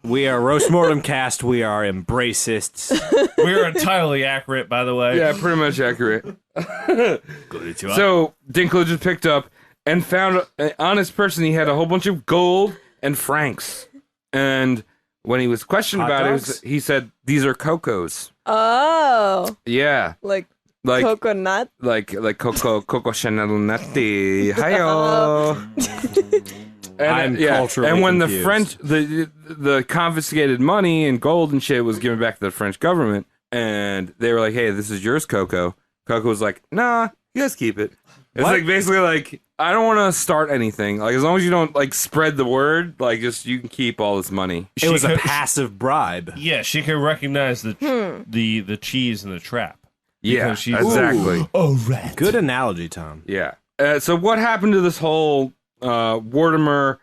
[SPEAKER 1] We are Roast Mortem Cast. We are Embracists.
[SPEAKER 7] We're entirely accurate, by the way.
[SPEAKER 8] Yeah, pretty much accurate. So Dinklage just picked up and found on his person he had a whole bunch of gold and francs. And when he was questioned
[SPEAKER 1] Hot
[SPEAKER 8] about
[SPEAKER 1] dogs?
[SPEAKER 8] it, he said, "These are Cocos."
[SPEAKER 9] Oh,
[SPEAKER 8] Yeah,
[SPEAKER 9] like
[SPEAKER 8] like
[SPEAKER 9] coconut.
[SPEAKER 8] like Coco Chanel Nutty. Hiyo.
[SPEAKER 1] I'm culturally
[SPEAKER 8] and when
[SPEAKER 1] confused.
[SPEAKER 8] the French, the confiscated money and gold and shit was given back to the French government, and they were like, "Hey, this is yours, Coco." Coco was like, "Nah, you guys keep it." It's
[SPEAKER 1] What?
[SPEAKER 8] like basically like, I don't want to start anything. Like as long as you don't like spread the word, like just you can keep all this money.
[SPEAKER 1] It was a
[SPEAKER 7] could-
[SPEAKER 1] passive bribe.
[SPEAKER 7] Yeah, she can recognize the cheese in the trap.
[SPEAKER 8] Yeah,
[SPEAKER 7] Because she's-
[SPEAKER 8] exactly.
[SPEAKER 7] Oh, rat.
[SPEAKER 1] Good analogy, Tom.
[SPEAKER 8] Yeah. So what happened to this whole Wartimer,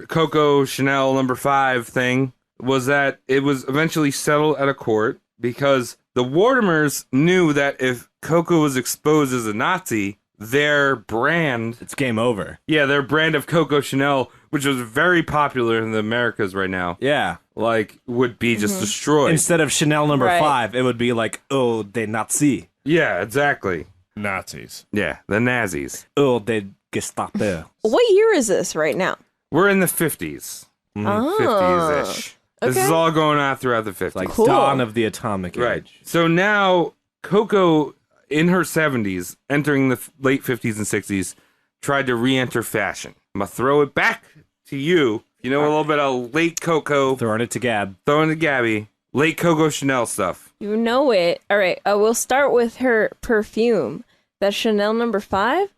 [SPEAKER 8] Coco Chanel number 5 thing was that it was eventually settled at a court because the Wartimers knew that if Coco was exposed as a Nazi, their brand,
[SPEAKER 1] It's game over.
[SPEAKER 8] their brand of Coco Chanel, which was very popular in the Americas right now,
[SPEAKER 1] Yeah.
[SPEAKER 8] like would be just destroyed.
[SPEAKER 1] Instead of Chanel number
[SPEAKER 9] Right.
[SPEAKER 1] 5, it would be like, oh, they Nazi.
[SPEAKER 8] Yeah, exactly.
[SPEAKER 7] Nazis.
[SPEAKER 8] Yeah, the Nazis.
[SPEAKER 1] Oh, they Gestapo.
[SPEAKER 9] What year is this right now?
[SPEAKER 8] We're in the 50s.
[SPEAKER 9] Oh,
[SPEAKER 8] 50s-ish. This is
[SPEAKER 9] okay.
[SPEAKER 8] all going on throughout the 50s.
[SPEAKER 1] Like
[SPEAKER 9] Cool.
[SPEAKER 1] dawn of the atomic age.
[SPEAKER 8] Right. So now Coco, in her 70s, entering the late 50s and 60s, tried to re-enter fashion. I'm going to throw it back to you. You know a little bit of late Coco,
[SPEAKER 1] Throwing it to Gab.
[SPEAKER 8] throwing to Gabby, late Coco Chanel stuff.
[SPEAKER 9] You know it. All right. We'll start with her perfume. That Chanel number 5.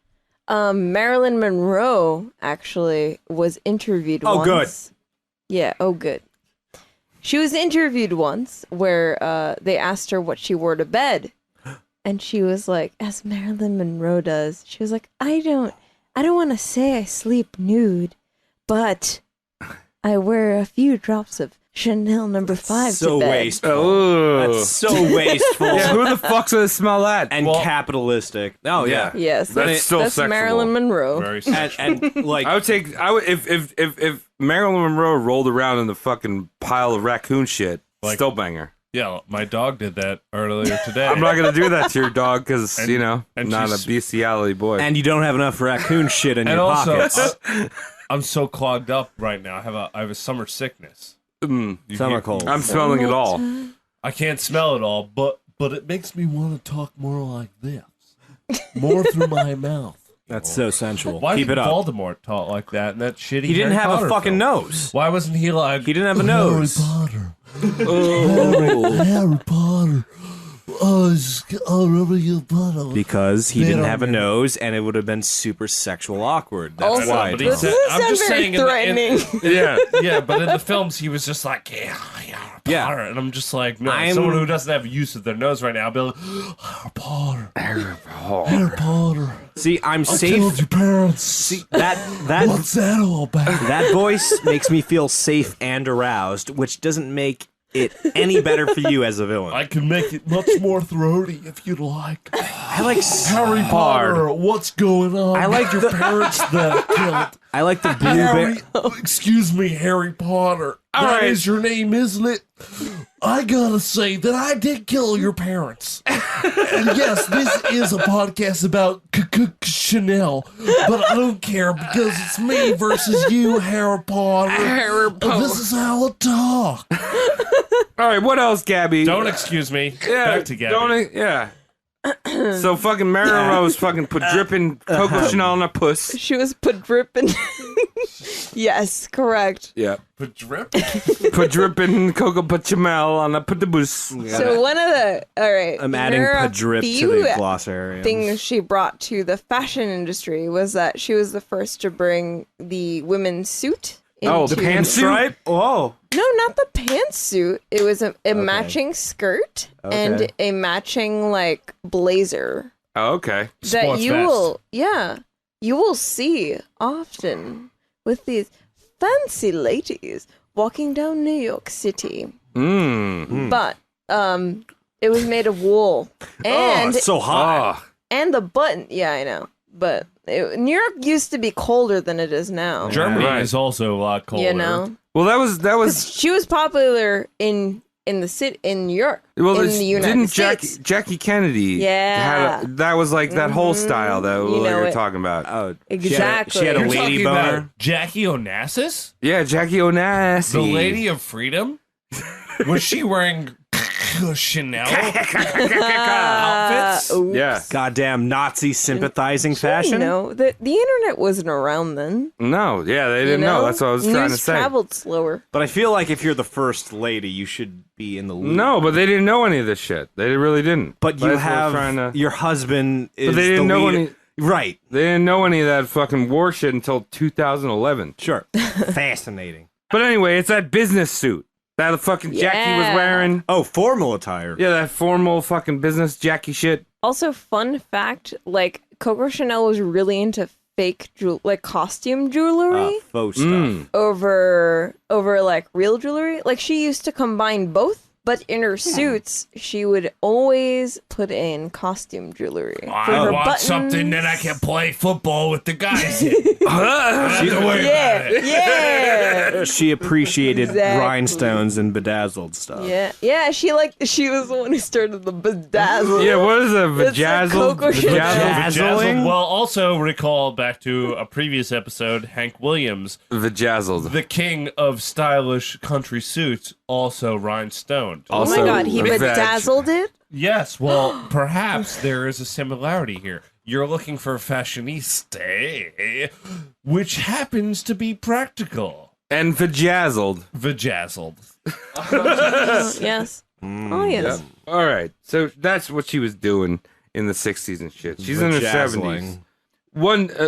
[SPEAKER 9] Marilyn Monroe actually was interviewed
[SPEAKER 1] Oh,
[SPEAKER 9] once. Good. Yeah. Oh, good. She was interviewed once where they asked her what she wore to bed. And she was like, as Marilyn Monroe does, she was like, I don't want to say I sleep nude, but I wear a few drops of Chanel number 5
[SPEAKER 1] So
[SPEAKER 9] to bed.
[SPEAKER 1] wasteful.
[SPEAKER 8] Oh.
[SPEAKER 1] That's so wasteful.
[SPEAKER 8] Yeah, who the fuck's gonna smell that?
[SPEAKER 1] And capitalistic. Oh, yeah.
[SPEAKER 9] Yes,
[SPEAKER 8] That's still
[SPEAKER 9] that's
[SPEAKER 8] sexual.
[SPEAKER 9] Marilyn Monroe.
[SPEAKER 7] Very
[SPEAKER 1] And like,
[SPEAKER 8] I would take. I would if Marilyn Monroe rolled around in the fucking pile of raccoon shit.
[SPEAKER 7] Like-
[SPEAKER 8] Still banger.
[SPEAKER 7] Yeah, my dog did that earlier today.
[SPEAKER 8] I'm not gonna do that to your dog because
[SPEAKER 7] And-
[SPEAKER 8] you know
[SPEAKER 7] and
[SPEAKER 8] not
[SPEAKER 7] she's-
[SPEAKER 8] a bestiality boy.
[SPEAKER 1] and you don't have enough raccoon shit in
[SPEAKER 7] and
[SPEAKER 1] your
[SPEAKER 7] also,
[SPEAKER 1] pockets.
[SPEAKER 7] I'm so clogged up right now. I have a summer sickness.
[SPEAKER 8] Mm,
[SPEAKER 7] You
[SPEAKER 1] Summer
[SPEAKER 7] hear-
[SPEAKER 1] cold.
[SPEAKER 8] I'm smelling it all.
[SPEAKER 7] I can't smell it all, but it makes me want to talk more like this, more through my mouth.
[SPEAKER 1] That's so sensual.
[SPEAKER 7] Why
[SPEAKER 1] Keep
[SPEAKER 7] did
[SPEAKER 1] it up.
[SPEAKER 7] Voldemort talk like that? And that shitty.
[SPEAKER 1] He didn't
[SPEAKER 7] Harry
[SPEAKER 1] have
[SPEAKER 7] Potter
[SPEAKER 1] a fucking
[SPEAKER 7] film?
[SPEAKER 1] nose.
[SPEAKER 7] Why wasn't he like?
[SPEAKER 1] He didn't have a nose.
[SPEAKER 7] Potter.
[SPEAKER 1] Oh.
[SPEAKER 7] Harry Potter. Oh, rubber your butt.
[SPEAKER 1] Because he
[SPEAKER 7] They
[SPEAKER 1] didn't
[SPEAKER 7] don't
[SPEAKER 1] have a
[SPEAKER 7] know.
[SPEAKER 1] nose, and it would have been super sexual awkward. That's
[SPEAKER 9] Also,
[SPEAKER 1] why.
[SPEAKER 7] but he
[SPEAKER 9] this
[SPEAKER 7] said-
[SPEAKER 9] doesn't
[SPEAKER 7] I'm
[SPEAKER 9] sound
[SPEAKER 7] just
[SPEAKER 9] very
[SPEAKER 7] saying in the- in-
[SPEAKER 9] threatening.
[SPEAKER 8] Yeah.
[SPEAKER 7] Yeah, but in the films, he was just like, yeah,
[SPEAKER 1] Yeah.
[SPEAKER 7] Potter. And I'm just like, no,
[SPEAKER 1] I'm-
[SPEAKER 7] someone who doesn't have use of their nose right now, I'll be like, Harry Potter. Harry Potter.
[SPEAKER 1] See, I'm
[SPEAKER 7] I
[SPEAKER 1] safe.
[SPEAKER 7] killed your parents.
[SPEAKER 1] See, that
[SPEAKER 7] What's that all about?
[SPEAKER 1] that voice makes me feel safe and aroused, which doesn't make it any better for you as a villain.
[SPEAKER 7] I can make it much more throaty if you'd like.
[SPEAKER 1] I like
[SPEAKER 7] Harry Potter, what's going on?
[SPEAKER 1] I like
[SPEAKER 7] your
[SPEAKER 1] the-
[SPEAKER 7] parents that killed.
[SPEAKER 1] I like the
[SPEAKER 7] Harry,
[SPEAKER 1] blueberry.
[SPEAKER 7] excuse me, Harry Potter. That is your name, isn't it? I gotta say that I did kill your parents. And yes, this is a podcast about Chanel, but I don't care because it's me versus you, Harry Potter. Harry Potter. This is how I talk.
[SPEAKER 8] All right. What else, Gabby?
[SPEAKER 7] Don't excuse me.
[SPEAKER 8] Yeah.
[SPEAKER 7] Back to Gabby.
[SPEAKER 8] Yeah. So fucking Marilyn Monroe was fucking put dripping Coco Chanel on her puss.
[SPEAKER 9] She was put dripping. Yes, correct.
[SPEAKER 8] Yeah.
[SPEAKER 7] Put drip.
[SPEAKER 8] Put dripping Coco Pachamel on a put the boost.
[SPEAKER 9] So one of the
[SPEAKER 1] I'm adding
[SPEAKER 9] there are a
[SPEAKER 1] Padrip to
[SPEAKER 9] few
[SPEAKER 1] the glossarium.
[SPEAKER 9] things she brought to the fashion industry was that she was the first to bring the women's suit.
[SPEAKER 8] Oh, the
[SPEAKER 9] into-
[SPEAKER 8] pantsuit?
[SPEAKER 1] Stripe? Oh.
[SPEAKER 9] No, not the pantsuit. It was a matching skirt and a matching like blazer
[SPEAKER 8] Oh, okay.
[SPEAKER 9] that
[SPEAKER 7] Sports
[SPEAKER 9] you
[SPEAKER 7] vest.
[SPEAKER 9] you will see often with these fancy ladies walking down New York City. But it was made of wool and
[SPEAKER 1] it's so hot.
[SPEAKER 8] Oh,
[SPEAKER 9] and the button. Yeah, I know, but New York used to be colder than it is now.
[SPEAKER 7] Germany
[SPEAKER 8] Right.
[SPEAKER 7] is also a lot colder.
[SPEAKER 9] You know,
[SPEAKER 8] well, that was
[SPEAKER 9] 'cause she was popular in the city in New York.
[SPEAKER 8] well.
[SPEAKER 9] in the United
[SPEAKER 8] Didn't
[SPEAKER 9] States.
[SPEAKER 8] Jackie Kennedy?
[SPEAKER 9] Yeah.
[SPEAKER 8] That was like that whole style that
[SPEAKER 9] You
[SPEAKER 8] we
[SPEAKER 9] know
[SPEAKER 8] were
[SPEAKER 9] it.
[SPEAKER 8] talking about.
[SPEAKER 1] Oh,
[SPEAKER 9] Exactly.
[SPEAKER 1] She had a
[SPEAKER 7] You're
[SPEAKER 1] lady
[SPEAKER 7] talking about
[SPEAKER 1] boner.
[SPEAKER 7] Jackie Onassis,
[SPEAKER 8] Yeah, Jackie Onassis,
[SPEAKER 7] the Lady of Freedom. Was she wearing Chanel outfits?
[SPEAKER 9] Oops.
[SPEAKER 8] Yeah.
[SPEAKER 1] Goddamn Nazi sympathizing fashion.
[SPEAKER 9] No, the internet wasn't around then.
[SPEAKER 8] No, yeah, they
[SPEAKER 9] You
[SPEAKER 8] didn't know. That's what I was trying to
[SPEAKER 9] News
[SPEAKER 8] say.
[SPEAKER 9] traveled slower.
[SPEAKER 1] But I feel like if you're the first lady, you should be in the loop.
[SPEAKER 8] No, but they didn't know any of this shit. They really didn't.
[SPEAKER 1] But you
[SPEAKER 8] That's what I was
[SPEAKER 1] have
[SPEAKER 8] trying to-
[SPEAKER 1] your husband is
[SPEAKER 8] But they didn't
[SPEAKER 1] the
[SPEAKER 8] know
[SPEAKER 1] leader.
[SPEAKER 8] any.
[SPEAKER 1] Right.
[SPEAKER 8] They didn't know any of that fucking war shit until 2011.
[SPEAKER 1] Sure. Fascinating.
[SPEAKER 8] But anyway, it's that business suit that the fucking Jackie was
[SPEAKER 9] Yeah.
[SPEAKER 8] wearing.
[SPEAKER 1] Oh, formal attire.
[SPEAKER 8] Yeah, that formal fucking business Jackie shit.
[SPEAKER 9] Also, fun fact: like Coco Chanel was really into fake like costume jewelry
[SPEAKER 1] Faux stuff.
[SPEAKER 9] over like real jewelry. Like she used to combine both, but in her suits, she would always put in costume jewelry. For
[SPEAKER 7] I
[SPEAKER 9] her
[SPEAKER 7] want
[SPEAKER 9] buttons.
[SPEAKER 7] something that I can play football with the guys in.
[SPEAKER 9] Yeah.
[SPEAKER 1] She appreciated
[SPEAKER 9] Exactly.
[SPEAKER 1] rhinestones and bedazzled stuff.
[SPEAKER 9] Yeah. She was the one who started the bedazzle.
[SPEAKER 8] Yeah, what is a
[SPEAKER 9] It's like
[SPEAKER 8] vajazzle?
[SPEAKER 9] Coco Chanel.
[SPEAKER 1] Vajazzling?
[SPEAKER 7] Well, also recall back to a previous episode, Hank Williams,
[SPEAKER 8] Vajazzled.
[SPEAKER 7] the king of stylish country suits, also rhinestoned.
[SPEAKER 9] Oh my god, he bedazzled it?
[SPEAKER 7] Yes, well, perhaps there is a similarity here. You're looking for fashionista, which happens to be practical.
[SPEAKER 8] And vajazzled.
[SPEAKER 7] Vajazzled.
[SPEAKER 9] Yes. Oh yes.
[SPEAKER 8] All right, so that's what she was doing in the 60s and shit. She's in her 70s.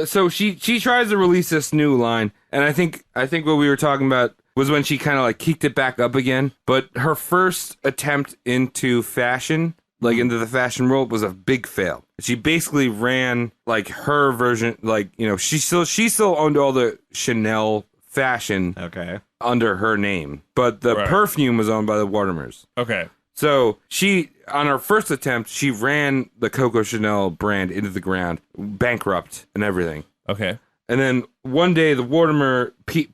[SPEAKER 8] So she tries to release this new line, and I think what we were talking about was when she kind of like kicked it back up again. But her first attempt into fashion, like into the fashion world, was a big fail. She basically ran like her version, like, you know, she still owned all the Chanel fashion
[SPEAKER 1] Okay.
[SPEAKER 8] under her name, but the
[SPEAKER 7] Right.
[SPEAKER 8] perfume was owned by the Watermers.
[SPEAKER 7] Okay.
[SPEAKER 8] So she, on her first attempt, she ran the Coco Chanel brand into the ground, bankrupt and everything.
[SPEAKER 7] Okay.
[SPEAKER 8] And then one day, the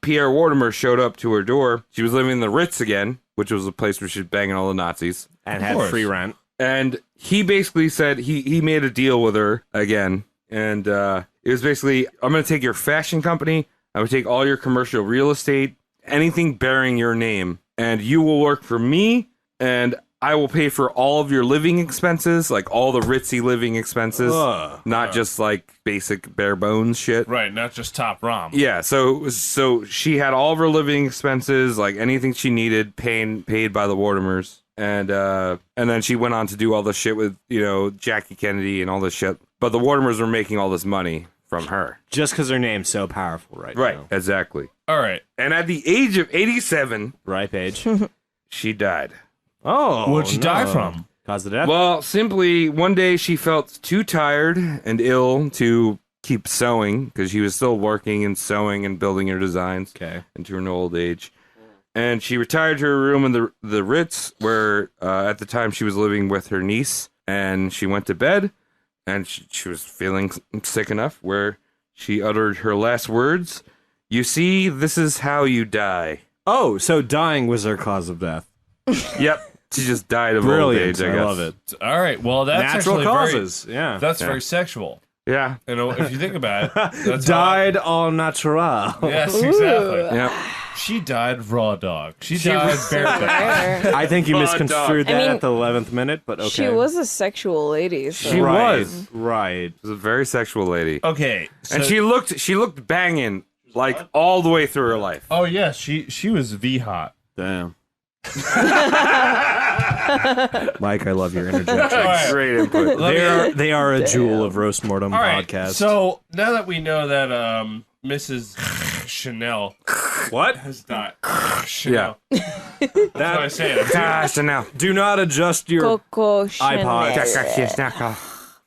[SPEAKER 8] Pierre Wartimer showed up to her door. She was living in the Ritz again, which was a place where she was banging all the Nazis.
[SPEAKER 1] And
[SPEAKER 7] Of
[SPEAKER 1] had
[SPEAKER 7] course.
[SPEAKER 1] free rent.
[SPEAKER 8] And he basically said he made a deal with her again. And it was basically, I'm going to take your fashion company. I'm going to take all your commercial real estate, anything bearing your name. And you will work for me. And I will pay for all of your living expenses, like all the ritzy living expenses, not just like basic bare bones shit.
[SPEAKER 7] Right, not just top rom.
[SPEAKER 8] Yeah, so she had all of her living expenses, like anything she needed, paid by the Wartimers, and then she went on to do all the shit with, you know, Jackie Kennedy and all this shit. But the Wartimers were making all this money from her.
[SPEAKER 1] Just because her name's so powerful right now.
[SPEAKER 8] Exactly.
[SPEAKER 7] All right.
[SPEAKER 8] And at the age of 87,
[SPEAKER 1] Right, Paige?
[SPEAKER 8] she died.
[SPEAKER 1] Oh,
[SPEAKER 7] What'd she die
[SPEAKER 1] no.
[SPEAKER 7] from?
[SPEAKER 1] Cause of death?
[SPEAKER 8] Well, simply one day she felt too tired and ill to keep sewing because she was still working and sewing and building her designs into her old age. And she retired to her room in the Ritz, where at the time she was living with her niece. And she went to bed, and she was feeling sick enough where she uttered her last words. You see, this is how you die.
[SPEAKER 1] Oh, so dying was her cause of death.
[SPEAKER 8] Yep. She just died of
[SPEAKER 1] Brilliant.
[SPEAKER 8] old age, I guess.
[SPEAKER 1] love it.
[SPEAKER 7] All right. Well, that's
[SPEAKER 1] Natural
[SPEAKER 7] actually
[SPEAKER 1] causes.
[SPEAKER 7] Very, that's very sexual.
[SPEAKER 8] Yeah.
[SPEAKER 7] You know, if you think about it, that's
[SPEAKER 1] Died au natural.
[SPEAKER 7] Yes, exactly.
[SPEAKER 8] Yeah.
[SPEAKER 7] She died raw dog. She died bareback.
[SPEAKER 1] I think you misconstrued that
[SPEAKER 9] I mean,
[SPEAKER 1] at the 11th minute, but okay.
[SPEAKER 9] She was a sexual lady. So.
[SPEAKER 8] She
[SPEAKER 1] right,
[SPEAKER 8] was.
[SPEAKER 1] right.
[SPEAKER 8] She was a very sexual lady.
[SPEAKER 7] Okay. So
[SPEAKER 8] And she looked banging like all the way through her life.
[SPEAKER 7] Oh yeah, she was V hot.
[SPEAKER 4] Damn.
[SPEAKER 1] Mike, I love your interjection.
[SPEAKER 7] Alright.
[SPEAKER 8] Great input.
[SPEAKER 1] They are a jewel of Roast Mortem
[SPEAKER 7] All right.
[SPEAKER 1] podcast.
[SPEAKER 7] So now that we know that Mrs. Chanel
[SPEAKER 1] what?
[SPEAKER 7] has died, Chanel. That's what I say.
[SPEAKER 8] Gosh, now.
[SPEAKER 1] Do not adjust your
[SPEAKER 9] Coco
[SPEAKER 1] iPod.
[SPEAKER 9] Chanel.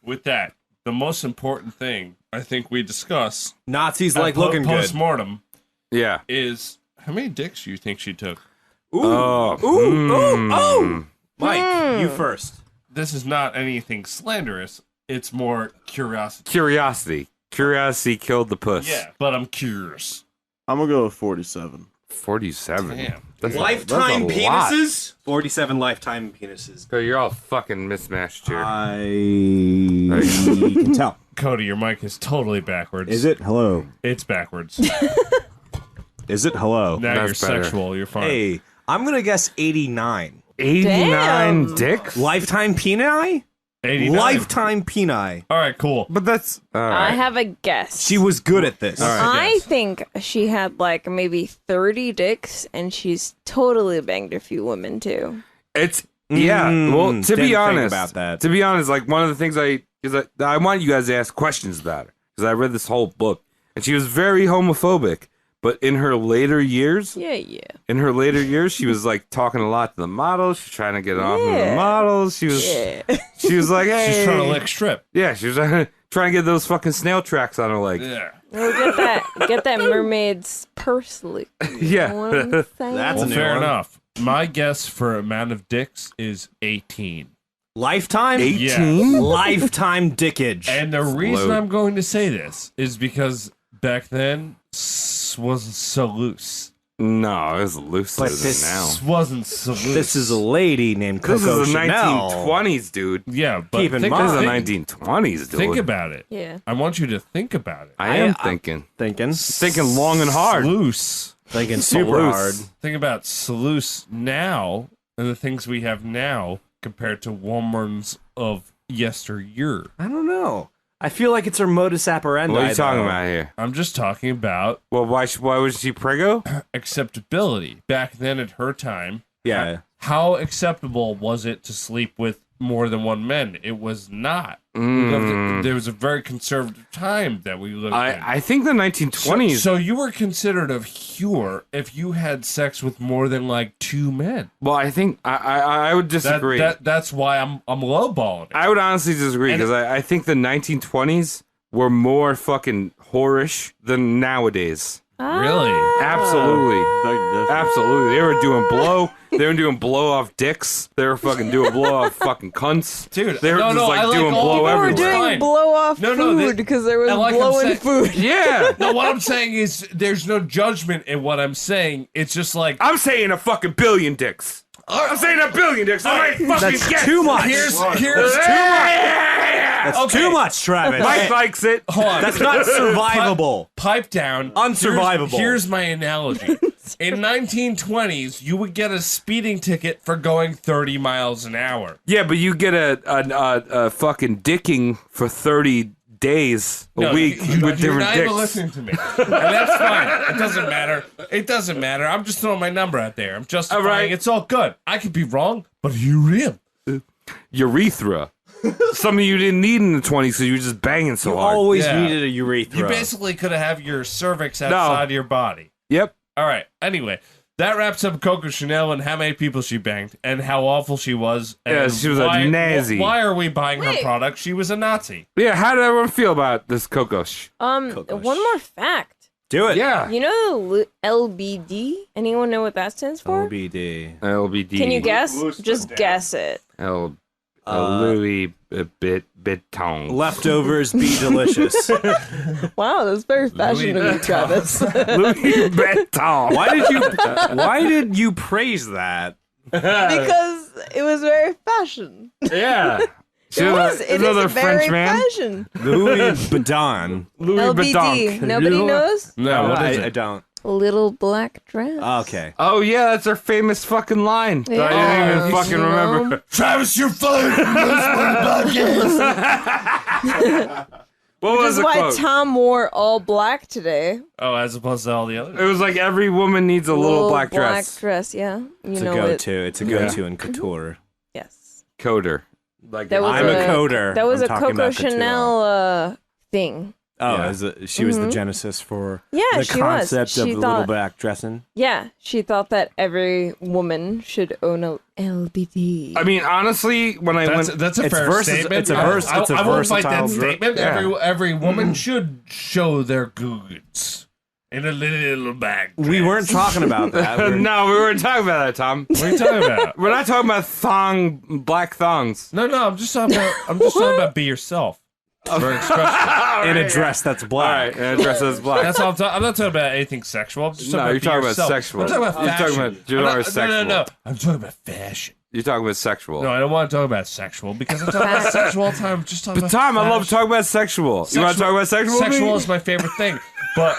[SPEAKER 7] With that, the most important thing I think we discuss
[SPEAKER 1] Nazis like looking good.
[SPEAKER 7] post-mortem
[SPEAKER 8] Yeah.
[SPEAKER 7] is how many dicks do you think she took?
[SPEAKER 1] Mike, you first.
[SPEAKER 7] This is not anything slanderous. It's more curiosity.
[SPEAKER 8] Curiosity killed the puss.
[SPEAKER 7] Yeah, but I'm curious.
[SPEAKER 4] I'm gonna go with 47.
[SPEAKER 8] 47.
[SPEAKER 7] Damn.
[SPEAKER 8] That's
[SPEAKER 1] Lifetime
[SPEAKER 8] a lot.
[SPEAKER 1] penises? 47 lifetime penises.
[SPEAKER 8] So you're all fucking mismatched here.
[SPEAKER 1] I can tell.
[SPEAKER 7] Cody, your mic is totally backwards.
[SPEAKER 1] Is it? Hello.
[SPEAKER 7] It's backwards.
[SPEAKER 1] Is it? Hello.
[SPEAKER 7] Now
[SPEAKER 8] That's
[SPEAKER 7] you're
[SPEAKER 8] better.
[SPEAKER 7] sexual. You're fine.
[SPEAKER 1] Hey, I'm going to guess 89.
[SPEAKER 8] 89
[SPEAKER 9] Damn.
[SPEAKER 8] dicks?
[SPEAKER 1] Lifetime peni?
[SPEAKER 7] 89.
[SPEAKER 1] Lifetime peni.
[SPEAKER 7] All right, cool.
[SPEAKER 8] But that's... All
[SPEAKER 9] I
[SPEAKER 8] right.
[SPEAKER 9] have a guess.
[SPEAKER 1] She was good at this.
[SPEAKER 9] I
[SPEAKER 7] Yes.
[SPEAKER 9] think she had like maybe 30 dicks, and she's totally banged a few women too.
[SPEAKER 8] It's... Yeah, well, to
[SPEAKER 1] didn't
[SPEAKER 8] be
[SPEAKER 1] think
[SPEAKER 8] honest,
[SPEAKER 1] about that.
[SPEAKER 8] to be honest, like one of the things I want you guys to ask questions about her because I read this whole book and she was very homophobic, but in her later years, she was like talking a lot to the models. She's trying to get off of the models. She was like, hey,
[SPEAKER 7] She's trying to lick strip.
[SPEAKER 8] yeah, she was trying to get those fucking snail tracks on her leg.
[SPEAKER 7] Yeah.
[SPEAKER 9] Well, get that mermaid's purse lick.
[SPEAKER 8] Yeah.
[SPEAKER 9] You know what I'm saying?
[SPEAKER 1] That's
[SPEAKER 7] Well,
[SPEAKER 1] a new
[SPEAKER 7] fair
[SPEAKER 1] one.
[SPEAKER 7] enough. My guess for amount of dicks is 18.
[SPEAKER 1] Lifetime?
[SPEAKER 8] 18?
[SPEAKER 1] Lifetime dickage.
[SPEAKER 7] And the reason
[SPEAKER 8] low.
[SPEAKER 7] I'm going to say this is because back then wasn't so loose.
[SPEAKER 8] No, it was looser
[SPEAKER 1] But
[SPEAKER 8] than
[SPEAKER 1] this-
[SPEAKER 8] now.
[SPEAKER 7] Wasn't so loose.
[SPEAKER 1] This is a lady named
[SPEAKER 8] This
[SPEAKER 1] Coco
[SPEAKER 8] is the
[SPEAKER 1] Chanel.
[SPEAKER 8] 1920s, dude.
[SPEAKER 7] yeah, but
[SPEAKER 1] Keep in
[SPEAKER 7] think,
[SPEAKER 1] mind-
[SPEAKER 8] This is the
[SPEAKER 7] think,
[SPEAKER 8] 1920s, dude.
[SPEAKER 7] think about it.
[SPEAKER 9] Yeah.
[SPEAKER 7] I want you to think about it.
[SPEAKER 8] I am
[SPEAKER 1] I-
[SPEAKER 8] thinking.
[SPEAKER 1] Thinking
[SPEAKER 8] Long and hard.
[SPEAKER 7] Loose.
[SPEAKER 1] Thinking super
[SPEAKER 8] Loose.
[SPEAKER 1] hard.
[SPEAKER 7] Think about Sluice now and the things we have now compared to women's of yesteryear.
[SPEAKER 1] I don't know. I feel like it's her modus operandi.
[SPEAKER 8] What are you talking
[SPEAKER 1] though.
[SPEAKER 8] about here?
[SPEAKER 7] I'm just talking about
[SPEAKER 8] Well, why was she prego?
[SPEAKER 7] acceptability. Back then at her time,
[SPEAKER 1] Yeah.
[SPEAKER 7] how acceptable was it to sleep with more than one man? It was not. We lived there was a very conservative time that we lived in.
[SPEAKER 8] I think the 1920s.
[SPEAKER 7] So you were considered a whore if you had sex with more than like two men.
[SPEAKER 8] well, I think I would disagree.
[SPEAKER 7] That's why I'm lowballing it.
[SPEAKER 8] I would honestly disagree because I think the 1920s were more fucking whorish than nowadays.
[SPEAKER 7] Really?
[SPEAKER 8] Absolutely.
[SPEAKER 4] Big difference.
[SPEAKER 8] Absolutely. They were doing blow. They were doing blow off dicks. They were fucking doing blow off fucking cunts.
[SPEAKER 7] Dude,
[SPEAKER 8] they were
[SPEAKER 7] no,
[SPEAKER 8] just
[SPEAKER 7] no,
[SPEAKER 8] like
[SPEAKER 7] I like
[SPEAKER 8] doing
[SPEAKER 7] all
[SPEAKER 8] blow
[SPEAKER 7] people
[SPEAKER 9] We're
[SPEAKER 7] Everywhere.
[SPEAKER 9] doing
[SPEAKER 8] everywhere.
[SPEAKER 7] Fine.
[SPEAKER 9] blow off
[SPEAKER 7] No, no,
[SPEAKER 9] food because there was
[SPEAKER 7] I like
[SPEAKER 9] blowing
[SPEAKER 7] I'm
[SPEAKER 9] food.
[SPEAKER 8] Yeah.
[SPEAKER 7] No, what I'm saying is there's no judgment in what I'm saying. It's just like
[SPEAKER 8] I'm saying a fucking billion dicks. I'm saying a billion dicks. I fucking
[SPEAKER 1] That's
[SPEAKER 8] guess.
[SPEAKER 1] too much.
[SPEAKER 7] here's
[SPEAKER 1] That's
[SPEAKER 7] Okay.
[SPEAKER 1] too much, Travis.
[SPEAKER 8] Mike likes it.
[SPEAKER 7] hold on.
[SPEAKER 1] That's not survivable.
[SPEAKER 7] Pipe down.
[SPEAKER 1] Unsurvivable.
[SPEAKER 7] Here's my analogy. In 1920s, you would get a speeding ticket for going 30 miles an hour.
[SPEAKER 8] Yeah, but you get a fucking dicking for 30 days a week with
[SPEAKER 7] you're
[SPEAKER 8] different
[SPEAKER 7] not
[SPEAKER 8] dicks.
[SPEAKER 7] even listening to me. And that's fine. It doesn't matter. It doesn't matter. I'm just throwing my number out there. I'm justifying.
[SPEAKER 8] All right.
[SPEAKER 7] It's all good. I could be wrong, but here I am.
[SPEAKER 8] Urethra. Something you didn't need in the 20s because you were just banging so
[SPEAKER 1] You
[SPEAKER 8] hard.
[SPEAKER 1] always
[SPEAKER 7] Yeah.
[SPEAKER 1] needed a urethra.
[SPEAKER 7] You basically could have your cervix outside of your body.
[SPEAKER 8] Yep.
[SPEAKER 7] All right. Anyway, that wraps up Coco Chanel and how many people she banged and how awful she was. And
[SPEAKER 8] Yeah, she was a Nazi.
[SPEAKER 7] Why are we buying her
[SPEAKER 9] Wait.
[SPEAKER 7] product? She was a Nazi.
[SPEAKER 8] Yeah, how did everyone feel about this Coco?
[SPEAKER 1] Coco
[SPEAKER 9] One more fact.
[SPEAKER 1] Do it.
[SPEAKER 8] Yeah.
[SPEAKER 9] You know LBD? Anyone know what that stands for?
[SPEAKER 1] OBD.
[SPEAKER 8] LBD.
[SPEAKER 9] Can you guess?
[SPEAKER 4] Louis
[SPEAKER 9] Just
[SPEAKER 4] Vuitton.
[SPEAKER 9] guess it.
[SPEAKER 8] Louis Vuitton.
[SPEAKER 1] Leftovers be delicious.
[SPEAKER 9] Wow, that's very fashionable, Travis.
[SPEAKER 8] Louis Vuitton.
[SPEAKER 1] Why did you praise that?
[SPEAKER 9] Because it was very fashion.
[SPEAKER 8] Yeah.
[SPEAKER 9] It
[SPEAKER 8] another
[SPEAKER 9] is very
[SPEAKER 8] French man.
[SPEAKER 9] fashion.
[SPEAKER 1] Louis Vuitton.
[SPEAKER 8] Louis
[SPEAKER 9] LBD.
[SPEAKER 8] Vuitton.
[SPEAKER 9] Nobody knows?
[SPEAKER 7] No, what is
[SPEAKER 1] I
[SPEAKER 7] it?
[SPEAKER 1] don't.
[SPEAKER 9] Little black dress.
[SPEAKER 1] Okay.
[SPEAKER 8] Oh yeah, that's our famous fucking line. that I
[SPEAKER 9] Yeah.
[SPEAKER 8] didn't even fucking
[SPEAKER 9] You know?
[SPEAKER 8] remember.
[SPEAKER 7] Travis, you're fired.
[SPEAKER 8] What
[SPEAKER 9] Which
[SPEAKER 8] was
[SPEAKER 9] is
[SPEAKER 8] the
[SPEAKER 9] why
[SPEAKER 8] quote?
[SPEAKER 9] Tom wore all black today.
[SPEAKER 7] Oh, as opposed to all the others.
[SPEAKER 8] It was like every woman needs a little black dress.
[SPEAKER 9] Yeah.
[SPEAKER 1] It's a go-to. It's a go-to in couture.
[SPEAKER 9] Yes.
[SPEAKER 8] Coder. Like
[SPEAKER 9] That was
[SPEAKER 1] I'm a coder.
[SPEAKER 9] That was
[SPEAKER 1] I'm
[SPEAKER 9] a
[SPEAKER 1] talking
[SPEAKER 9] Coco
[SPEAKER 1] about couture.
[SPEAKER 9] Chanel thing.
[SPEAKER 1] Oh,
[SPEAKER 8] Yeah.
[SPEAKER 1] She was the genesis for
[SPEAKER 9] Yeah,
[SPEAKER 1] the
[SPEAKER 9] she was.
[SPEAKER 1] concept
[SPEAKER 9] She
[SPEAKER 1] of the little
[SPEAKER 9] thought-
[SPEAKER 1] black dressing.
[SPEAKER 9] Yeah, she thought that every woman should own a LBD.
[SPEAKER 8] I mean, honestly, when I went,
[SPEAKER 7] That's a
[SPEAKER 1] It's
[SPEAKER 7] fair
[SPEAKER 1] statement.
[SPEAKER 7] statement.
[SPEAKER 1] It's a verse. It's a
[SPEAKER 7] I won't fight
[SPEAKER 1] versatile
[SPEAKER 7] that
[SPEAKER 1] dr-
[SPEAKER 7] statement.
[SPEAKER 8] Yeah.
[SPEAKER 7] Every woman should show their goods in a little bag.
[SPEAKER 1] We weren't talking about that.
[SPEAKER 8] no, we weren't talking about that, Tom.
[SPEAKER 7] What are you talking about?
[SPEAKER 8] We're not talking about black thongs.
[SPEAKER 7] No, I'm just talking about be yourself. Very expressive.
[SPEAKER 1] In a dress that's
[SPEAKER 8] All
[SPEAKER 1] black.
[SPEAKER 8] right, and a dress that's black.
[SPEAKER 7] That's all I'm not talking about anything sexual. I'm just talking
[SPEAKER 8] No,
[SPEAKER 7] about
[SPEAKER 8] you're
[SPEAKER 7] be
[SPEAKER 8] talking about
[SPEAKER 7] yourself.
[SPEAKER 8] sexual.
[SPEAKER 7] I'm talking about
[SPEAKER 8] You're talking
[SPEAKER 7] fashion.
[SPEAKER 8] about- you're talking about sexual.
[SPEAKER 7] No. I'm talking about fashion.
[SPEAKER 8] You're talking about sexual.
[SPEAKER 7] No, I don't want to talk about sexual because I'm talking about sexual all the time. I'm just talking
[SPEAKER 8] But
[SPEAKER 7] about
[SPEAKER 8] Tom, I love
[SPEAKER 7] fashion.
[SPEAKER 8] talking about sexual. You want to talk about sexual? with me?
[SPEAKER 7] Sexual is my favorite thing, but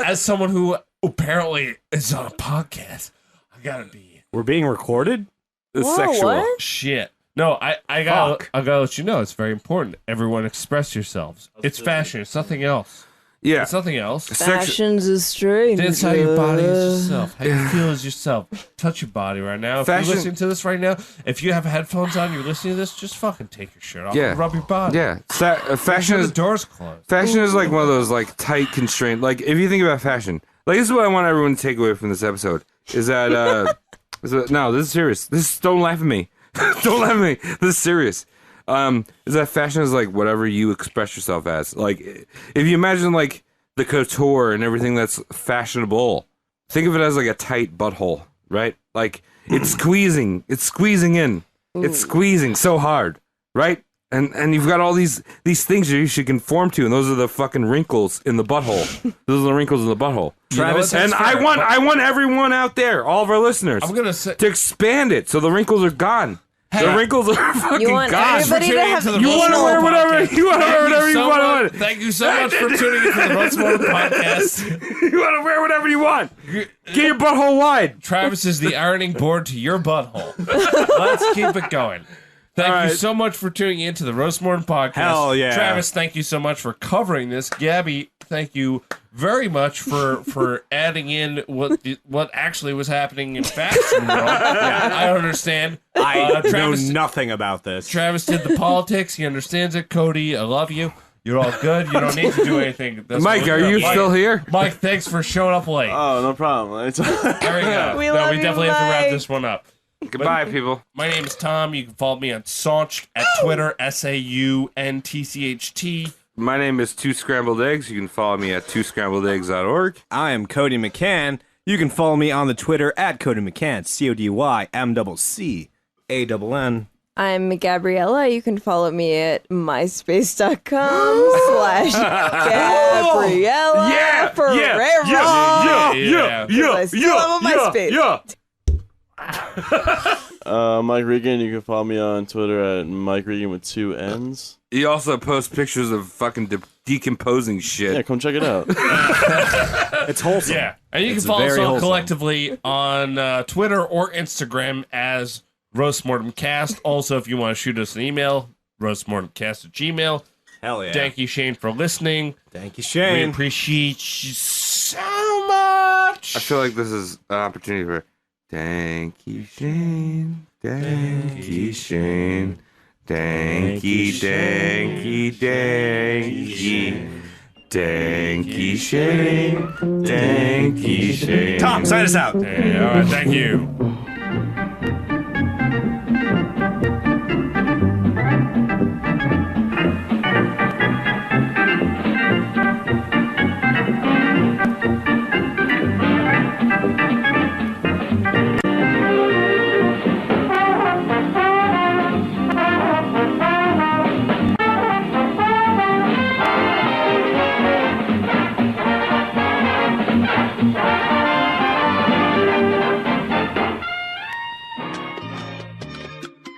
[SPEAKER 7] as someone who apparently is on a podcast, I gotta be
[SPEAKER 1] We're being recorded?
[SPEAKER 8] It's
[SPEAKER 9] Whoa,
[SPEAKER 8] sexual.
[SPEAKER 9] what?
[SPEAKER 7] shit. No, I gotta let you know it's very important. Everyone express yourselves. It's fashion. It's nothing else.
[SPEAKER 8] Yeah.
[SPEAKER 7] It's nothing else.
[SPEAKER 9] Fashion's a strange.
[SPEAKER 7] Dance how your body is yourself. How you feel is yourself. Touch your body right now. If
[SPEAKER 8] Fashion-
[SPEAKER 7] you're listening to this right now, if you have headphones on, you're listening to this, just fucking take your shirt off
[SPEAKER 8] Yeah.
[SPEAKER 7] and rub your body.
[SPEAKER 8] Yeah.
[SPEAKER 7] Make
[SPEAKER 8] Fashion
[SPEAKER 7] sure
[SPEAKER 8] is
[SPEAKER 7] the door's closed.
[SPEAKER 8] fashion is like one of those like tight constraint. Like if you think about fashion, like this is what I want everyone to take away from this episode is that no, this is serious. Don't laugh at me. Don't laugh at me. This is serious. Is that fashion is like whatever you express yourself as. Like if you imagine like the couture and everything that's fashionable, think of it as like a tight butthole, right? Like it's squeezing in. It's squeezing so hard, right? And you've got all these things that you should conform to, and those are the fucking wrinkles in the butthole. Those are the wrinkles in the butthole.
[SPEAKER 7] Travis,
[SPEAKER 8] And
[SPEAKER 7] that's
[SPEAKER 8] I
[SPEAKER 7] fair,
[SPEAKER 8] want
[SPEAKER 7] but
[SPEAKER 8] everyone out there, all of our listeners,
[SPEAKER 7] I'm gonna say
[SPEAKER 8] to expand it so the wrinkles are gone. The wrinkles are fucking
[SPEAKER 9] You want
[SPEAKER 8] gone.
[SPEAKER 9] everybody to have
[SPEAKER 7] You
[SPEAKER 8] You want to
[SPEAKER 9] anal
[SPEAKER 8] wear whatever
[SPEAKER 7] podcast.
[SPEAKER 8] you want to wear whatever you
[SPEAKER 7] so
[SPEAKER 8] want
[SPEAKER 7] much-
[SPEAKER 8] to wear.
[SPEAKER 7] Thank you so much for tuning in to the Roast Mortem podcast.
[SPEAKER 8] You want to wear whatever you want. Get your butthole wide.
[SPEAKER 7] Travis is the ironing board to your butthole. Let's keep it going. Thank
[SPEAKER 8] All
[SPEAKER 7] you
[SPEAKER 8] right.
[SPEAKER 7] so much for tuning in to the Roast Mortem podcast.
[SPEAKER 1] Hell yeah.
[SPEAKER 7] Travis, thank you so much for covering this. Gabby, thank you very much for adding in what actually was happening in fashion world. I don't understand.
[SPEAKER 1] I
[SPEAKER 7] Travis,
[SPEAKER 1] know nothing about this.
[SPEAKER 7] Travis did the politics. He understands it. Cody, I love you. You're all good. You don't need to do anything. That's
[SPEAKER 8] Mike,
[SPEAKER 7] what
[SPEAKER 8] are
[SPEAKER 7] we're
[SPEAKER 8] you
[SPEAKER 7] doing.
[SPEAKER 8] still here?
[SPEAKER 7] Mike, thanks for showing up late.
[SPEAKER 4] Oh, no problem. It's
[SPEAKER 7] There we go.
[SPEAKER 9] We love
[SPEAKER 7] we
[SPEAKER 9] you,
[SPEAKER 7] definitely have to wrap
[SPEAKER 9] Mike.
[SPEAKER 7] this one up.
[SPEAKER 8] Goodbye, people.
[SPEAKER 7] My name is Tom. You can follow me on Saunched at Twitter, SAUNTCHT.
[SPEAKER 8] My name is Two Scrambled Eggs. You can follow me at twoscrambledeggs.org.
[SPEAKER 1] I am Cody McCann. You can follow me on the Twitter at Cody McCann, CODYMCCANN.
[SPEAKER 9] I'm Gabriella. You can follow me at myspace.com/Gabriella Ferrero. I still have a MySpace.
[SPEAKER 4] Mike Regan. You can follow me on Twitter at Mike Regan with 2 N's.
[SPEAKER 8] He also posts pictures of fucking decomposing shit.
[SPEAKER 4] Yeah, come check it out.
[SPEAKER 1] It's wholesome.
[SPEAKER 7] Yeah. And you
[SPEAKER 1] It's
[SPEAKER 7] can follow us
[SPEAKER 1] very
[SPEAKER 7] all
[SPEAKER 1] wholesome.
[SPEAKER 7] collectively on Twitter or Instagram as Roast Mortem Cast. Also, if you want to shoot us an email, roastmortemcast@gmail.com.
[SPEAKER 1] Hell yeah.
[SPEAKER 7] Thank you, Shane, for listening.
[SPEAKER 1] Thank you,
[SPEAKER 7] We
[SPEAKER 1] Shane.
[SPEAKER 7] appreciate you so much.
[SPEAKER 8] I feel like this is an opportunity for thank you, Shane. Thank you, Shane. Thank you, thank you, thank you. Thank you, Shane. Thank you, Shane.
[SPEAKER 1] Tom, sign us out.
[SPEAKER 7] Hey, all right, thank you.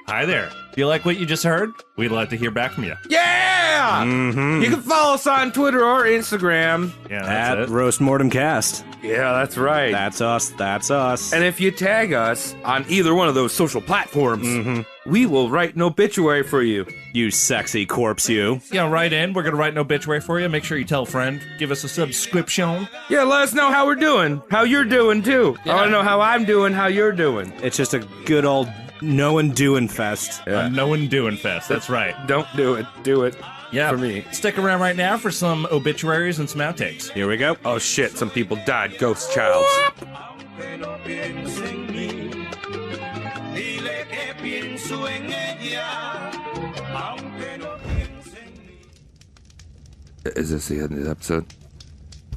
[SPEAKER 7] Hi there. Do you like what you just heard? We'd like to hear back from you.
[SPEAKER 8] Yeah! You can follow us on Twitter or Instagram.
[SPEAKER 7] Yeah,
[SPEAKER 1] At
[SPEAKER 7] that's it.
[SPEAKER 1] Roast Mortem Cast.
[SPEAKER 8] Yeah, that's right.
[SPEAKER 1] That's us. That's us.
[SPEAKER 8] And if you tag us on either one of those social platforms, we will write an obituary for you.
[SPEAKER 1] You sexy corpse, you.
[SPEAKER 7] Yeah, write in. We're going to write an obituary for you. Make sure you tell a friend. Give us a subscription.
[SPEAKER 8] Yeah, let us know how we're doing. How you're doing, too. I want to know how I'm doing, how you're doing.
[SPEAKER 1] It's just a good old no and doing fest.
[SPEAKER 7] A no and doing fest. That's right.
[SPEAKER 8] Don't do it. Do it.
[SPEAKER 7] Yeah.
[SPEAKER 8] For me.
[SPEAKER 7] Stick around right now for some obituaries and some outtakes.
[SPEAKER 1] Here we go.
[SPEAKER 8] Oh, shit. Some people died. Ghost Childs. Is this the end of the episode?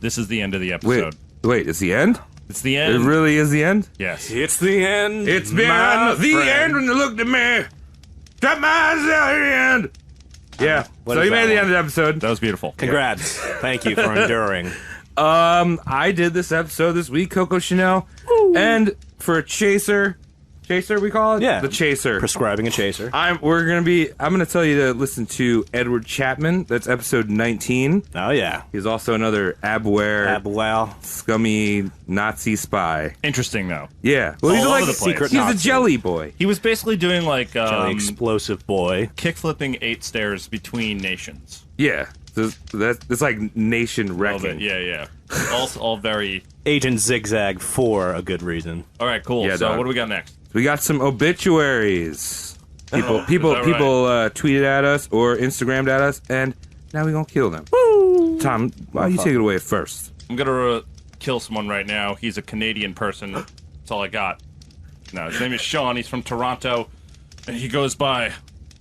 [SPEAKER 7] This is the end of the episode.
[SPEAKER 8] Wait, it's the end?
[SPEAKER 7] It's the end.
[SPEAKER 8] It really is the end?
[SPEAKER 7] Yes.
[SPEAKER 1] It's the end.
[SPEAKER 8] It's been the end when you looked at me. Got my eyes out at the end. Yeah.
[SPEAKER 1] What
[SPEAKER 8] So
[SPEAKER 1] is
[SPEAKER 8] you
[SPEAKER 1] that
[SPEAKER 8] made the
[SPEAKER 1] one?
[SPEAKER 8] end of the episode.
[SPEAKER 7] That was beautiful.
[SPEAKER 1] Congrats. Thank you for enduring.
[SPEAKER 8] I did this episode this week, Coco Chanel, and for a chaser we call it?
[SPEAKER 1] Yeah.
[SPEAKER 8] The chaser.
[SPEAKER 1] Prescribing a chaser.
[SPEAKER 8] I'm gonna tell you to listen to Edward Chapman. That's episode 19.
[SPEAKER 1] Oh, yeah.
[SPEAKER 8] He's also another abware,
[SPEAKER 1] Abwell.
[SPEAKER 8] scummy Nazi spy.
[SPEAKER 7] Interesting, though.
[SPEAKER 8] Yeah. Well, he's
[SPEAKER 7] All
[SPEAKER 8] like
[SPEAKER 7] over the place.
[SPEAKER 1] secret
[SPEAKER 8] he's a
[SPEAKER 1] Nazi.
[SPEAKER 8] jelly boy.
[SPEAKER 7] He was basically doing like
[SPEAKER 1] Jelly explosive boy.
[SPEAKER 7] kick-flipping 8 stairs between nations.
[SPEAKER 8] Yeah. So that's like nation
[SPEAKER 7] A little
[SPEAKER 8] wrecking.
[SPEAKER 7] bit. Yeah. all very...
[SPEAKER 1] Agent Zigzag for a good reason.
[SPEAKER 7] All right, cool.
[SPEAKER 8] Yeah,
[SPEAKER 7] so
[SPEAKER 8] dog.
[SPEAKER 7] what do we got next?
[SPEAKER 8] We got some obituaries. People
[SPEAKER 7] Is that right?
[SPEAKER 8] tweeted at us or Instagrammed at us, and now we're gonna kill them. Tom, why don't you take it away first?
[SPEAKER 7] I'm going to kill someone right now. He's a Canadian person. That's all I got. No, his name is Sean. He's from Toronto, and he goes by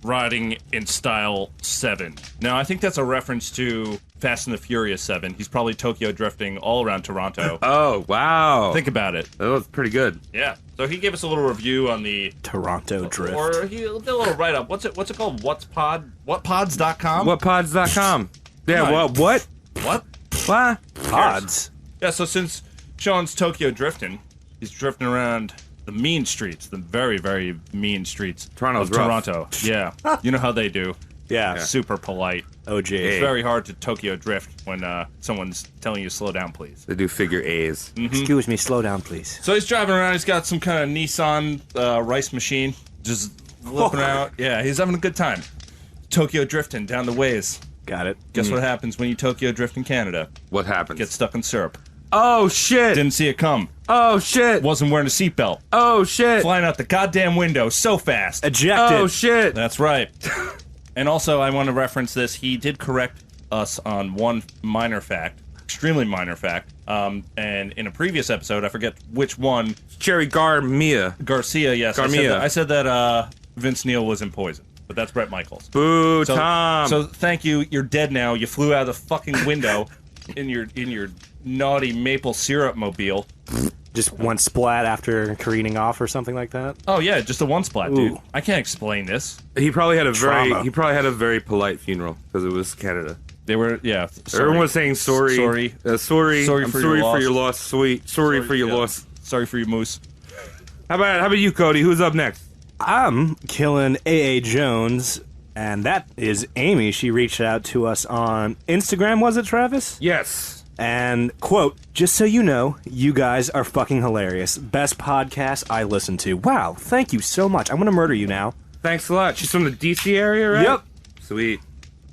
[SPEAKER 7] Riding in Style 7. Now, I think that's a reference to Fast and the Furious 7. He's probably Tokyo drifting all around Toronto.
[SPEAKER 8] Oh, wow.
[SPEAKER 7] Think about it.
[SPEAKER 8] That was pretty good.
[SPEAKER 7] Yeah. So he gave us a little review on the...
[SPEAKER 1] Toronto Drift.
[SPEAKER 7] Or he did a little write-up. What's it called? Whatpods.com?
[SPEAKER 8] Whatpods.com. Yeah,
[SPEAKER 7] Nice.
[SPEAKER 8] what?
[SPEAKER 7] What?
[SPEAKER 1] Pods.
[SPEAKER 7] Yeah, so since Sean's Tokyo drifting, he's drifting around the mean streets, the very, very mean streets
[SPEAKER 8] Toronto's
[SPEAKER 7] of
[SPEAKER 8] rough.
[SPEAKER 7] Toronto. Yeah. You know how they do.
[SPEAKER 1] Yeah.
[SPEAKER 7] Super polite.
[SPEAKER 1] OG.
[SPEAKER 7] It's very hard to Tokyo drift when someone's telling you to slow down, please.
[SPEAKER 8] They do figure A's.
[SPEAKER 1] Excuse me, slow down, please.
[SPEAKER 7] So he's driving around. He's got some kind of Nissan rice machine, just flipping out. Yeah, he's having a good time. Tokyo drifting down the ways.
[SPEAKER 1] Got it.
[SPEAKER 7] Guess what happens when you Tokyo drift in Canada?
[SPEAKER 8] What happens?
[SPEAKER 7] Get stuck in syrup.
[SPEAKER 8] Oh, shit.
[SPEAKER 7] Didn't see it come.
[SPEAKER 8] Oh, shit.
[SPEAKER 7] Wasn't wearing a seatbelt.
[SPEAKER 8] Oh, shit.
[SPEAKER 7] Flying out the goddamn window so fast.
[SPEAKER 1] Ejected.
[SPEAKER 8] Oh, shit.
[SPEAKER 7] That's right. And also, I want to reference this. He did correct us on one minor fact, extremely minor fact. And in a previous episode, I forget which one,
[SPEAKER 8] Cherry Garcia.
[SPEAKER 7] Garcia, yes.
[SPEAKER 8] Garcia.
[SPEAKER 7] I said that Vince Neil was in Poison, but that's Brett Michaels.
[SPEAKER 8] Boo,
[SPEAKER 7] So,
[SPEAKER 8] Tom.
[SPEAKER 7] So thank you. You're dead now. You flew out of the fucking window in your naughty maple syrup mobile.
[SPEAKER 1] Just one splat after careening off or something like that.
[SPEAKER 7] Oh yeah, just a one splat, dude.
[SPEAKER 1] Ooh.
[SPEAKER 7] I can't explain this.
[SPEAKER 8] he probably had a
[SPEAKER 1] Trauma.
[SPEAKER 8] very polite funeral because it was Canada.
[SPEAKER 7] They were sorry.
[SPEAKER 8] Everyone was saying sorry.
[SPEAKER 7] Sorry.
[SPEAKER 8] Sorry.
[SPEAKER 7] Sorry
[SPEAKER 8] I'm
[SPEAKER 7] for
[SPEAKER 8] sorry
[SPEAKER 7] your
[SPEAKER 8] for
[SPEAKER 7] loss.
[SPEAKER 8] your loss. Sweet. Sorry for your
[SPEAKER 7] yeah.
[SPEAKER 8] loss.
[SPEAKER 7] Sorry for your moose.
[SPEAKER 8] How about you, Cody? Who's up next?
[SPEAKER 1] I'm killing A.A. Jones, and that is Amy. She reached out to us on Instagram, was it, Travis?
[SPEAKER 8] Yes.
[SPEAKER 1] And, quote, just so you know, you guys are fucking hilarious. Best podcast I listen to. Wow, thank you so much. I'm going to murder you now.
[SPEAKER 8] Thanks a lot. She's from the DC area, right?
[SPEAKER 1] Yep.
[SPEAKER 8] Sweet.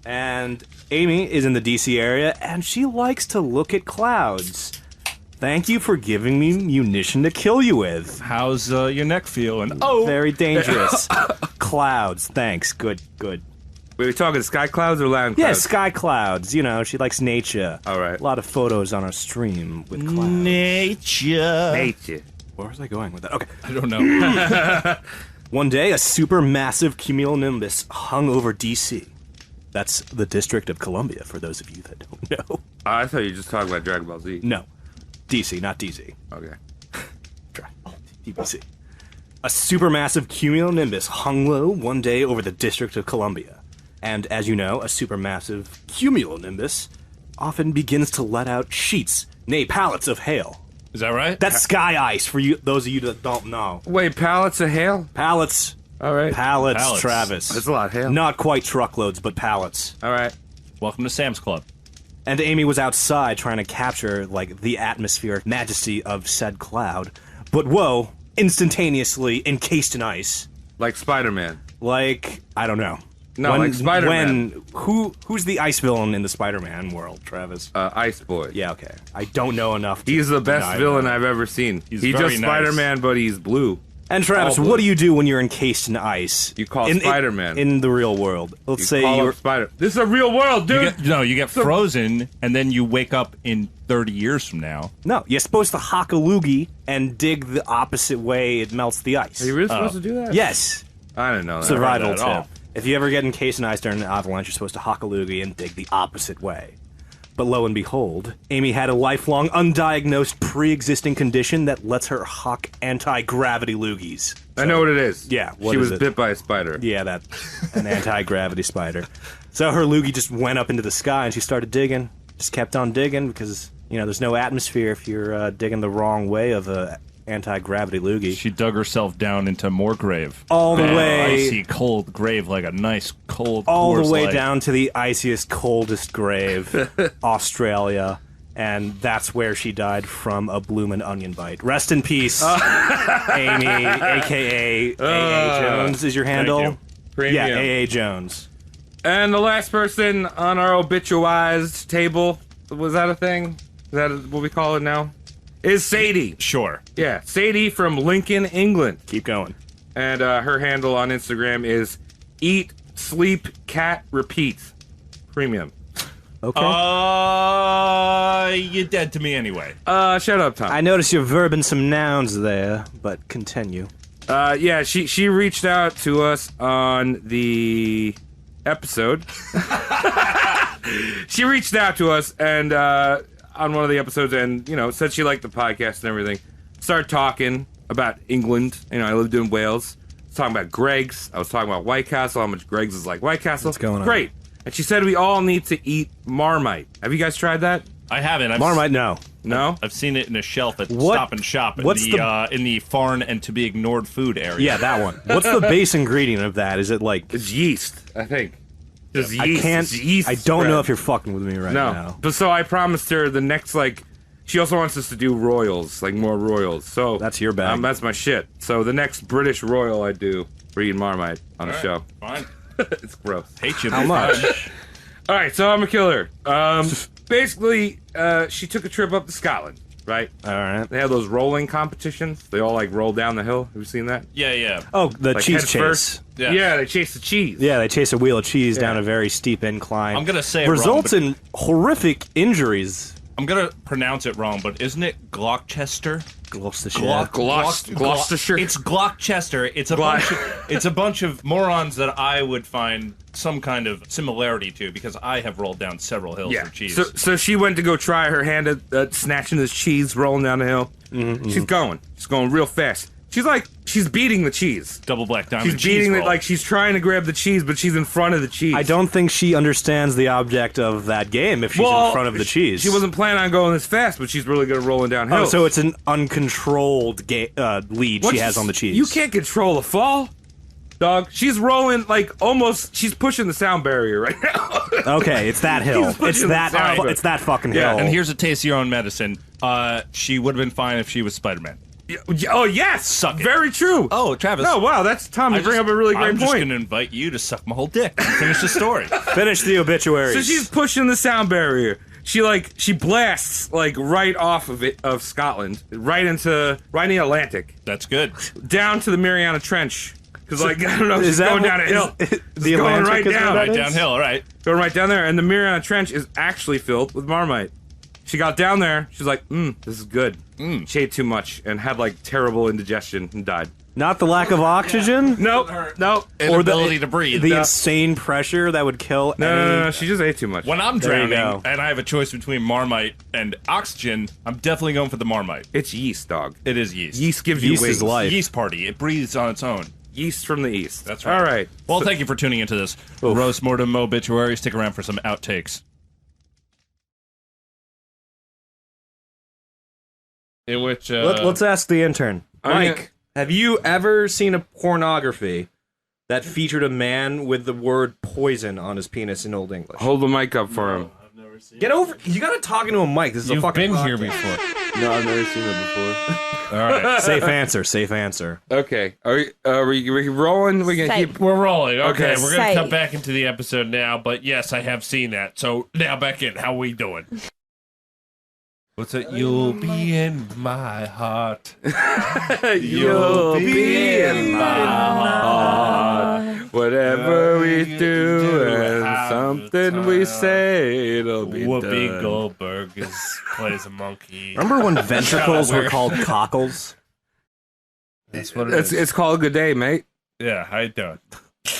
[SPEAKER 1] And Amy is in the DC area, and she likes to look at clouds. Thank you for giving me munition to kill you with.
[SPEAKER 7] How's your neck feeling? Oh,
[SPEAKER 1] Very dangerous. Clouds, thanks. Good.
[SPEAKER 8] Wait, we talking sky clouds or land
[SPEAKER 1] Yeah,
[SPEAKER 8] clouds?
[SPEAKER 1] sky clouds. You know, she likes nature.
[SPEAKER 8] All right.
[SPEAKER 1] A lot of photos on our stream with clouds.
[SPEAKER 7] nature.
[SPEAKER 8] Nature.
[SPEAKER 1] Where was I going with that? Okay.
[SPEAKER 7] I don't know.
[SPEAKER 1] One day, a supermassive cumulonimbus hung over DC. That's the District of Columbia, for those of you that don't know.
[SPEAKER 8] I thought you were just talking about Dragon Ball Z.
[SPEAKER 1] No. DC, not DZ.
[SPEAKER 8] Okay.
[SPEAKER 1] DBC. A supermassive cumulonimbus hung low one day over the District of Columbia. And as you know, a supermassive cumulonimbus often begins to let out sheets, nay, pallets of hail.
[SPEAKER 7] Is that right?
[SPEAKER 1] That's sky ice for you, those of you that don't know.
[SPEAKER 8] Wait, pallets of hail?
[SPEAKER 1] Pallets.
[SPEAKER 8] All right.
[SPEAKER 1] Pallets, Travis.
[SPEAKER 8] That's a lot of hail.
[SPEAKER 1] Not quite truckloads, but pallets.
[SPEAKER 8] All right.
[SPEAKER 7] Welcome to Sam's Club.
[SPEAKER 1] And Amy was outside trying to capture, like, the atmospheric majesty of said cloud. But whoa, instantaneously encased in ice.
[SPEAKER 8] Like Spider-Man.
[SPEAKER 1] Like, I don't know.
[SPEAKER 8] No, like Spider-Man.
[SPEAKER 1] Who's the ice villain in the Spider-Man world, Travis?
[SPEAKER 8] Ice Boy.
[SPEAKER 1] Yeah, okay. I don't know enough.
[SPEAKER 8] He's the best
[SPEAKER 1] deny
[SPEAKER 8] villain
[SPEAKER 1] that.
[SPEAKER 8] I've ever seen. He's
[SPEAKER 7] very
[SPEAKER 8] just
[SPEAKER 7] nice.
[SPEAKER 8] Spider-Man, but he's blue.
[SPEAKER 1] And Travis,
[SPEAKER 8] All blue.
[SPEAKER 1] what do you do when you're encased in ice?
[SPEAKER 8] You call Spider-Man.
[SPEAKER 1] In the real world. Let's say
[SPEAKER 8] call
[SPEAKER 1] you're...
[SPEAKER 8] up Spider. This is a real world, dude.
[SPEAKER 7] You get frozen, and then you wake up in 30 years from now.
[SPEAKER 1] No, you're supposed to hock a loogie and dig the opposite way it melts the ice.
[SPEAKER 8] Are you really supposed to do that?
[SPEAKER 1] Yes.
[SPEAKER 8] I didn't know that.
[SPEAKER 1] Survival
[SPEAKER 7] that at all.
[SPEAKER 1] tip. If you ever get encased in ice during an avalanche, you're supposed to hock a loogie and dig the opposite way. But lo and behold, Amy had a lifelong, undiagnosed, pre-existing condition that lets her hock anti-gravity loogies.
[SPEAKER 8] I know what it is.
[SPEAKER 1] Yeah, what
[SPEAKER 8] she
[SPEAKER 1] is
[SPEAKER 8] was
[SPEAKER 1] it?
[SPEAKER 8] bit by a spider.
[SPEAKER 1] Yeah, an anti-gravity spider. So her loogie just went up into the sky and she started digging. Just kept on digging because, there's no atmosphere if you're digging the wrong way of a anti-gravity loogie.
[SPEAKER 7] She dug herself down into more grave.
[SPEAKER 1] All the
[SPEAKER 7] Bad,
[SPEAKER 1] way...
[SPEAKER 7] icy, cold grave, like a nice, cold,
[SPEAKER 1] all the
[SPEAKER 7] Coors
[SPEAKER 1] way
[SPEAKER 7] Light.
[SPEAKER 1] down to the iciest, coldest grave, Australia, and that's where she died from a bloomin' onion bite. Rest in peace, Amy, a.k.a. A.A. Jones is your handle?
[SPEAKER 7] you.
[SPEAKER 8] Premium.
[SPEAKER 1] Yeah, A.A. Jones.
[SPEAKER 8] And the last person on our obituized table, was that a thing? Is that what we call it now? Is Sadie.
[SPEAKER 7] Sure.
[SPEAKER 8] Yeah, Sadie from Lincoln, England.
[SPEAKER 1] Keep going.
[SPEAKER 8] And her handle on Instagram is Eat, Sleep, Cat, Repeat. Premium.
[SPEAKER 1] Okay.
[SPEAKER 7] You're dead to me anyway.
[SPEAKER 8] Shut up, Tom.
[SPEAKER 1] I noticed you're verbing some nouns there, but continue.
[SPEAKER 8] Yeah, she reached out to us on the episode. She reached out to us and on one of the episodes and, said she liked the podcast and everything. Started talking about England. I lived in Wales. I was talking about Greg's. I was talking about White Castle, how much Greg's is like White Castle.
[SPEAKER 1] What's going on?
[SPEAKER 8] Great. And she said we all need to eat Marmite. Have you guys tried that?
[SPEAKER 7] I haven't.
[SPEAKER 1] Marmite, no.
[SPEAKER 8] No?
[SPEAKER 7] I've seen it in a shelf at
[SPEAKER 1] What-
[SPEAKER 7] Stop and Shop in
[SPEAKER 1] what's
[SPEAKER 7] in the foreign and to be ignored food area.
[SPEAKER 1] Yeah, that one. What's the base ingredient of that? Is it like...
[SPEAKER 8] It's yeast, I think. Just yeast.
[SPEAKER 1] I can't...
[SPEAKER 8] It's yeast
[SPEAKER 1] I don't know
[SPEAKER 8] spread.
[SPEAKER 1] if you're fucking with me right
[SPEAKER 8] No.
[SPEAKER 1] now.
[SPEAKER 8] But so I promised her the next, she also wants us to do royals, more royals. So
[SPEAKER 1] That's your bag.
[SPEAKER 8] That's my shit. So the next British royal I do, we're eating Marmite on the show.
[SPEAKER 7] Fine.
[SPEAKER 8] It's gross.
[SPEAKER 7] Hate you.
[SPEAKER 1] How much?
[SPEAKER 8] All right, so I'm a killer. Basically, she took a trip up to Scotland, right?
[SPEAKER 1] All right.
[SPEAKER 8] They have those rolling competitions. They all roll down the hill. Have you seen that?
[SPEAKER 7] Yeah, yeah.
[SPEAKER 1] Oh, the cheese
[SPEAKER 8] head
[SPEAKER 1] chase.
[SPEAKER 8] first.
[SPEAKER 7] Yeah.
[SPEAKER 8] Yeah, they chase the cheese.
[SPEAKER 1] Yeah, they chase a wheel of cheese down
[SPEAKER 8] Yeah.
[SPEAKER 1] a very steep incline.
[SPEAKER 7] I'm gonna say it
[SPEAKER 1] results
[SPEAKER 7] wrong,
[SPEAKER 1] in horrific injuries.
[SPEAKER 7] I'm gonna pronounce it wrong, but isn't it Gloucestershire?
[SPEAKER 1] Gloucestershire.
[SPEAKER 8] Gloucestershire.
[SPEAKER 7] It's Gloucester. It's a bunch of morons that I would find some kind of similarity to because I have rolled down several hills
[SPEAKER 8] Yeah.
[SPEAKER 7] of cheese.
[SPEAKER 8] So she went to go try her hand at snatching this cheese, rolling down the hill.
[SPEAKER 1] Mm-hmm.
[SPEAKER 8] She's going real fast. She's beating the cheese.
[SPEAKER 7] Double black diamond.
[SPEAKER 8] She's
[SPEAKER 7] cheese
[SPEAKER 8] beating it
[SPEAKER 7] roll.
[SPEAKER 8] like she's trying to grab the cheese, but she's in front of the cheese.
[SPEAKER 1] I don't think she understands the object of that game if she's in front of the cheese.
[SPEAKER 8] She wasn't planning on going this fast, but she's really good at rolling down
[SPEAKER 1] Oh,
[SPEAKER 8] hills.
[SPEAKER 1] so it's an uncontrolled lead she has on the cheese.
[SPEAKER 8] You can't control a fall, dog. She's rolling she's pushing the sound barrier right now.
[SPEAKER 1] Okay, it's that hill.
[SPEAKER 8] He's pushing the sound.
[SPEAKER 1] It's that fucking
[SPEAKER 8] Yeah,
[SPEAKER 1] hill.
[SPEAKER 7] And here's a taste of your own medicine. She would have been fine if she was Spider-Man.
[SPEAKER 8] Oh, yes!
[SPEAKER 7] Suck it.
[SPEAKER 8] Very true.
[SPEAKER 7] Oh, Travis.
[SPEAKER 8] Oh, wow, that's Tom. You bring up a really great
[SPEAKER 7] I'm just
[SPEAKER 8] point.
[SPEAKER 7] going to invite you to suck my whole dick and finish the story.
[SPEAKER 1] Finish the obituaries.
[SPEAKER 8] So she's pushing the sound barrier. She blasts right off of Scotland, right in the Atlantic,
[SPEAKER 7] That's good.
[SPEAKER 8] down to the Mariana Trench. Because I don't know,
[SPEAKER 1] Is
[SPEAKER 8] she's
[SPEAKER 1] that
[SPEAKER 8] going
[SPEAKER 1] what-
[SPEAKER 8] down a hill.
[SPEAKER 1] is-
[SPEAKER 8] It's
[SPEAKER 1] the
[SPEAKER 8] going
[SPEAKER 1] Atlantic
[SPEAKER 8] right
[SPEAKER 1] is where
[SPEAKER 8] down,
[SPEAKER 1] that
[SPEAKER 7] Right
[SPEAKER 1] is?
[SPEAKER 7] downhill, all right.
[SPEAKER 8] going right down there, and the Mariana Trench is actually filled with Marmite. She got down there. She's like, this is good. She ate too much and had terrible indigestion and died.
[SPEAKER 1] Not the lack of oxygen?
[SPEAKER 8] Nope.
[SPEAKER 7] Inability to breathe.
[SPEAKER 1] The insane pressure that would kill
[SPEAKER 8] No. She just ate too much.
[SPEAKER 7] When I'm
[SPEAKER 1] There you
[SPEAKER 7] drowning
[SPEAKER 1] go.
[SPEAKER 7] and I have a choice between Marmite and oxygen, I'm definitely going for the Marmite.
[SPEAKER 8] It's yeast, dog.
[SPEAKER 7] It is yeast.
[SPEAKER 8] Yeast gives you
[SPEAKER 1] Yeast
[SPEAKER 8] wings.
[SPEAKER 1] is life.
[SPEAKER 7] Yeast party. It breathes on its own.
[SPEAKER 8] Yeast from the east.
[SPEAKER 7] That's right.
[SPEAKER 8] All right.
[SPEAKER 7] Well, thank you for tuning into this Roast Mortem Obituary. Stick around for some outtakes. In which
[SPEAKER 1] Let's ask the intern.
[SPEAKER 8] I mean-
[SPEAKER 1] Mike, have you ever seen a pornography that featured a man with the word poison on his penis in Old English?
[SPEAKER 8] Hold the mic up for him.
[SPEAKER 1] Get over. You gotta talk into a mic. This is a
[SPEAKER 7] you've
[SPEAKER 1] fucking
[SPEAKER 7] been here
[SPEAKER 1] podcast.
[SPEAKER 7] before.
[SPEAKER 4] No, I've never seen that before.
[SPEAKER 7] All right.
[SPEAKER 1] Safe answer. Safe answer.
[SPEAKER 8] Okay. Are we rolling? We're gonna keep.
[SPEAKER 7] We're rolling. Okay,
[SPEAKER 8] Okay.
[SPEAKER 7] we're going to
[SPEAKER 9] Safe.
[SPEAKER 7] come back into the episode now, but yes, I have seen that. So now back in. How we doing? What's it? You'll be in my heart.
[SPEAKER 8] You'll be in my heart. Whatever we do and something we say, it'll be
[SPEAKER 7] Whoopi
[SPEAKER 8] done.
[SPEAKER 7] Goldberg plays a monkey.
[SPEAKER 1] Remember when ventricles were called cockles?
[SPEAKER 7] That's what it is.
[SPEAKER 8] It's called Good Day, mate.
[SPEAKER 7] Yeah, how you doing?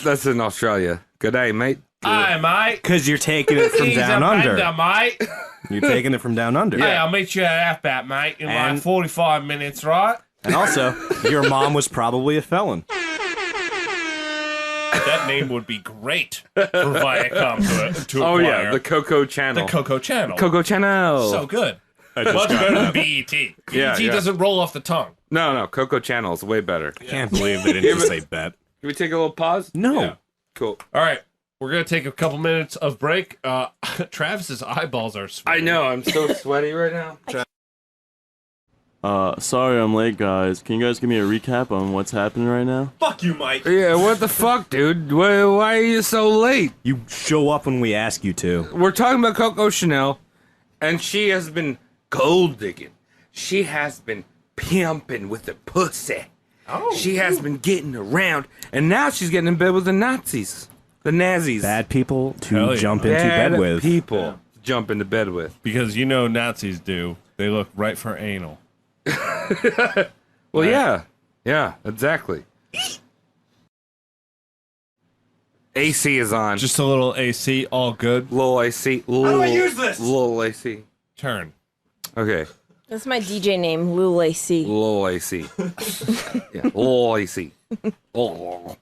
[SPEAKER 8] That's in Australia. Good day, mate.
[SPEAKER 7] Hi, mate.
[SPEAKER 1] Because you're taking it from
[SPEAKER 7] He's
[SPEAKER 1] down
[SPEAKER 7] a
[SPEAKER 1] under.
[SPEAKER 7] bender, mate.
[SPEAKER 1] You're taking it from down under.
[SPEAKER 7] Hey, I'll meet you at Outback, mate, in
[SPEAKER 1] And-
[SPEAKER 7] like 45 minutes, right?
[SPEAKER 1] And also, your mom was probably a felon.
[SPEAKER 7] That name would be great for Viacom to
[SPEAKER 8] Oh
[SPEAKER 7] acquire.
[SPEAKER 8] yeah, the Coco channel.
[SPEAKER 7] The Coco channel.
[SPEAKER 8] Coco channel.
[SPEAKER 7] So good. Much better than BET.
[SPEAKER 8] Yeah,
[SPEAKER 7] BET
[SPEAKER 8] yeah.
[SPEAKER 7] doesn't roll off the tongue.
[SPEAKER 8] No, Coco channel is way better.
[SPEAKER 1] I can't believe they didn't just say bet.
[SPEAKER 8] Can we take a little pause?
[SPEAKER 1] No.
[SPEAKER 7] Yeah.
[SPEAKER 8] Cool.
[SPEAKER 7] All right. We're going to take a couple minutes of break. Travis's eyeballs are sweaty.
[SPEAKER 8] I know. I'm so sweaty right now.
[SPEAKER 4] Sorry I'm late, guys. Can you guys give me a recap on what's happening right now?
[SPEAKER 1] Fuck you, Mike.
[SPEAKER 8] Yeah, what the fuck, dude? Why are you so late?
[SPEAKER 1] You show up when we ask you to.
[SPEAKER 8] We're talking about Coco Chanel, and she has been gold digging. She has been pimping with the pussy. Oh, she has been getting around, and now she's getting in bed with the Nazis, the Nazis.
[SPEAKER 1] Bad people to
[SPEAKER 7] Hell yeah.
[SPEAKER 1] jump into
[SPEAKER 8] Bad
[SPEAKER 1] bed with.
[SPEAKER 8] people to jump into bed with.
[SPEAKER 7] Because you know Nazis do. They look right for anal.
[SPEAKER 8] Well, yeah, exactly. AC is on.
[SPEAKER 7] Just a little AC, all good.
[SPEAKER 8] Little AC. How do I use this? Little AC.
[SPEAKER 7] Turn.
[SPEAKER 8] Okay.
[SPEAKER 9] That's my DJ name, Lil AC.
[SPEAKER 8] Little AC. Yeah, little AC. Oh.